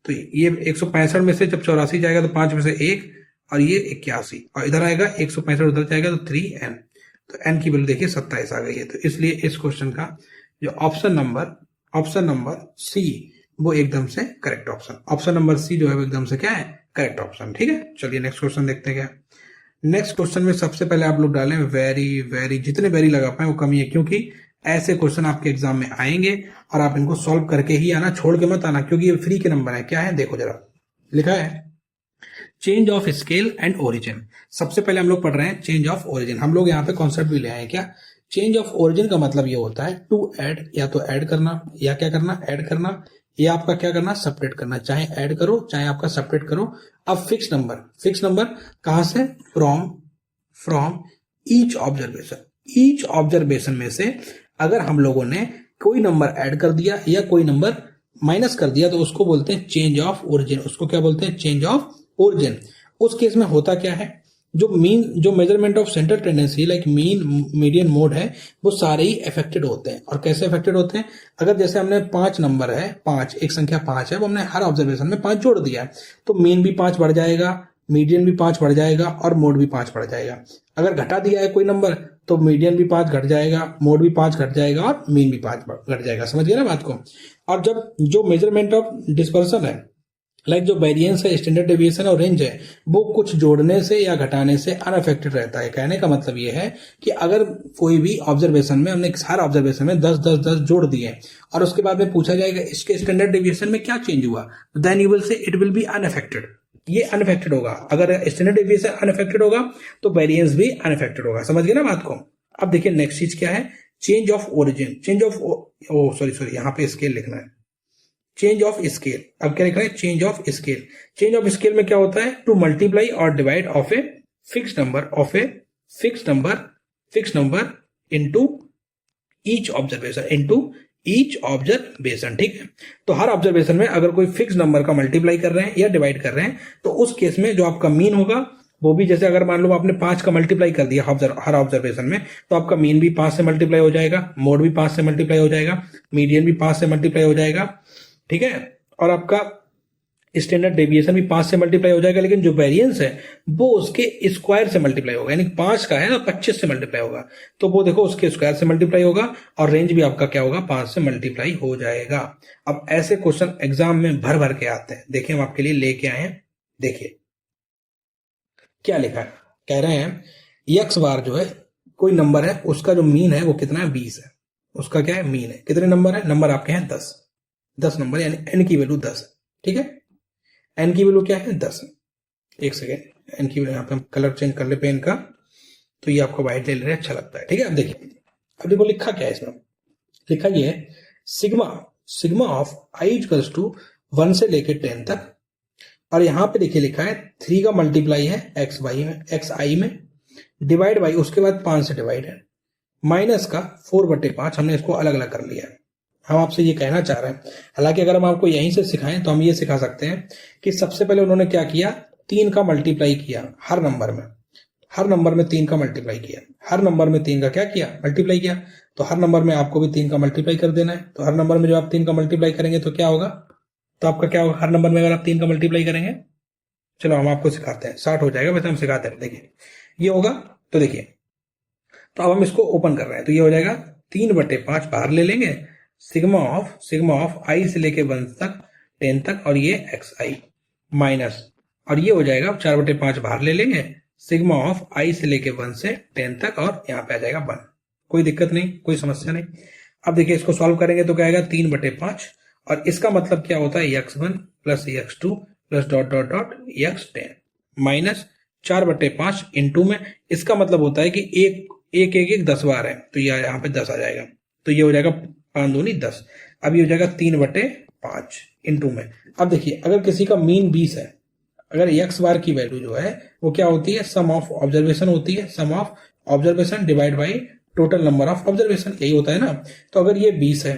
तो ये 165 में से जब 84 जाएगा तो 5 में से 1 और ये 81 और इधर आएगा 165 उधर जाएगा तो 3n, तो n की वैल्यू देखिए 27 आ गई है। तो इसलिए इस क्वेश्चन का जो ऑप्शन नंबर सी वो एकदम से करेक्ट ऑप्शन नंबर सी जो है वो एकदम से क्या है, करेक्ट ऑप्शन। ठीक है, चलिए नेक्स्ट क्वेश्चन देखते हैं। क्या नेक्स्ट क्वेश्चन में सबसे पहले आप लोग डालें वेरी, जितने वेरी लगा पाए वो कमी है, क्योंकि ऐसे क्वेश्चन आपके एग्जाम में आएंगे और आप इनको सॉल्व करके ही आना, छोड़ के मत आना, क्योंकि ये फ्री के नंबर है। क्या है देखो जरा, लिखा है change of scale and origin. सबसे पहले हम लोग पढ़ रहे हैं चेंज ऑफ ओरिजिन। हम लोग यहाँ पे कॉन्सेप्ट भी ले आए हैं। क्या चेंज ऑफ ओरिजिन का मतलब ये होता है टू ऐड, या तो ऐड करना या क्या करना, ऐड करना, या आपका क्या करना, सेपरेट करना। चाहे ऐड करो चाहे आपका सेपरेट करो। अब फिक्स नंबर कहां से, फ्रॉम ईच ऑब्जर्वेशन में से अगर हम लोगों ने कोई नंबर ऐड कर दिया या कोई नंबर माइनस कर दिया तो उसको बोलते हैं चेंज ऑफ ओरिजिन। उसको क्या बोलते हैं, चेंज ऑफ ओरिजिन। उस केस में होता क्या है, जो measurement of central tendency like mean median mode है वो सारे ही अफेक्टेड होते हैं। और कैसे अफेक्टेड होते हैं, अगर जैसे हमने 5 नंबर है, 5 एक संख्या 5 है, वो हमने हर ऑब्जर्वेशन में 5 जोड़ दिया तो मीन भी 5 बढ़ जाएगा, मीडियन भी 5 बढ़ जाएगा और मोड भी 5 बढ़ जाएगा। अगर घटा दिया है कोई नंबर तो मीडियन भी 5 घट जाएगा, मोड भी 5 घट जाएगा और मीन भी 5 घट जाएगा। समझ गए ना बात को। और जब जो मेजरमेंट ऑफ डिस्पर्सन है लाइक जो वेरिएंस है, स्टैंडर्ड डेविएशन और रेंज है, वो कुछ जोड़ने से या घटाने से अनअफेक्टेड रहता है। कहने का मतलब ये है कि अगर कोई भी ऑब्जर्वेशन में हमने हर ऑब्जर्वेशन में 10 जोड़ दिए और उसके बाद में पूछा जाएगा इसके स्टैंडर्ड डेविएशन में क्या चेंज हुआ, then you will say it will be unaffected. ये अनअफेक्टेड होगा। अगर स्टैंडर्ड डेविएशन अनअफेक्टेड होगा तो वेरिएंस भी अनअफेक्टेड होगा। समझ गए ना बात को। अब देखिए नेक्स्ट चीज क्या है, चेंज ऑफ ओरिजिन। सॉरी यहाँ पे स्केल लिखना है, चेंज ऑफ स्केल। अब क्या लिखा है, change of scale. Change of scale में क्या होता है, टू मल्टीप्लाई और divide of a fix number into each observation. ठीक है, तो हर ऑब्जर्वेशन में अगर कोई फिक्स नंबर का मल्टीप्लाई कर रहे हैं या डिवाइड कर रहे हैं तो उस केस में जो आपका मीन होगा वो भी, जैसे अगर मान लो आपने 5 का मल्टीप्लाई कर दिया हर ऑब्जर्वेशन में तो आपका मीन भी 5 से मल्टीप्लाई हो जाएगा, मोड भी 5 से मल्टीप्लाई हो जाएगा, मीडियन भी 5 से मल्टीप्लाई हो जाएगा। ठीक है, और आपका स्टैंडर्ड डेविएशन भी 5 से मल्टीप्लाई हो जाएगा, लेकिन जो वेरिएंस है वो उसके स्क्वायर से मल्टीप्लाई होगा। यानी 5 का है ना 25 से मल्टीप्लाई होगा तो वो देखो उसके स्क्वायर से मल्टीप्लाई होगा और रेंज भी आपका क्या होगा, 5 से मल्टीप्लाई हो जाएगा। अब ऐसे क्वेश्चन एग्जाम में भर भर के आते हैं। देखिए हम आपके लिए लेके आए हैं, देखिए क्या लिखा है। कह रहे हैं x बार जो है कोई नंबर है, उसका जो मीन है वो कितना है, 20 है। उसका क्या है, मीन है। कितने नंबर है, नंबर आपके हैं 10 नंबर, यानी n की वैल्यू 10 है। ठीक है, n की वैल्यू क्या है, 10 है। एक सेकेंड, n की वैल्यू यहाँ पे हम कलर चेंज कर ले पेन का, तो ये आपको व्हाइट ले रहे अच्छा लगता है। ठीक है, अब देखो लिखा क्या है इसमें, लिखा ये है sigma of i equals to 1 से लेके 10 तक। और यहां पे देखिए लिखा है 3 का मल्टीप्लाई है xi में डिवाइड बाई उसके बाद 5 से डिवाइड है, माइनस का 4/5 हमने इसको अलग अलग कर लिया है। हम आपसे ये कहना चाह रहे हैं, हालांकि अगर हम आपको यहीं से सिखाएं तो हम ये सिखा सकते हैं कि सबसे पहले उन्होंने क्या किया, 3 का मल्टीप्लाई किया हर नंबर में, हर नंबर में 3 का मल्टीप्लाई किया, हर नंबर में 3 का क्या किया, मल्टीप्लाई किया। तो हर नंबर में आपको भी 3 का मल्टीप्लाई कर देना है। तो हर नंबर में जब आप 3 का मल्टीप्लाई करेंगे तो क्या होगा, तो आपका क्या होगा, हर नंबर में अगर आप 3 का मल्टीप्लाई करेंगे, चलो हम आपको सिखाते हैं, 60 हो जाएगा, वैसे हम सिखाते हैं। देखिए ये होगा, तो देखिए, तो अब हम इसको ओपन कर रहे हैं, तो ये हो जाएगा 3/5 बाहर ले लेंगे, सिग्मा ऑफ आई से लेके 1 तक 10 तक, और ये एक्स आई माइनस, और ये हो जाएगा 4/5 बाहर ले लेंगे, सिग्मा ऑफ आई से लेके 1 से 10 तक, और यहाँ पे आ जाएगा 1। कोई दिक्कत नहीं, कोई समस्या नहीं। अब देखिए इसको सॉल्व करेंगे तो क्या आएगा, 3/5, और इसका मतलब क्या होता है, x1 plus x2 plus dot dot dot x10 minus 4/5 into में, इसका मतलब होता है कि एक 10 बार है, तो ये यहाँ पे 10 आ जाएगा, तो ये हो जाएगा 5 दूनी 10। अब ये हो जाएगा 3/5 इंटू में। अब देखिए अगर किसी का मीन 20 है, अगर x बार की वैल्यू जो है वो क्या होती है, सम ऑफ ऑब्जर्वेशन होती है, sum of observation divide by total number of observation, यही होता है ना। तो अगर ये 20 है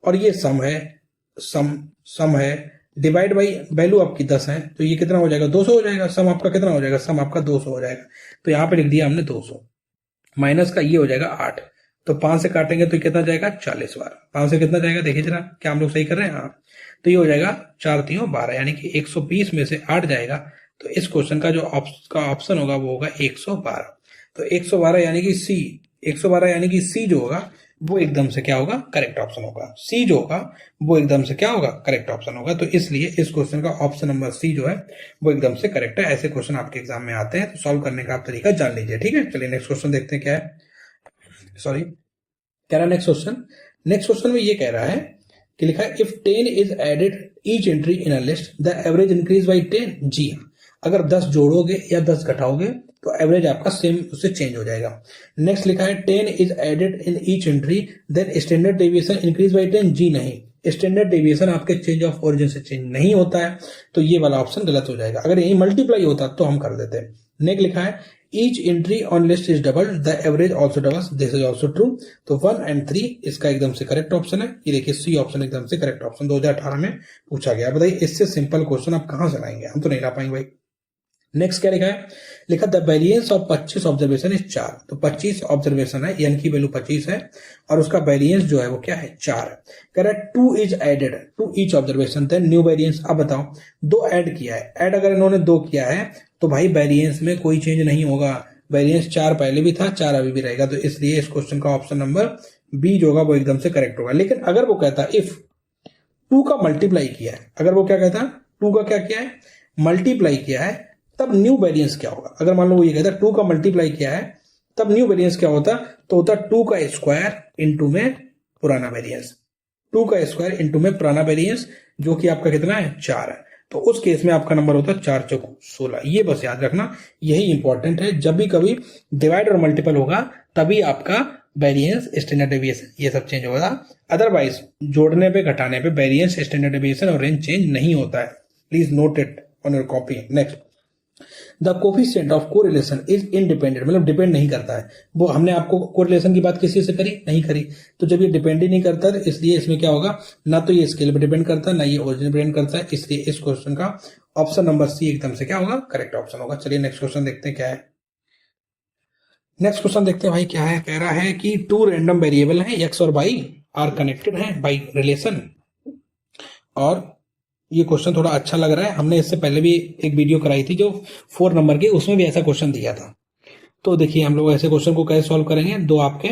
और ये सम है, सम है डिवाइड बाई वैल्यू आपकी 10 है, तो ये कितना हो जाएगा, 200 हो जाएगा। सम आपका कितना हो जाएगा, सम आपका 200 हो जाएगा। तो यहाँ पे लिख दिया हमने 200, माइनस का ये हो जाएगा 8, तो 5 से काटेंगे तो कितना जाएगा, 40 बार। 5 से कितना जाएगा, देखिए जरा, क्या हम लोग सही कर रहे हैं, हाँ। तो ये हो जाएगा 4 3 12, यानी कि 120 में से 8 जाएगा, तो इस क्वेश्चन का जो ऑप्शन होगा वो होगा 112। तो 112 यानी कि सी, 112 यानी कि सी जो होगा वो एकदम से क्या होगा, करेक्ट ऑप्शन होगा। सी जो होगा वो एकदम से क्या होगा, करेक्ट ऑप्शन होगा। तो इसलिए इस क्वेश्चन का ऑप्शन नंबर सी जो है वो एकदम से करेक्ट है। ऐसे क्वेश्चन आपके एग्जाम में आते हैं, तो सॉल्व करने का आप तरीका जान लीजिए, ठीक है। चलिए नेक्स्ट क्वेश्चन देखते हैं क्या है, सॉरी कह रहा नेक्स्ट क्वेश्चन में ये कह रहा है कि लिखा है if 10 is added each entry in a list the average increase by 10। जी हाँ, अगर 10 जोड़ोगे या 10 घटाओगे तो एवरेज आपका सेम उससे चेंज हो जाएगा। नेक्स्ट लिखा है 10 is added in each entry then standard deviation increase by 10। जी नहीं, स्टैंडर्ड डेविएशन आपके चेंज ऑफ ओरिजिन से चेंज नहीं होता है, तो ये वाला ऑप्शन गलत हो जाएगा। अगर यही मल्टीप्लाई होता तो हम कर देते। नेक्स्ट लिखा है each entry on list is double the average also doubles, this is also true. तो 1 and 3 इसका एकदम से करेक्ट ऑप्शन है। ये देखिए सी ऑप्शन एकदम से करेक्ट ऑप्शन 2018 में पूछा गया। बताइए इससे सिंपल क्वेश्चन आप कहां से लाएंगे, हम तो नहीं ला पाएंगे भाई। नेक्स्ट क्या लिखा है, लिखा the variance of 25 observation is 4। तो 25 ऑब्जर्वेशन है, एन की वैल्यू 25 है और उसका वेरिएंस जो है वो क्या है, 4 है। कह रहा है 2 is added to each observation then new variance. अब बताओ 2 ऐड किया है, ऐड अगर इन्होंने 2 किया है तो भाई वेरिएंस में कोई चेंज नहीं होगा। वेरिएंस 4 पहले भी था, 4 अभी भी रहेगा। तो इसलिए इस क्वेश्चन का ऑप्शन नंबर बी जो होगा वो एकदम से करेक्ट होगा। लेकिन अगर वो कहता इफ 2 का मल्टीप्लाई किया है, अगर वो क्या कहता 2 का क्या किया है, मल्टीप्लाई किया है, तब न्यू वेरिएंस क्या होगा। अगर मान लो वो ये कहता 2 का मल्टीप्लाई किया है तब न्यू वेरिएंस क्या होता, तो होता 2 का स्क्वायर इंटू में पुराना वेरिएंस। 2 का स्क्वायर इंटू में पुराना वेरिएंस जो कि आपका कितना है, 4 है। तो उस केस में आपका नंबर होता है 4 चौक 16। ये बस याद रखना, यही इंपॉर्टेंट है। जब भी कभी डिवाइड और मल्टीपल होगा तभी आपका वेरिएंस, स्टैंडर्ड डेविएशन ये सब चेंज होगा। अदरवाइज जोड़ने पे घटाने पे वेरिएंस, स्टैंडर्ड डेविएशन और रेंज चेंज नहीं होता है। Please note it on your copy. Next the coefficient of correlation is independent, मतलब डिपेंड नहीं करता है। वो हमने आपको कोरिलेशन की बात किसी से करी नहीं करी, तो जब ये डिपेंड ही नहीं करता है इसलिए इसमें क्या होगा, ना तो ये स्केल पे डिपेंड करता है ना ये ओरिजिन डिपेंड करता है। इसलिए इस क्वेश्चन का ऑप्शन नंबर सी एकदम से क्या होगा, करेक्ट ऑप्शन होगा। चलिए नेक्स्ट क्वेश्चन देखते हैं क्या है। नेक्स्ट क्वेश्चन देखते हैं भाई क्या है। कह रहा है कि 2 रैंडम वेरिएबल हैं एक्स और वाई आर कनेक्टेड हैं बाई रिलेशन। और ये क्वेश्चन थोड़ा अच्छा लग रहा है, हमने इससे पहले भी एक वीडियो कराई थी जो 4 नंबर की, उसमें भी ऐसा क्वेश्चन दिया था। तो देखिए हम लोग ऐसे क्वेश्चन को कैसे सॉल्व करेंगे। दो आपके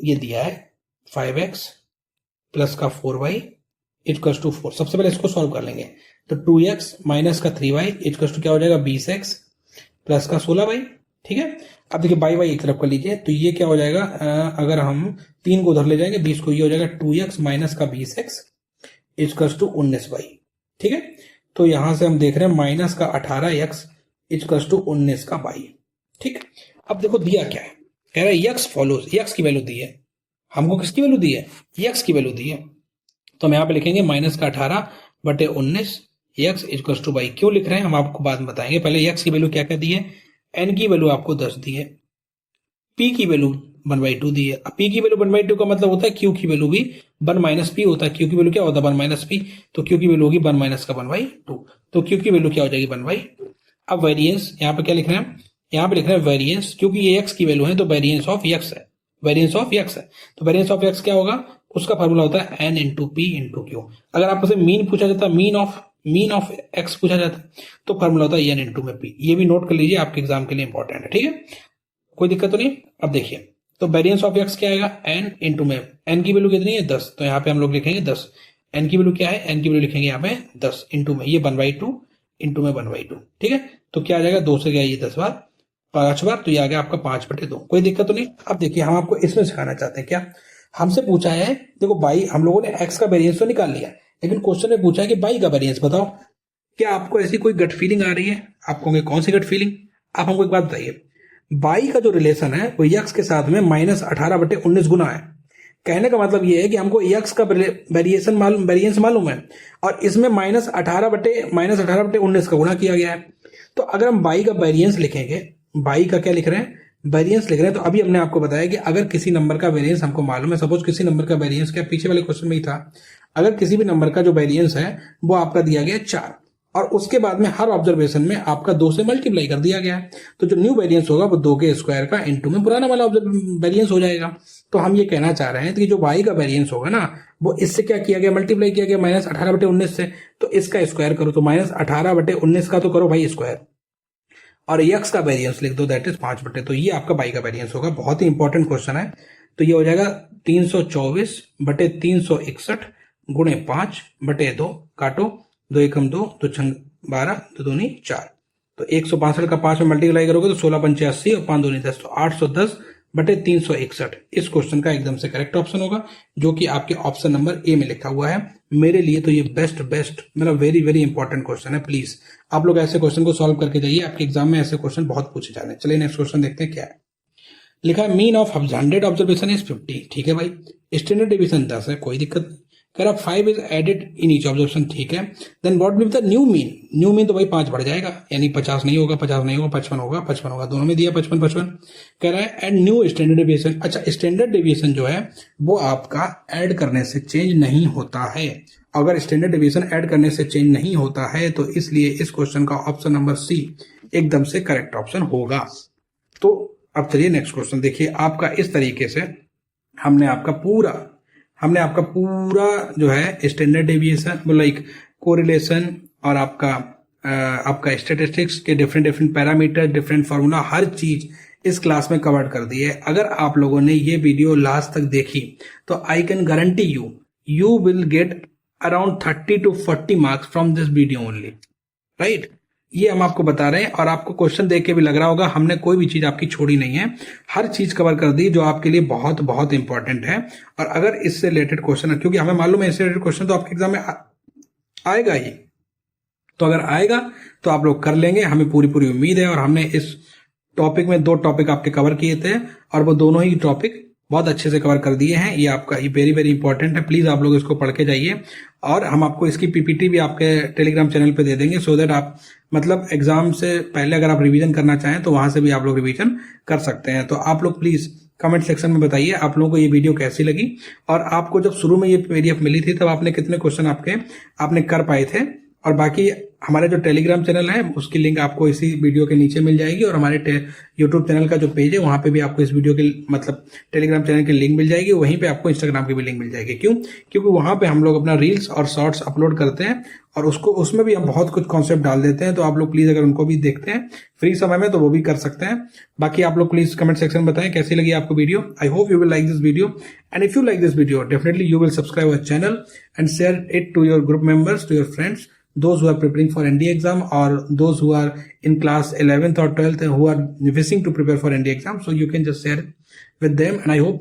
ये दिया है 5x प्लस का 4y इक्वल्स टू 4। सबसे पहले इसको सॉल्व कर लेंगे। तो 2x माइनस का 3y इक्वल्स टू क्या हो जाएगा, 20x प्लस का 16y। ठीक है, अब देखिए बाई वाई एक तरफ कर लीजिए, तो ये क्या हो जाएगा, अगर हम 3 को उधर ले जाएंगे 20 को, ये हो जाएगा 2x माइनस का 20x इक्वल्स टू 19y। ठीक है, तो यहां से हम देख रहे हैं माइनस का 18x इक्वल्स टू 19 का y। ठीक, अब देखो दिया क्या है, कह रहा है x फॉलोज, x की वैल्यू दी है हमको, किसकी वैल्यू दी है, x की वैल्यू दी है। तो हम यहां पे लिखेंगे माइनस का 18 बटे 19 x इक्वल्स टू y। क्यों लिख रहे हैं हम आपको बाद में बताएंगे, पहले x की वैल्यू क्या क्या दी है, एन की वैल्यू आपको 10 दी है, पी की वैल्यू 1/2 दी है। अब पी की वैल्यू 1/2 का मतलब होता है क्यू की वैल्यू भी 1 माइनस पी होता है। क्यू की वैल्यू क्या होता है? 1 माइनस पी। तो क्यू की वैल्यू होगी 1 माइनस का 1/2। तो क्यू की वैल्यू क्या हो जाएगी? 1/2। अब वेरिएंस यहाँ पे क्या लिख रहे हैं? यहाँ पे लिख रहे हैं वेरिएंस, क्योंकि ये एक्स की वैल्यू है तो वेरिएंस ऑफ एक्स है, वेरिएंस ऑफ एक्स है। तो वेरिएंस ऑफ एक्स क्या होगा? उसका फॉर्मूला होता है n into p into q. अगर आपसे मीन पूछा जाता, मीन ऑफ एक्स पूछा जाता, तो फॉर्मूला होता है एन इंटू में पी। ये भी नोट कर लीजिए, आपके एग्जाम के लिए इंपॉर्टेंट है, ठीक है? कोई दिक्कत तो नहीं। अब देखिए, तो वेरिएंस ऑफ एक्स क्या आएगा? एन इंटू में, एन की वैल्यू कितनी है? 10। तो यहाँ पे हम लोग लिखेंगे 10। एन की वैल्यू क्या है? एन की वैल्यू लिखेंगे यहाँ पे 10 इंटू में, ये 1/2 इंटू में 1/2, ठीक है? तो क्या आ जाएगा? 2 से गया ये 10 बार, 5 बार, तो ये आ गया आपका 5/2। कोई दिक्कत तो नहीं। अब देखिए, हम आपको इसमें सिखाना चाहते हैं क्या, हमसे पूछा है, देखो बाई, हम लोगों ने एक्स का वेरिएंस तो निकाल लिया, लेकिन क्वेश्चन में पूछा है कि बाई का वेरिएंस बताओ। क्या आपको ऐसी कोई गट फीलिंग आ रही है? आप कहोगे कौन सी गट फीलिंग? आप हमको एक बात बताइए, बाई का जो रिलेशन है वो यक्स के साथ में -18/19 गुना है। कहने का मतलब ये है कि हमको यक्स का वेरिएंस मालूम है और इसमें -18/19 का गुणा किया गया है। तो अगर हम बाई का वेरिएंस लिखेंगे, बाई का क्या लिख रहे हैं? वेरिएंस लिख रहे हैं। तो अभी हमने आपको बताया कि अगर किसी नंबर का वेरिएंस हमको मालूम है, सपोज किसी नंबर का वेरिएंस क्या पीछे वाले क्वेश्चन में ही था, अगर किसी भी नंबर का जो वेरिएंस है वो आपका दिया गया 4 और उसके बाद में हर ऑब्जर्वेशन में आपका 2 से मल्टीप्लाई कर दिया गया है, तो जो न्यू वेरिएंस होगा वो 2 के स्क्वायर का इंटू में पुराना वाला वेरिएंस हो जाएगा। तो हम ये कहना चाह रहे हैं कि जो वाई का वेरिएंस होगा ना, वो इससे क्या किया गया? मल्टीप्लाई किया गया -18/19 से। तो इसका स्क्वायर करो, तो -18/19 का तो करो भाई स्क्वायर, और यक्स का वेरिएंस लिख दो, दैट इज 5/। तो ये आपका बाई का वेरिएंस होगा। बहुत ही इंपॉर्टेंट क्वेश्चन है। तो ये हो जाएगा 324/361 गुणे 5/2, काटो, 2 एकम 2, 2 छंग 12, 2 दूनी 4। तो 162 का 5 में मल्टीप्लाई करोगे तो 16×5 और 5 दूनी 10, तो 810/361 इस क्वेश्चन का एकदम से करेक्ट ऑप्शन होगा, जो कि आपके ऑप्शन नंबर ए में लिखा हुआ है। मेरे लिए तो ये बेस्ट मतलब वेरी वेरी इंपॉर्टेंट क्वेश्चन है। प्लीज आप लोग ऐसे क्वेश्चन को सॉल्व करके जाइए, आपके एग्जाम में ऐसे क्वेश्चन बहुत पूछे जाते हैं। चलिए नेक्स्ट क्वेश्चन देखते हैं क्या है। लिखा है मीन ऑफ 100 ऑब्जर्वेशन इज 50, ठीक है भाई। स्टैंडर्ड डिवीजन 10 है, कोई दिक्कत नहीं। कह रहा 5 is added in each observation, ठीक है। Then what will the new mean? New mean तो भाई 5 बढ़ जाएगा, यानी 50 नहीं होगा, 50 नहीं होगा, 55 होगा, 55 होगा, दोनों में दिया 55। कह रहा है एंड न्यू स्टैंडर्ड डेविएशन। अच्छा, स्टैंडर्ड डेविएशन जो है वो आपका ऐड करने से चेंज नहीं होता है। अगर स्टैंडर्ड डेविएशन ऐड करने से चेंज नहीं होता है तो इसलिए इस क्वेश्चन का ऑप्शन नंबर सी एकदम से करेक्ट ऑप्शन होगा। तो अब चलिए नेक्स्ट क्वेश्चन देखिए। आपका इस तरीके से हमने आपका पूरा जो है स्टैंडर्ड डेविएशन, लाइक कोरिलेशन और आपका स्टैटिस्टिक्स के डिफरेंट पैरामीटर, डिफरेंट फार्मूला, हर चीज इस क्लास में कवर कर दी है। अगर आप लोगों ने ये वीडियो लास्ट तक देखी तो I can guarantee you will get around 30 to 40 marks from this video only, right? ये हम आपको बता रहे हैं और आपको क्वेश्चन देख के भी लग रहा होगा हमने कोई भी चीज आपकी छोड़ी नहीं है, हर चीज कवर कर दी जो आपके लिए बहुत बहुत इंपॉर्टेंट है। और अगर इससे रिलेटेड क्वेश्चन, क्योंकि हमें मालूम है इससे रिलेटेड क्वेश्चन तो आपके एग्जाम में आएगा ही, तो अगर आएगा तो आप लोग कर लेंगे, हमें पूरी उम्मीद है। और हमने इस टॉपिक में 2 टॉपिक आपके कवर किए थे और वो दोनों ही टॉपिक बहुत अच्छे से कवर कर दिए हैं। ये आपका ये वेरी वेरी इंपॉर्टेंट है, प्लीज आप लोग इसको पढ़ के जाइए। और हम आपको इसकी पीपीटी भी आपके टेलीग्राम चैनल पे दे देंगे, सो दैट आप मतलब एग्जाम से पहले अगर आप रिवीजन करना चाहें तो वहां से भी आप लोग रिवीजन कर सकते हैं। तो आप लोग प्लीज कमेंट सेक्शन में बताइए आप लोगों को ये वीडियो कैसी लगी, और आपको जब शुरू में ये पीडीएफ मिली थी तब आपने कितने क्वेश्चन आपने कर पाए थे। और बाकी हमारे जो टेलीग्राम चैनल है उसकी लिंक आपको इसी वीडियो के नीचे मिल जाएगी, और हमारे यूट्यूब चैनल का जो पेज है वहां पे भी आपको इस वीडियो की मतलब टेलीग्राम चैनल की लिंक मिल जाएगी। वहीं पे आपको इंस्टाग्राम की भी लिंक मिल जाएगी। क्यों? क्योंकि वहां पे हम लोग अपना रील्स और शॉर्ट्स अपलोड करते हैं और उसमें भी हम बहुत कुछ कॉन्सेप्ट डाल देते हैं। तो आप लोग प्लीज अगर उनको भी देखते हैं फ्री समय में तो वो भी कर सकते हैं। बाकी आप लोग प्लीज कमेंट सेक्शन में बताएं कैसी लगी आपको video. I hope you will like this video, and if you like this video definitely you will subscribe our channel and share it to your group members, to your friends, those who are preparing for NDA exam, or those who are in class 11th or 12th who are wishing to prepare for NDA exam. So you can just share it with them, and I hope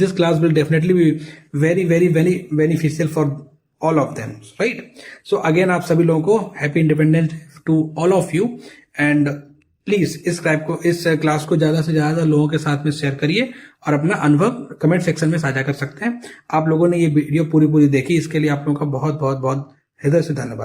this class will definitely be very very very beneficial for all of them, right? So again आप सभी लोगों को happy independence to all of you, and please इस class को ज्यादा से ज्यादा लोगों के साथ में शेयर करिए और अपना अनुभव कमेंट सेक्शन में साझा कर सकते हैं। आप लोगों ने ये वीडियो पूरी देखी, इसके लिए आप लोगों का बहुत बहुत बहुत हृदय से धन्यवाद।